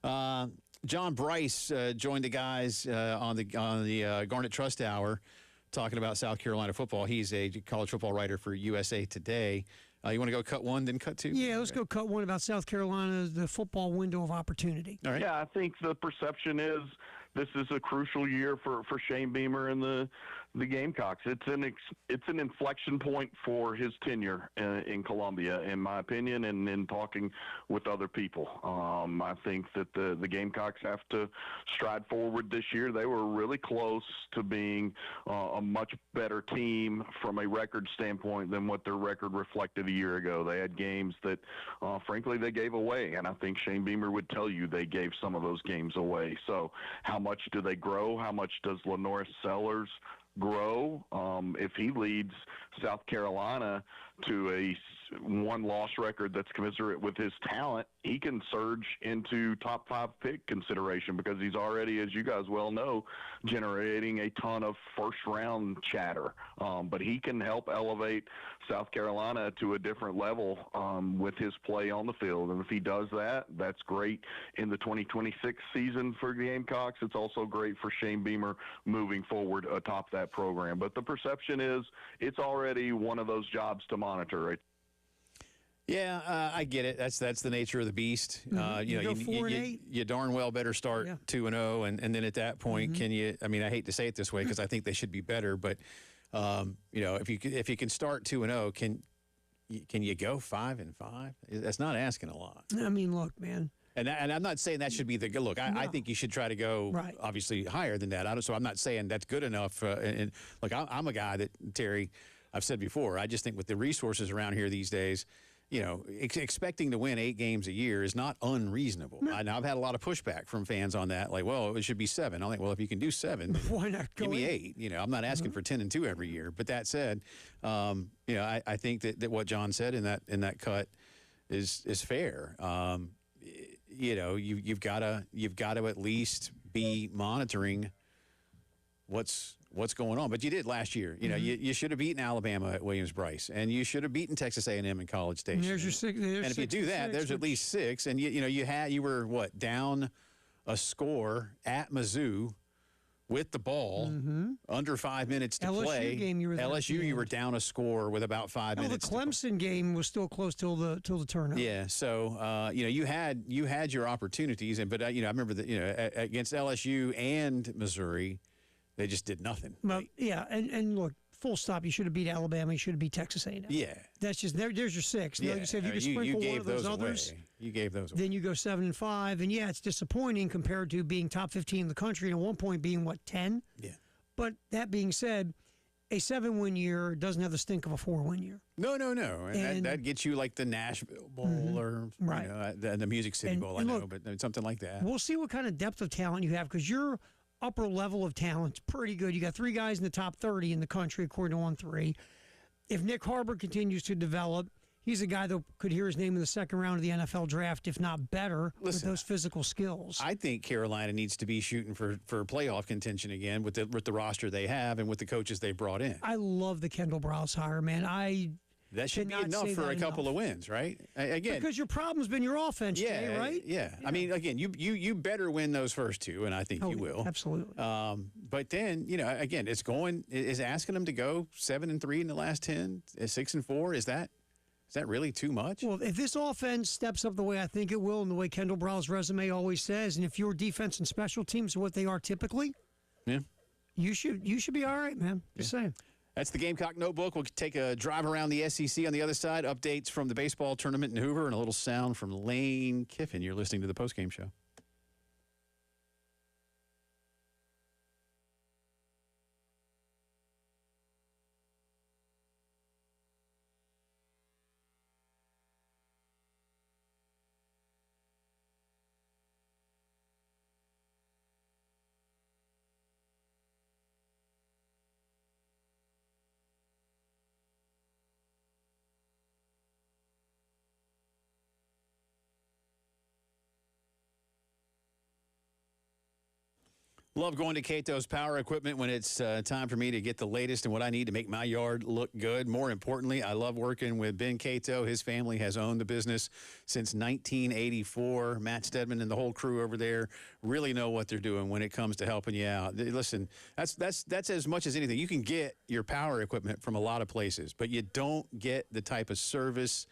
A: Yep. John Bryce joined the guys on the Garnet Trust Hour talking about South Carolina football. He's a college football writer for USA Today. You want to go cut one, then cut two?
B: Yeah, let's go cut one about South Carolina, the football window of opportunity.
A: All right.
F: Yeah, I think the perception is this is a crucial year for Shane Beamer and the Gamecocks. It's an inflection point for his tenure in Columbia, in my opinion, and in talking with other people. I think that the Gamecocks have to stride forward this year. They were really close to being a much better team from a record standpoint than what their record reflected a year ago. They had games that, frankly, they gave away, and I think Shane Beamer would tell you they gave some of those games away. So how much do they grow? How much does Lenoris Sellers grow? If he leads South Carolina to a one-loss record that's commensurate with his talent, he can surge into top 5 pick consideration because he's already, as you guys well know, generating a ton of first-round chatter. But he can help elevate South Carolina to a different level with his play on the field. And if he does that, that's great in the 2026 season for the Gamecocks. It's also great for Shane Beamer moving forward atop that program. But the perception is it's already one of those jobs to monitor, right?
A: Yeah, I get it. That's the nature of the beast. You darn well better start 2-0, and then at that point, can you? I mean, I hate to say it this way because I think they should be better, but if you can start 2-0, can you go 5-5? That's not asking a lot.
B: I mean, look, man.
A: And I'm not saying that should be the good look. I think you should try to go obviously higher than that. So I'm not saying that's good enough. And look, I'm a guy that, Terry, I've said before, I just think with the resources around here these days, expecting to win 8 games a year is not unreasonable. No. I've had a lot of pushback from fans on that. Like, well, it should be 7. I'm like, well, if you can do 7,
B: why not
A: give me 8? I'm not asking for 10-2 every year. But that said, I think that what John said in that cut is fair. You've got to at least be monitoring what's going on. But you did last year. You should have beaten Alabama at Williams-Brice, and you should have beaten Texas A&M in College Station.
B: And there's your 6.
A: And if you do that, there's at least 6. And you were down a score at Mizzou with the ball under 5 minutes to
B: LSU
A: play.
B: Game you were
A: LSU, you were down a score with about 5 minutes.
B: The Clemson game was still close till the turnover.
A: Yeah, so you had your opportunities, but I remember that against LSU and Missouri, they just did nothing.
B: Well, yeah, and look, full stop. You should have beat Alabama. You should have beat Texas A&M.
A: Yeah,
B: that's just there's your 6.
A: Yeah,
B: you said if you could sprinkle one of those others,
A: you gave those away.
B: Then you go 7-5, and yeah, it's disappointing compared to being top 15 in the country and at one point being 10.
A: Yeah.
B: But that being said, a 7-win year doesn't have the stink of a 4-win year.
A: No. And that gets you like the Nashville Bowl or the Music City Bowl, but something like that.
B: We'll see what kind of depth of talent you have because your upper level of talent's pretty good. You got 3 guys in the top 30 in the country, according to On3. If Nick Harbor continues to develop, he's a guy that could hear his name in the second round of the NFL draft, if not better, with those physical skills. I
A: think Carolina needs to be shooting for playoff contention again with the roster they have and with the coaches they brought in.
B: I love the Kendall Browse hire, man.
A: That should be
B: cannot
A: enough
B: say
A: for
B: that
A: a couple
B: enough.
A: of wins, right? Again,
B: Because your problem's been your offense, Jay, right?
A: Yeah. I mean, again, you better win those first two, and I think you will.
B: Absolutely.
A: But then, again, is asking them to go 7-3 in the last 10, 6-4. Is that really too much?
B: Well, if this offense steps up the way I think it will and the way Kendall Brow's resume always says, and if your defense and special teams are what they are typically,
A: Yeah.
B: you should be all right, man. Just saying.
A: That's the Gamecock Notebook. We'll take a drive around the SEC on the other side. Updates from the baseball tournament in Hoover and a little sound from Lane Kiffin. You're listening to the postgame show. Love going to Cato's Power Equipment when it's time for me to get the latest and what I need to make my yard look good. More importantly, I love working with Ben Cato. His family has owned the business since 1984. Matt Stedman and the whole crew over there really know what they're doing when it comes to helping you out. Listen, that's as much as anything. You can get your power equipment from a lot of places, but you don't get the type of service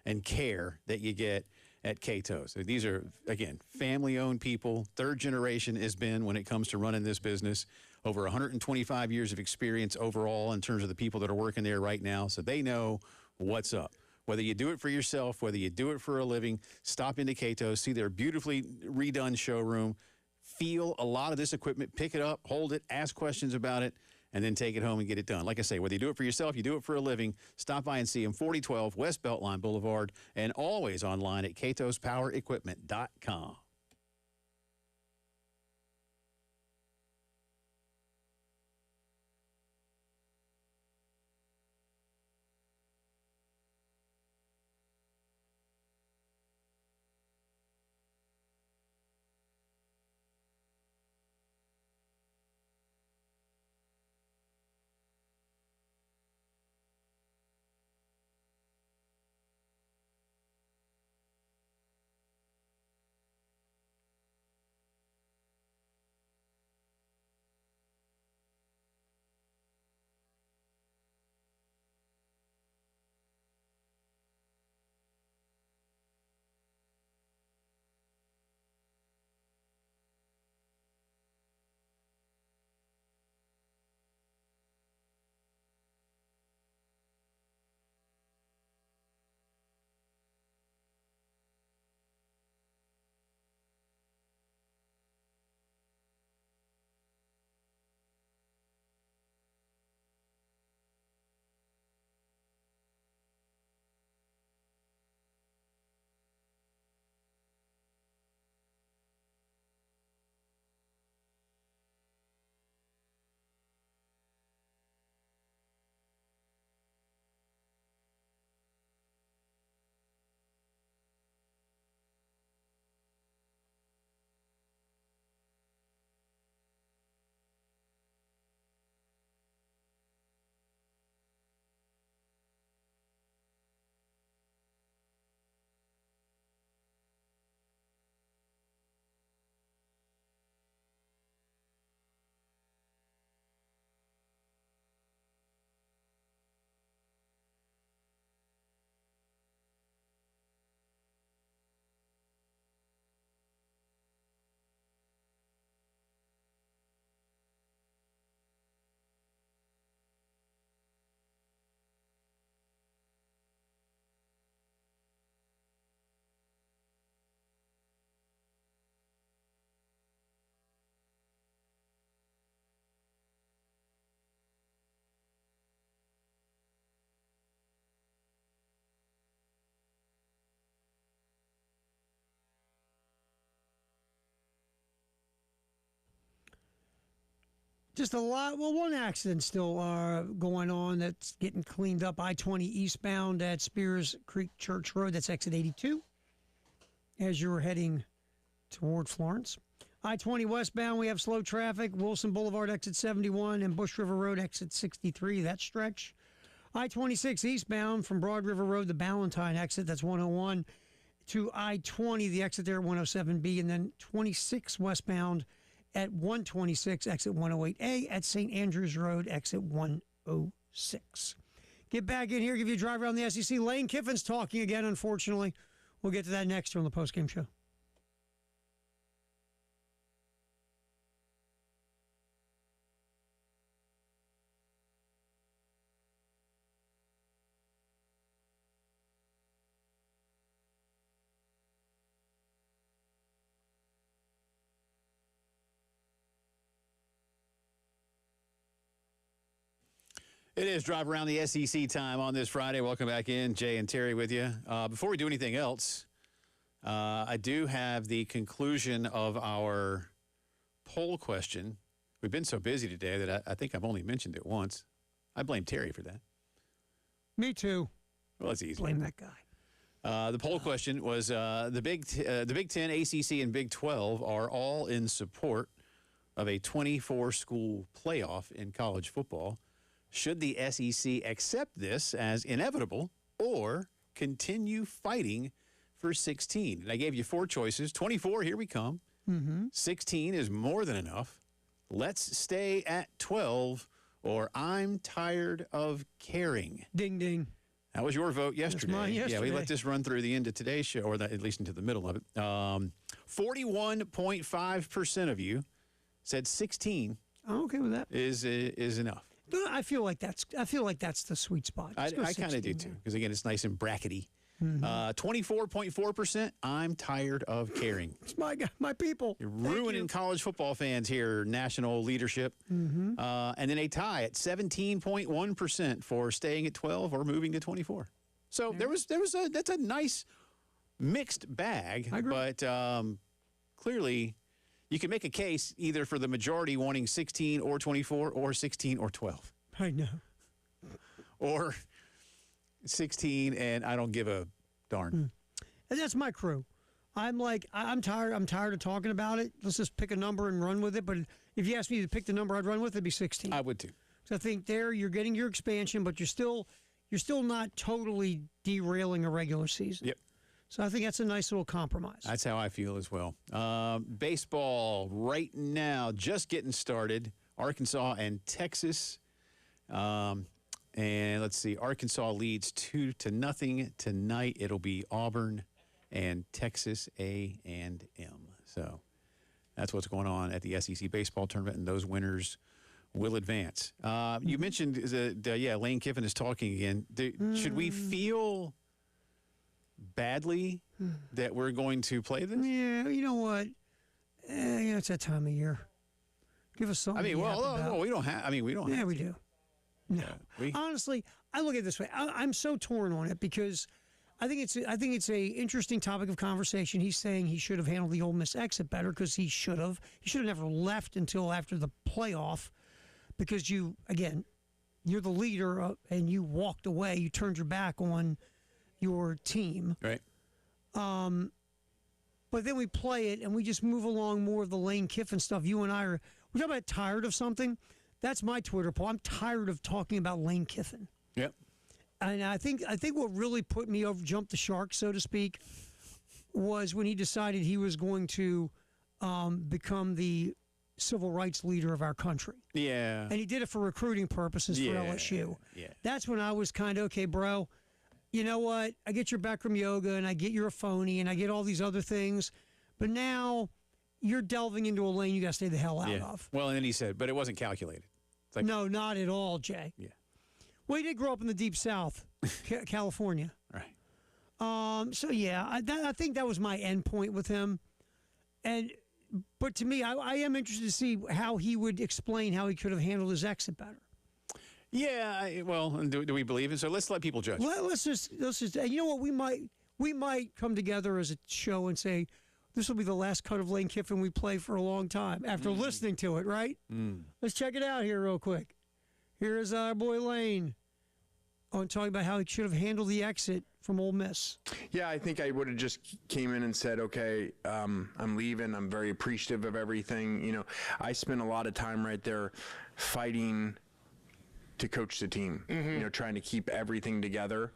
A: and care that you get at Cato's. These are, again, family-owned people. Third generation has been when it comes to running this business. Over 125 years of experience overall in terms of the people that are working there right now. So they know what's up. Whether you do it for yourself, whether you do it for a living, stop into Cato's, see their beautifully redone showroom, feel a lot of this equipment, pick it up, hold it, ask questions about it, and then take it home and get it done. Like I say, whether you do it for yourself, you do it for a living, stop by and see them, 4012 West Beltline Boulevard, and always online at catospowerequipment.com.
B: Just a lot. Well, one accident still going on that's getting cleaned up. I-20 eastbound at Spears Creek Church Road. That's exit 82 as you're heading toward Florence. I-20 westbound, we have slow traffic. Wilson Boulevard, exit 71, and Bush River Road, exit 63, that stretch. I-26 eastbound from Broad River Road, the Ballantyne exit, that's 101, to I-20, the exit there at 107B, and then 26 westbound at 126, exit 108A, at St. Andrews Road, exit 106. Get back in here, give you a drive around the SEC. Lane Kiffin's talking again, unfortunately. We'll get to that next on the postgame show.
A: It is Drive Around the SEC time on this Friday. Welcome back in. Jay and Terry with you. Before we do anything else, I do have the conclusion of our poll question. We've been so busy today that I think I've only mentioned it once. I blame Terry for that.
B: Me too.
A: Well, it's easy.
B: Blame that guy.
A: The poll question was the Big Ten, ACC, and Big 12 are all in support of a 24-school playoff in college football. Should the SEC accept this as inevitable or continue fighting for 16? And I gave you 4 choices. 24, here we come. 16 is more than enough. Let's stay at 12, or I'm tired of caring.
B: Ding, ding.
A: That was your vote yesterday.
B: That's mine yesterday.
A: Yeah, we let this run through the end of today's show, or at least into the middle of it. 41.5% of you said 16
B: I'm okay with that.
A: is enough.
B: I feel like that's the sweet spot.
A: I kind of do too, because again, it's nice and brackety. 24.4%. I'm tired of caring.
B: It's my people.
A: You're ruining college football fans here. National leadership, and then a tie at 17.1% for staying at 12 or moving to 24. So that's a nice mixed bag.
B: I agree.
A: But clearly, you can make a case either for the majority wanting 16 or 24, or 16 or 12.
B: I know.
A: Or 16 and I don't give a darn.
B: And that's my crew. I'm tired of talking about it. Let's just pick a number and run with it. But if you asked me to pick the number I'd run with, it'd be 16.
A: I would too.
B: So I think there you're getting your expansion, but you're still not totally derailing a regular season.
A: Yep.
B: So I think that's a nice little compromise.
A: That's how I feel as well. Baseball right now, just getting started. Arkansas and Texas. And let's see, Arkansas leads 2-0 tonight. It'll be Auburn and Texas A&M. So that's what's going on at the SEC baseball tournament, and those winners will advance. You mentioned Lane Kiffin is talking again. Should we feel badly that we're going to play this?
B: Yeah, you know what? It's that time of year. Give us something.
A: We don't have.
B: Yeah, we do. No, honestly, I look at it this way. I'm so torn on it because I think it's a interesting topic of conversation. He's saying he should have handled the Ole Miss exit better because he should have never left until after the playoff because you're the leader and you walked away. You turned your back on your team.
A: Right.
B: But then we play it and we just move along more of the Lane Kiffin stuff. You and I we're talking about tired of something. That's my Twitter poll. I'm tired of talking about Lane Kiffin.
A: Yep.
B: And I think what really put me over, jumped the shark, so to speak, was when he decided he was going to become the civil rights leader of our country.
A: Yeah.
B: And he did it for recruiting purposes for LSU.
A: Yeah.
B: That's when I was kind of, okay, bro, you know what? I get your Bikram yoga and I get you're a phony and I get all these other things. But now you're delving into a lane you got to stay the hell out of.
A: Well, and then he said, but it wasn't calculated. It's like,
B: no, not at all, Jay.
A: Yeah.
B: Well, he did grow up in the deep South, California.
A: Right.
B: So, yeah, I think that was my end point with him. But to me, I am interested to see how he would explain how he could have handled his exit better.
A: Yeah, do we believe it? So let's let people judge.
B: Well, let's just. You know what? We might come together as a show and say this will be the last cut of Lane Kiffin we play for a long time after listening to it. Right? Let's check it out here real quick. Here is our boy Lane on talking about how he should have handled the exit from Ole Miss.
G: Yeah, I think I would have just came in and said, okay, I'm leaving. I'm very appreciative of everything. You know, I spent a lot of time right there fighting to coach the team. You know, trying to keep everything together.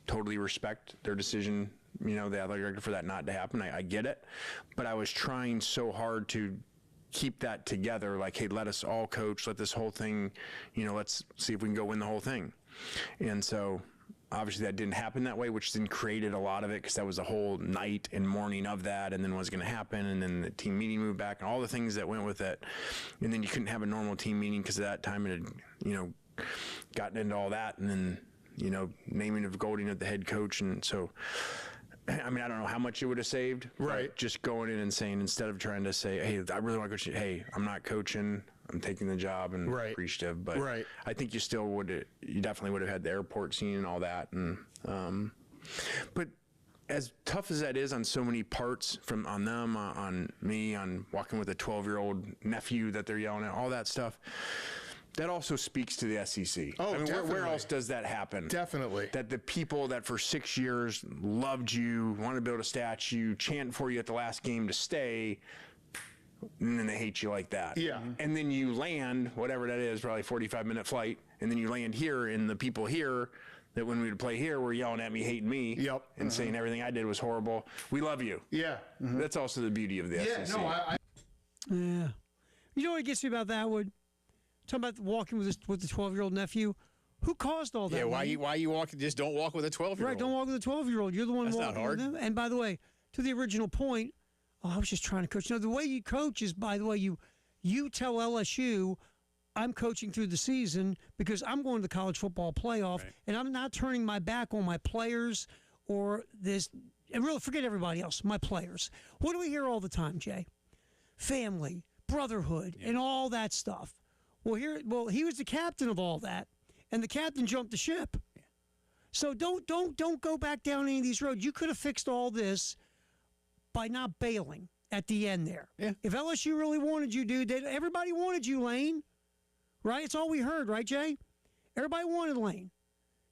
G: Totally respect their decision, you know, the athletic director, for that not to happen. I get it. But I was trying so hard to keep that together, like, hey, let us all coach, let this whole thing, you know, let's see if we can go win the whole thing. And so obviously that didn't happen that way, which then created a lot of it, because that was the whole night and morning of that, and then what's going to happen, and then the team meeting moved back, and all the things that went with it. And then you couldn't have a normal team meeting because at that time it had, you know, gotten into all that, and then, you know, naming of Golding as the head coach. And so, I mean, I don't know how much it would have saved.
H: Right.
G: Just going in and saying, instead of trying to say, hey, I really want to coach, hey, I'm not coaching, I'm taking the job, and appreciative. But I think you still you definitely would have had the airport scene and all that. And but as tough as that is on so many parts, on them, on me, on walking with a 12-year-old nephew that they're yelling at, all that stuff, that also speaks to the SEC.
H: Oh,
G: I mean,
H: definitely.
G: where else does that happen?
H: Definitely.
G: That the people that for 6 years loved you, wanted to build a statue, chanting for you at the last game to stay, and then they hate you like that.
H: Yeah.
G: And then you land, whatever that is, probably 45-minute flight, and then you land here, and the people here that when we would play here were yelling at me, hating me, and saying everything I did was horrible. We love you.
H: Yeah.
G: That's also the beauty of the SEC.
B: Yeah. You know what gets me about that, Wood? Talking about walking with the 12-year-old nephew. Who caused all that?
A: Yeah, why you walking? Just don't walk with a 12-year-old.
B: Right, don't walk with a 12-year-old. You're the one
A: That's
B: walking
A: not hard.
B: with him. And by the way, to the original point, I was just trying to coach. No, the way you coach is, by the way, you tell LSU, I'm coaching through the season because I'm going to the college football playoff, and I'm not turning my back on my players or this. And really, forget everybody else, my players. What do we hear all the time, Jay? Family, brotherhood, and all that stuff. Well, he was the captain of all that, and the captain jumped the ship. Yeah. So don't go back down any of these roads. You could have fixed all this by not bailing at the end there.
A: Yeah.
B: If LSU really wanted you, dude, everybody wanted you, Lane. Right? It's all we heard, right, Jay? Everybody wanted Lane.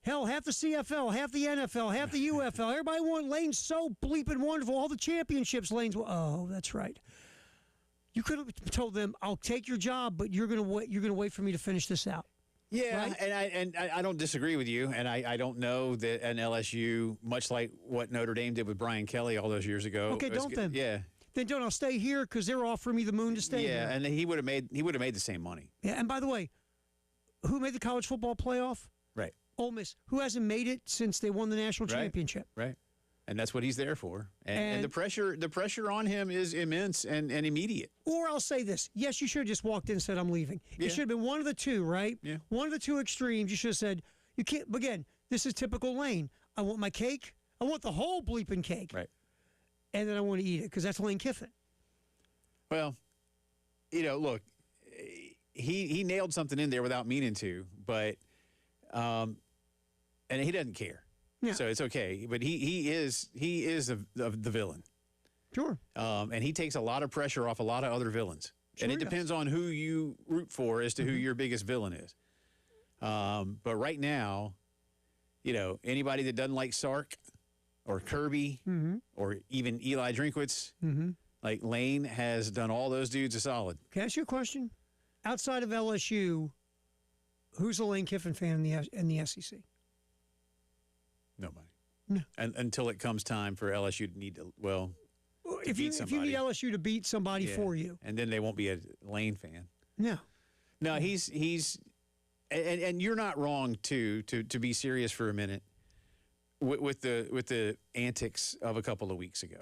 B: Hell, half the CFL, half the NFL, half the UFL. Everybody wanted Lane. So bleeping wonderful. All the championships, Lane's. Oh, that's right. You could have told them, "I'll take your job, but you're gonna wait. You're gonna wait for me to finish this out."
A: Yeah,
B: right?
A: and I don't disagree with you, and I don't know that an LSU, much like what Notre Dame did with Brian Kelly all those years ago.
B: Okay, don't then.
A: Yeah.
B: Then don't. I'll stay here because they're offering me the moon to stay here.
A: Yeah, and he would have made the same money.
B: Yeah, and by the way, who made the college football playoff?
A: Right.
B: Ole Miss, who hasn't made it since they won the national championship.
A: Right. And that's what he's there for. And the pressure on him is immense and immediate.
B: Or I'll say this. Yes, you should have just walked in and said, I'm leaving.
A: Yeah.
B: It should have been one of the two, right?
A: Yeah.
B: One of the two extremes. You should have said, you can't, again, this is typical Lane. I want my cake. I want the whole bleeping cake.
A: Right.
B: And then I want to eat it because that's Lane Kiffin.
A: Well, look, he nailed something in there without meaning to, but and he doesn't care. Yeah. So it's okay. But he is the villain.
B: Sure.
A: And he takes a lot of pressure off a lot of other villains.
B: Sure
A: and it depends on who you root for as to who your biggest villain is. But right now, anybody that doesn't like Sark or Kirby or even Eli Drinkwitz, like Lane has done all those dudes a solid.
B: Can I ask you a question? Outside of LSU, who's a Lane Kiffin fan in the SEC?
A: Nobody.
B: No.
A: And until it comes time for LSU to need to,
B: if you need LSU to beat somebody for you.
A: And then they won't be a Lane fan.
B: No.
A: No, he's and you're not wrong to be serious for a minute with the antics of a couple of weeks ago.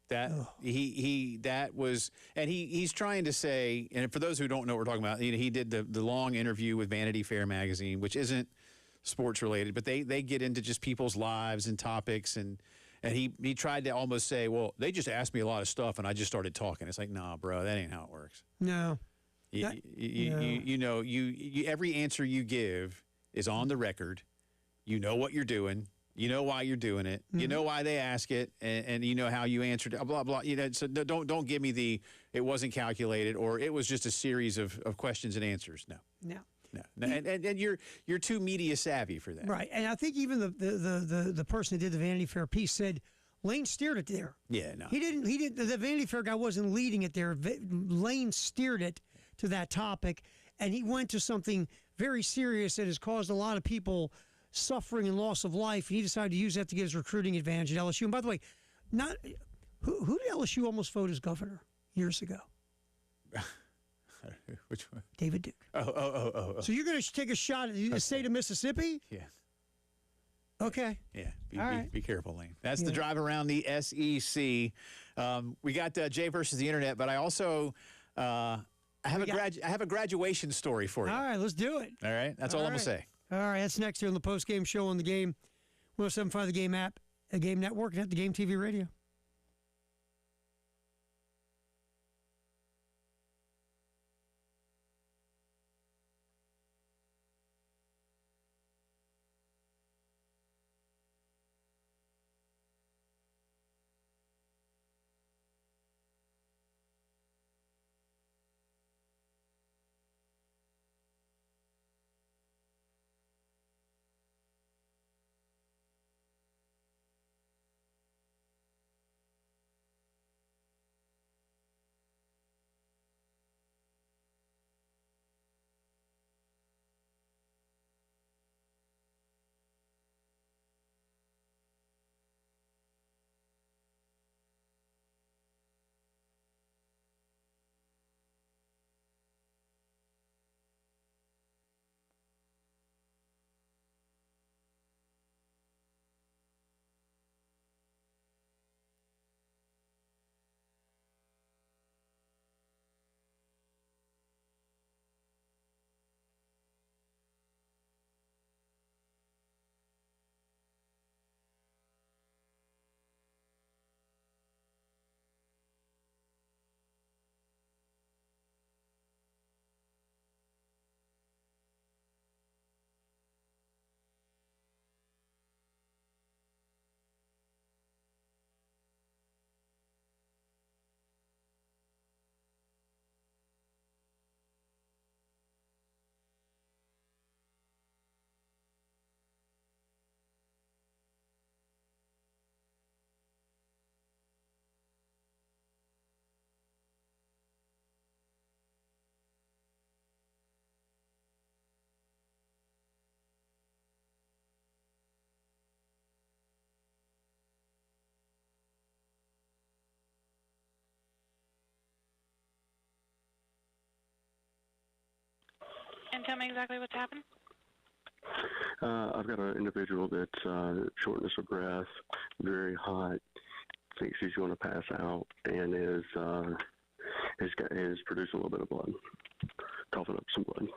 A: That he's trying to say, and for those who don't know what we're talking about, he did the long interview with Vanity Fair magazine, which isn't sports related, but they get into just people's lives and topics, and he tried to almost say, well, they just asked me a lot of stuff and I just started talking. It's like, nah, bro, that ain't how it works.
B: No.
A: Every answer you give is on the record. You know what you're doing. You know why you're doing it. You know why they ask it, and you know how you answered it. Blah blah. So don't give me it wasn't calculated or it was just a series of questions and answers. No. And you're too media savvy for that.
B: Right. And I think even the person who did the Vanity Fair piece said Lane steered it there.
A: Yeah. No.
B: He didn't. The Vanity Fair guy wasn't leading it there. Lane steered it to that topic, and he went to something very serious that has caused a lot of people suffering and loss of life. And he decided to use that to get his recruiting advantage at LSU. And by the way, not who did LSU almost vote as governor years ago?
A: Which one?
B: David Duke.
A: Oh.
B: So you're going to take a shot at the state of Mississippi?
A: Yeah.
B: Okay.
A: Yeah. Be careful, Lane. That's the drive around the SEC. We got Jay versus the internet, but I also I have a graduation story for you.
B: All right, let's do it.
A: All right, that's all I'm gonna say.
B: All right, that's next here on the post-game show on the Game 107.5 The Game app, the Game Network, and at the Game TV Radio.
H: And tell me exactly what's happened.
I: I've got an individual that's shortness of breath, very hot, thinks he's going to pass out, and is producing a little bit of blood, coughing up some blood.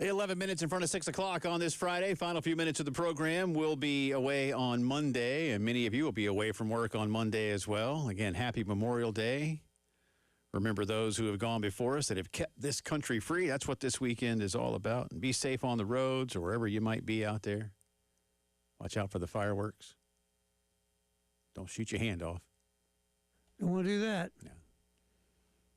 A: 11 minutes in front of 6 o'clock on this Friday. Final few minutes of the program. We'll be away on Monday, and many of you will be away from work on Monday as well. Again, happy Memorial Day. Remember those who have gone before us that have kept this country free. That's what this weekend is all about. And be safe on the roads or wherever you might be out there. Watch out for the fireworks. Don't shoot your hand off.
B: Don't want to do that.
A: No.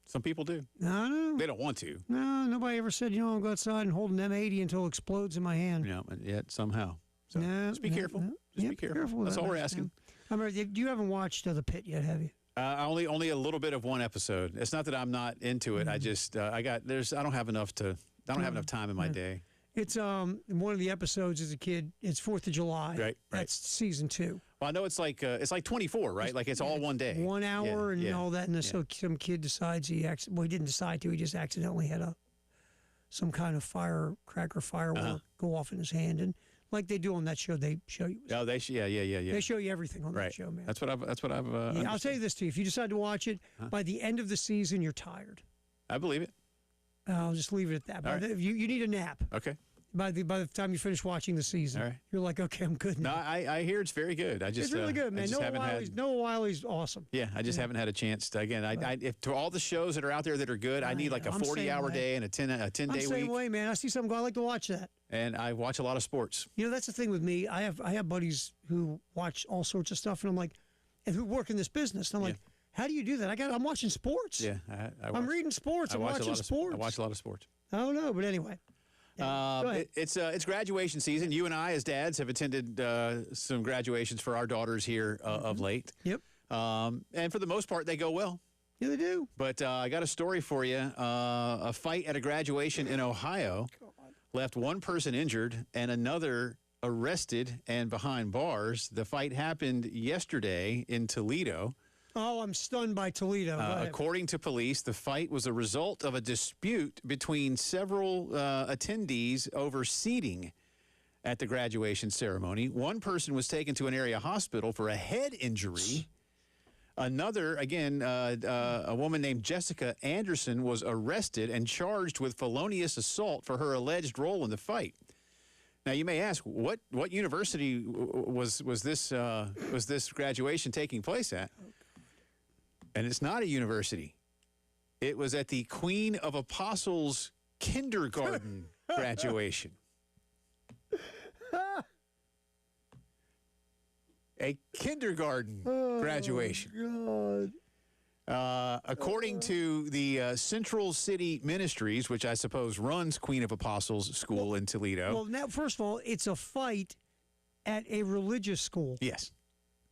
A: Some people do.
B: No.
A: They don't want to.
B: No, nobody ever said, I'll go outside and hold an M80 until it explodes in my hand.
A: Yeah, but yet somehow. So
B: No,
A: just be careful.
B: no.
A: Just
B: Yeah,
A: be careful. That's all we're asking.
B: I remember, you haven't watched The Pit yet, have you?
A: Only a little bit of one episode. It's not that I'm not into it. I just I don't have enough time in my day.
B: It's one of the episodes as a kid. It's 4th of July.
A: Right.
B: That's season 2.
A: Well, I know it's like 24, right? Like it's all one day.
B: 1 hour and all that, and so
A: Yeah.
B: some kid decides he didn't decide to. He just accidentally had some kind of firework go off in his hand, and like they do on that show, they show you.
A: Oh, they
B: They show you everything on
A: right.
B: that show, man.
A: That's what I've.
B: I'll tell you this too: if you decide to watch it, by the end of the season, you're tired.
A: I believe it.
B: I'll just leave it at that.
A: All right.
B: You need a nap.
A: Okay.
B: By the time you finish watching the season,
A: All right.
B: you're like, okay, I'm good
A: No,
B: now.
A: I hear it's very good.
B: It's really good, man. Noah Wiley's awesome.
A: Yeah, I just haven't had a chance to. Again, if to all the shows that are out there that are good, I need like a 40-hour day and a 10-day
B: I'm the same
A: week.
B: way, man. I see something, I like to watch that.
A: And I watch a lot of sports.
B: That's the thing with me. I have buddies who watch all sorts of stuff, and I'm like, and who work in this business. And I'm like, how do you do that? I'm watching sports.
A: Yeah,
B: I'm reading sports. I'm watching sports.
A: I watch a lot of sports.
B: I don't know, but anyway.
A: It's graduation season. You and I, as dads, have attended some graduations for our daughters here of late.
B: Yep.
A: And for the most part, they go well.
B: Yeah, they do.
A: But I got a story for you. A fight at a graduation in Ohio left one person injured and another arrested and behind bars. The fight happened yesterday in Toledo.
B: Oh, I'm stunned by Toledo.
A: According to police, the fight was a result of a dispute between several attendees over seating at the graduation ceremony. One person was taken to an area hospital for a head injury. Another, again, a woman named Jessica Anderson was arrested and charged with felonious assault for her alleged role in the fight. Now, you may ask, what university was this graduation taking place at? And it's not a university. It was at the Queen of Apostles kindergarten graduation. A kindergarten graduation.
B: God.
A: According to the Central City Ministries, which I suppose runs Queen of Apostles School in Toledo.
B: Well, now, first of all, it's a fight at a religious school.
A: Yes.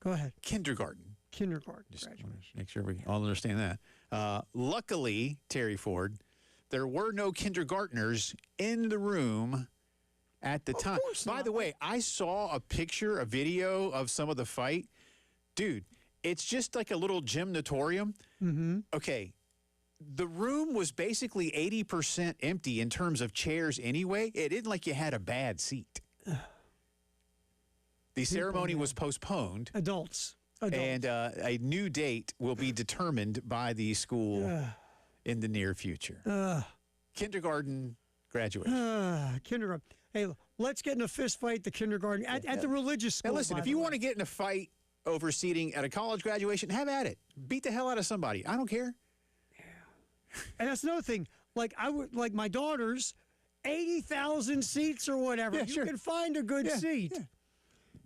B: Go ahead.
A: Kindergarten.
B: Just
A: make sure we all understand that. Luckily, Terry Ford, there were no kindergartners in the room at the time. By the way, I saw a video of some of the fight. Dude, it's just like a little gymnatorium.
B: Mm-hmm.
A: Okay, the room was basically 80% empty in terms of chairs anyway. It isn't like you had a bad seat. The ceremony was postponed.
B: Adults.
A: And a new date will be determined by the school in the near future. Kindergarten graduation.
B: Kindergarten. Hey, let's get in a fist fight at the kindergarten, at the religious school.
A: Now, listen, if you want to get in a fight over seating at a college graduation, have at it. Beat the hell out of somebody. I don't care.
B: Yeah. And that's another thing. Like, like my daughter's 80,000 seats or whatever.
A: Yeah,
B: you can find a good seat.
A: Yeah.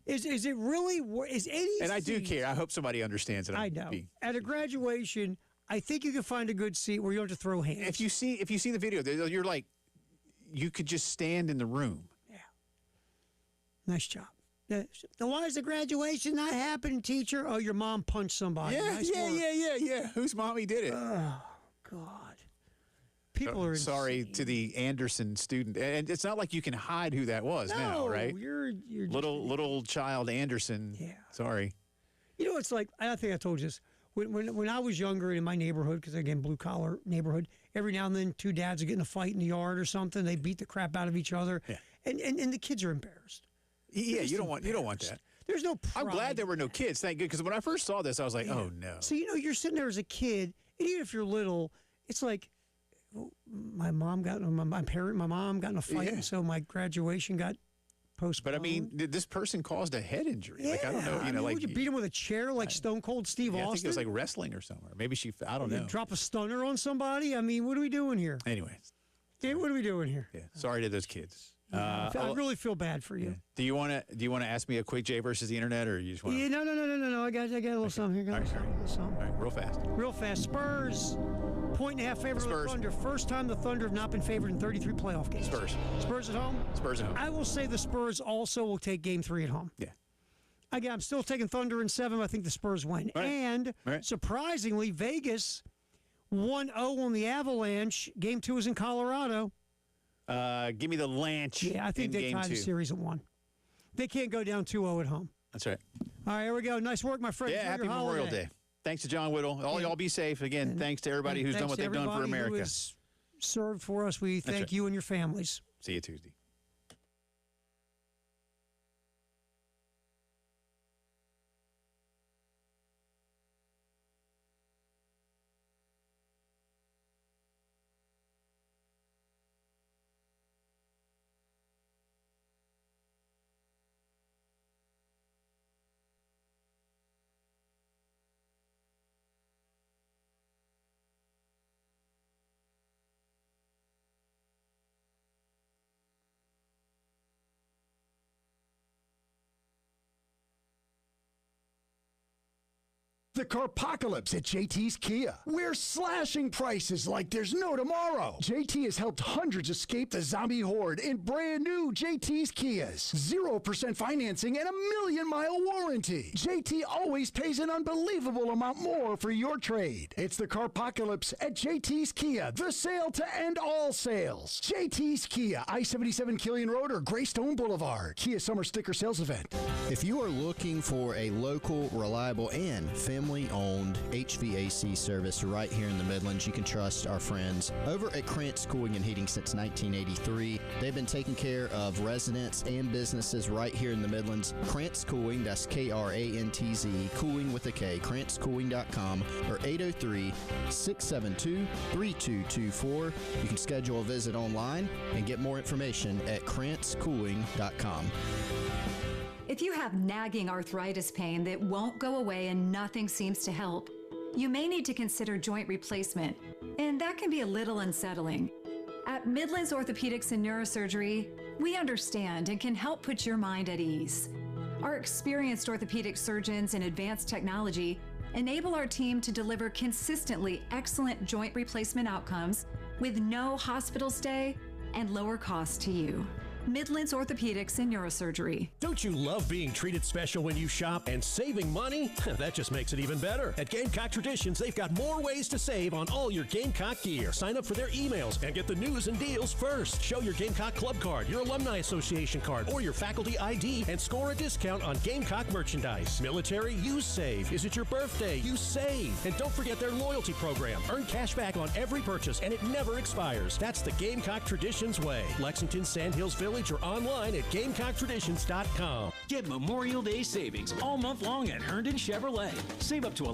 B: Is it really, is 80
A: And I do
B: seats?
A: care. I hope somebody understands it.
B: I know. At a graduation, I think you can find a good seat where you don't have to throw hands.
A: If you see the video, you're like, you could just stand in the room.
B: Yeah. Nice job. Why is the graduation not happening, teacher? Oh, your mom punched somebody.
A: Yeah,
B: nice work.
A: yeah. Whose mommy did it?
B: Oh, God. People are
A: sorry
B: insane.
A: to the Anderson student, and it's not like you can hide who that was now, right?
B: You're
A: little child Anderson.
B: Yeah.
A: Sorry.
B: You know, it's like, I think I told you this. When I was younger in my neighborhood, because again, blue collar neighborhood, every now and then 2 dads would get in a fight in the yard or something. They beat the crap out of each other, and the kids are embarrassed.
A: Yeah, you don't want that.
B: There's no pride.
A: I'm glad there were no kids. Thank God, because when I first saw this, I was like, oh no.
B: So you're sitting there as a kid, and even if you're little, it's like, my mom got in a fight, and so my graduation got postponed.
A: But I mean, this person caused a head injury.
B: Yeah,
A: Like I don't know,
B: would you beat him with a chair like Stone Cold Steve Austin?
A: I think it was like wrestling or somewhere. Maybe I don't know.
B: Drop a stunner on somebody. I mean, what are we doing here?
A: Anyway,
B: what are we doing here?
A: Yeah, sorry to those kids.
B: I really feel bad for you.
A: Yeah. Do you want to ask me a quick Jay versus the internet, or you just want?
B: Yeah, no. I got a little something here.
A: All right, real fast.
B: Spurs, 1.5 favorite of the Thunder. First time the Thunder have not been favored in 33 playoff games. Spurs at home. I will say the Spurs also will take Game 3 at home.
A: Yeah.
B: Again, I'm still taking Thunder in 7. I think the Spurs win.
A: Right.
B: And surprisingly, Vegas 1-0 on the Avalanche. Game 2 is in Colorado.
A: Give me the Lanch.
B: Yeah, I think they tied the series at 1. They can't go down 2-0 at home.
A: That's right.
B: All right, here we go. Nice work, my friend.
A: Yeah, happy Memorial Day. Thanks to John Whittle. Y'all be safe. Again, thanks to everybody who's done what they've done for America.
B: Who has served for us. We thank you and your families.
A: See you Tuesday.
J: The Carpocalypse at JT's Kia. We're slashing prices like there's no tomorrow. JT has helped hundreds escape the zombie horde in brand new JT's Kias. 0% financing and a 1,000,000-mile warranty. JT always pays an unbelievable amount more for your trade. It's the Carpocalypse at JT's Kia. The sale to end all sales. JT's Kia, I-77 Killian Road or Greystone Boulevard. Kia Summer Sticker Sales Event.
K: If you are looking for a local, reliable, and family-owned HVAC service right here in the Midlands, you can trust our friends over at Krantz Cooling and Heating since 1983. They've been taking care of residents and businesses right here in the Midlands. Krantz Cooling, that's K-R-A-N-T-Z, cooling with a K, KrantzCooling.com, or 803-672-3224. You can schedule a visit online and get more information at KrantzCooling.com.
L: If you have nagging arthritis pain that won't go away and nothing seems to help, you may need to consider joint replacement, and that can be a little unsettling. At Midlands Orthopedics and Neurosurgery, we understand and can help put your mind at ease. Our experienced orthopedic surgeons and advanced technology enable our team to deliver consistently excellent joint replacement outcomes with no hospital stay and lower cost to you. Midlands Orthopedics and Neurosurgery.
M: Don't you love being treated special when you shop and saving money? That just makes it even better. At Gamecock Traditions, they've got more ways to save on all your Gamecock gear. Sign up for their emails and get the news and deals first. Show your Gamecock Club card, your Alumni Association card, or your faculty ID and score a discount on Gamecock merchandise. Military, you save. Is it your birthday? You save. And don't forget their loyalty program. Earn cash back on every purchase and it never expires. That's the Gamecock Traditions way. Lexington, Sand Hills Village, or online at GamecockTraditions.com.
N: Get Memorial Day savings all month long at Herndon Chevrolet. Save up to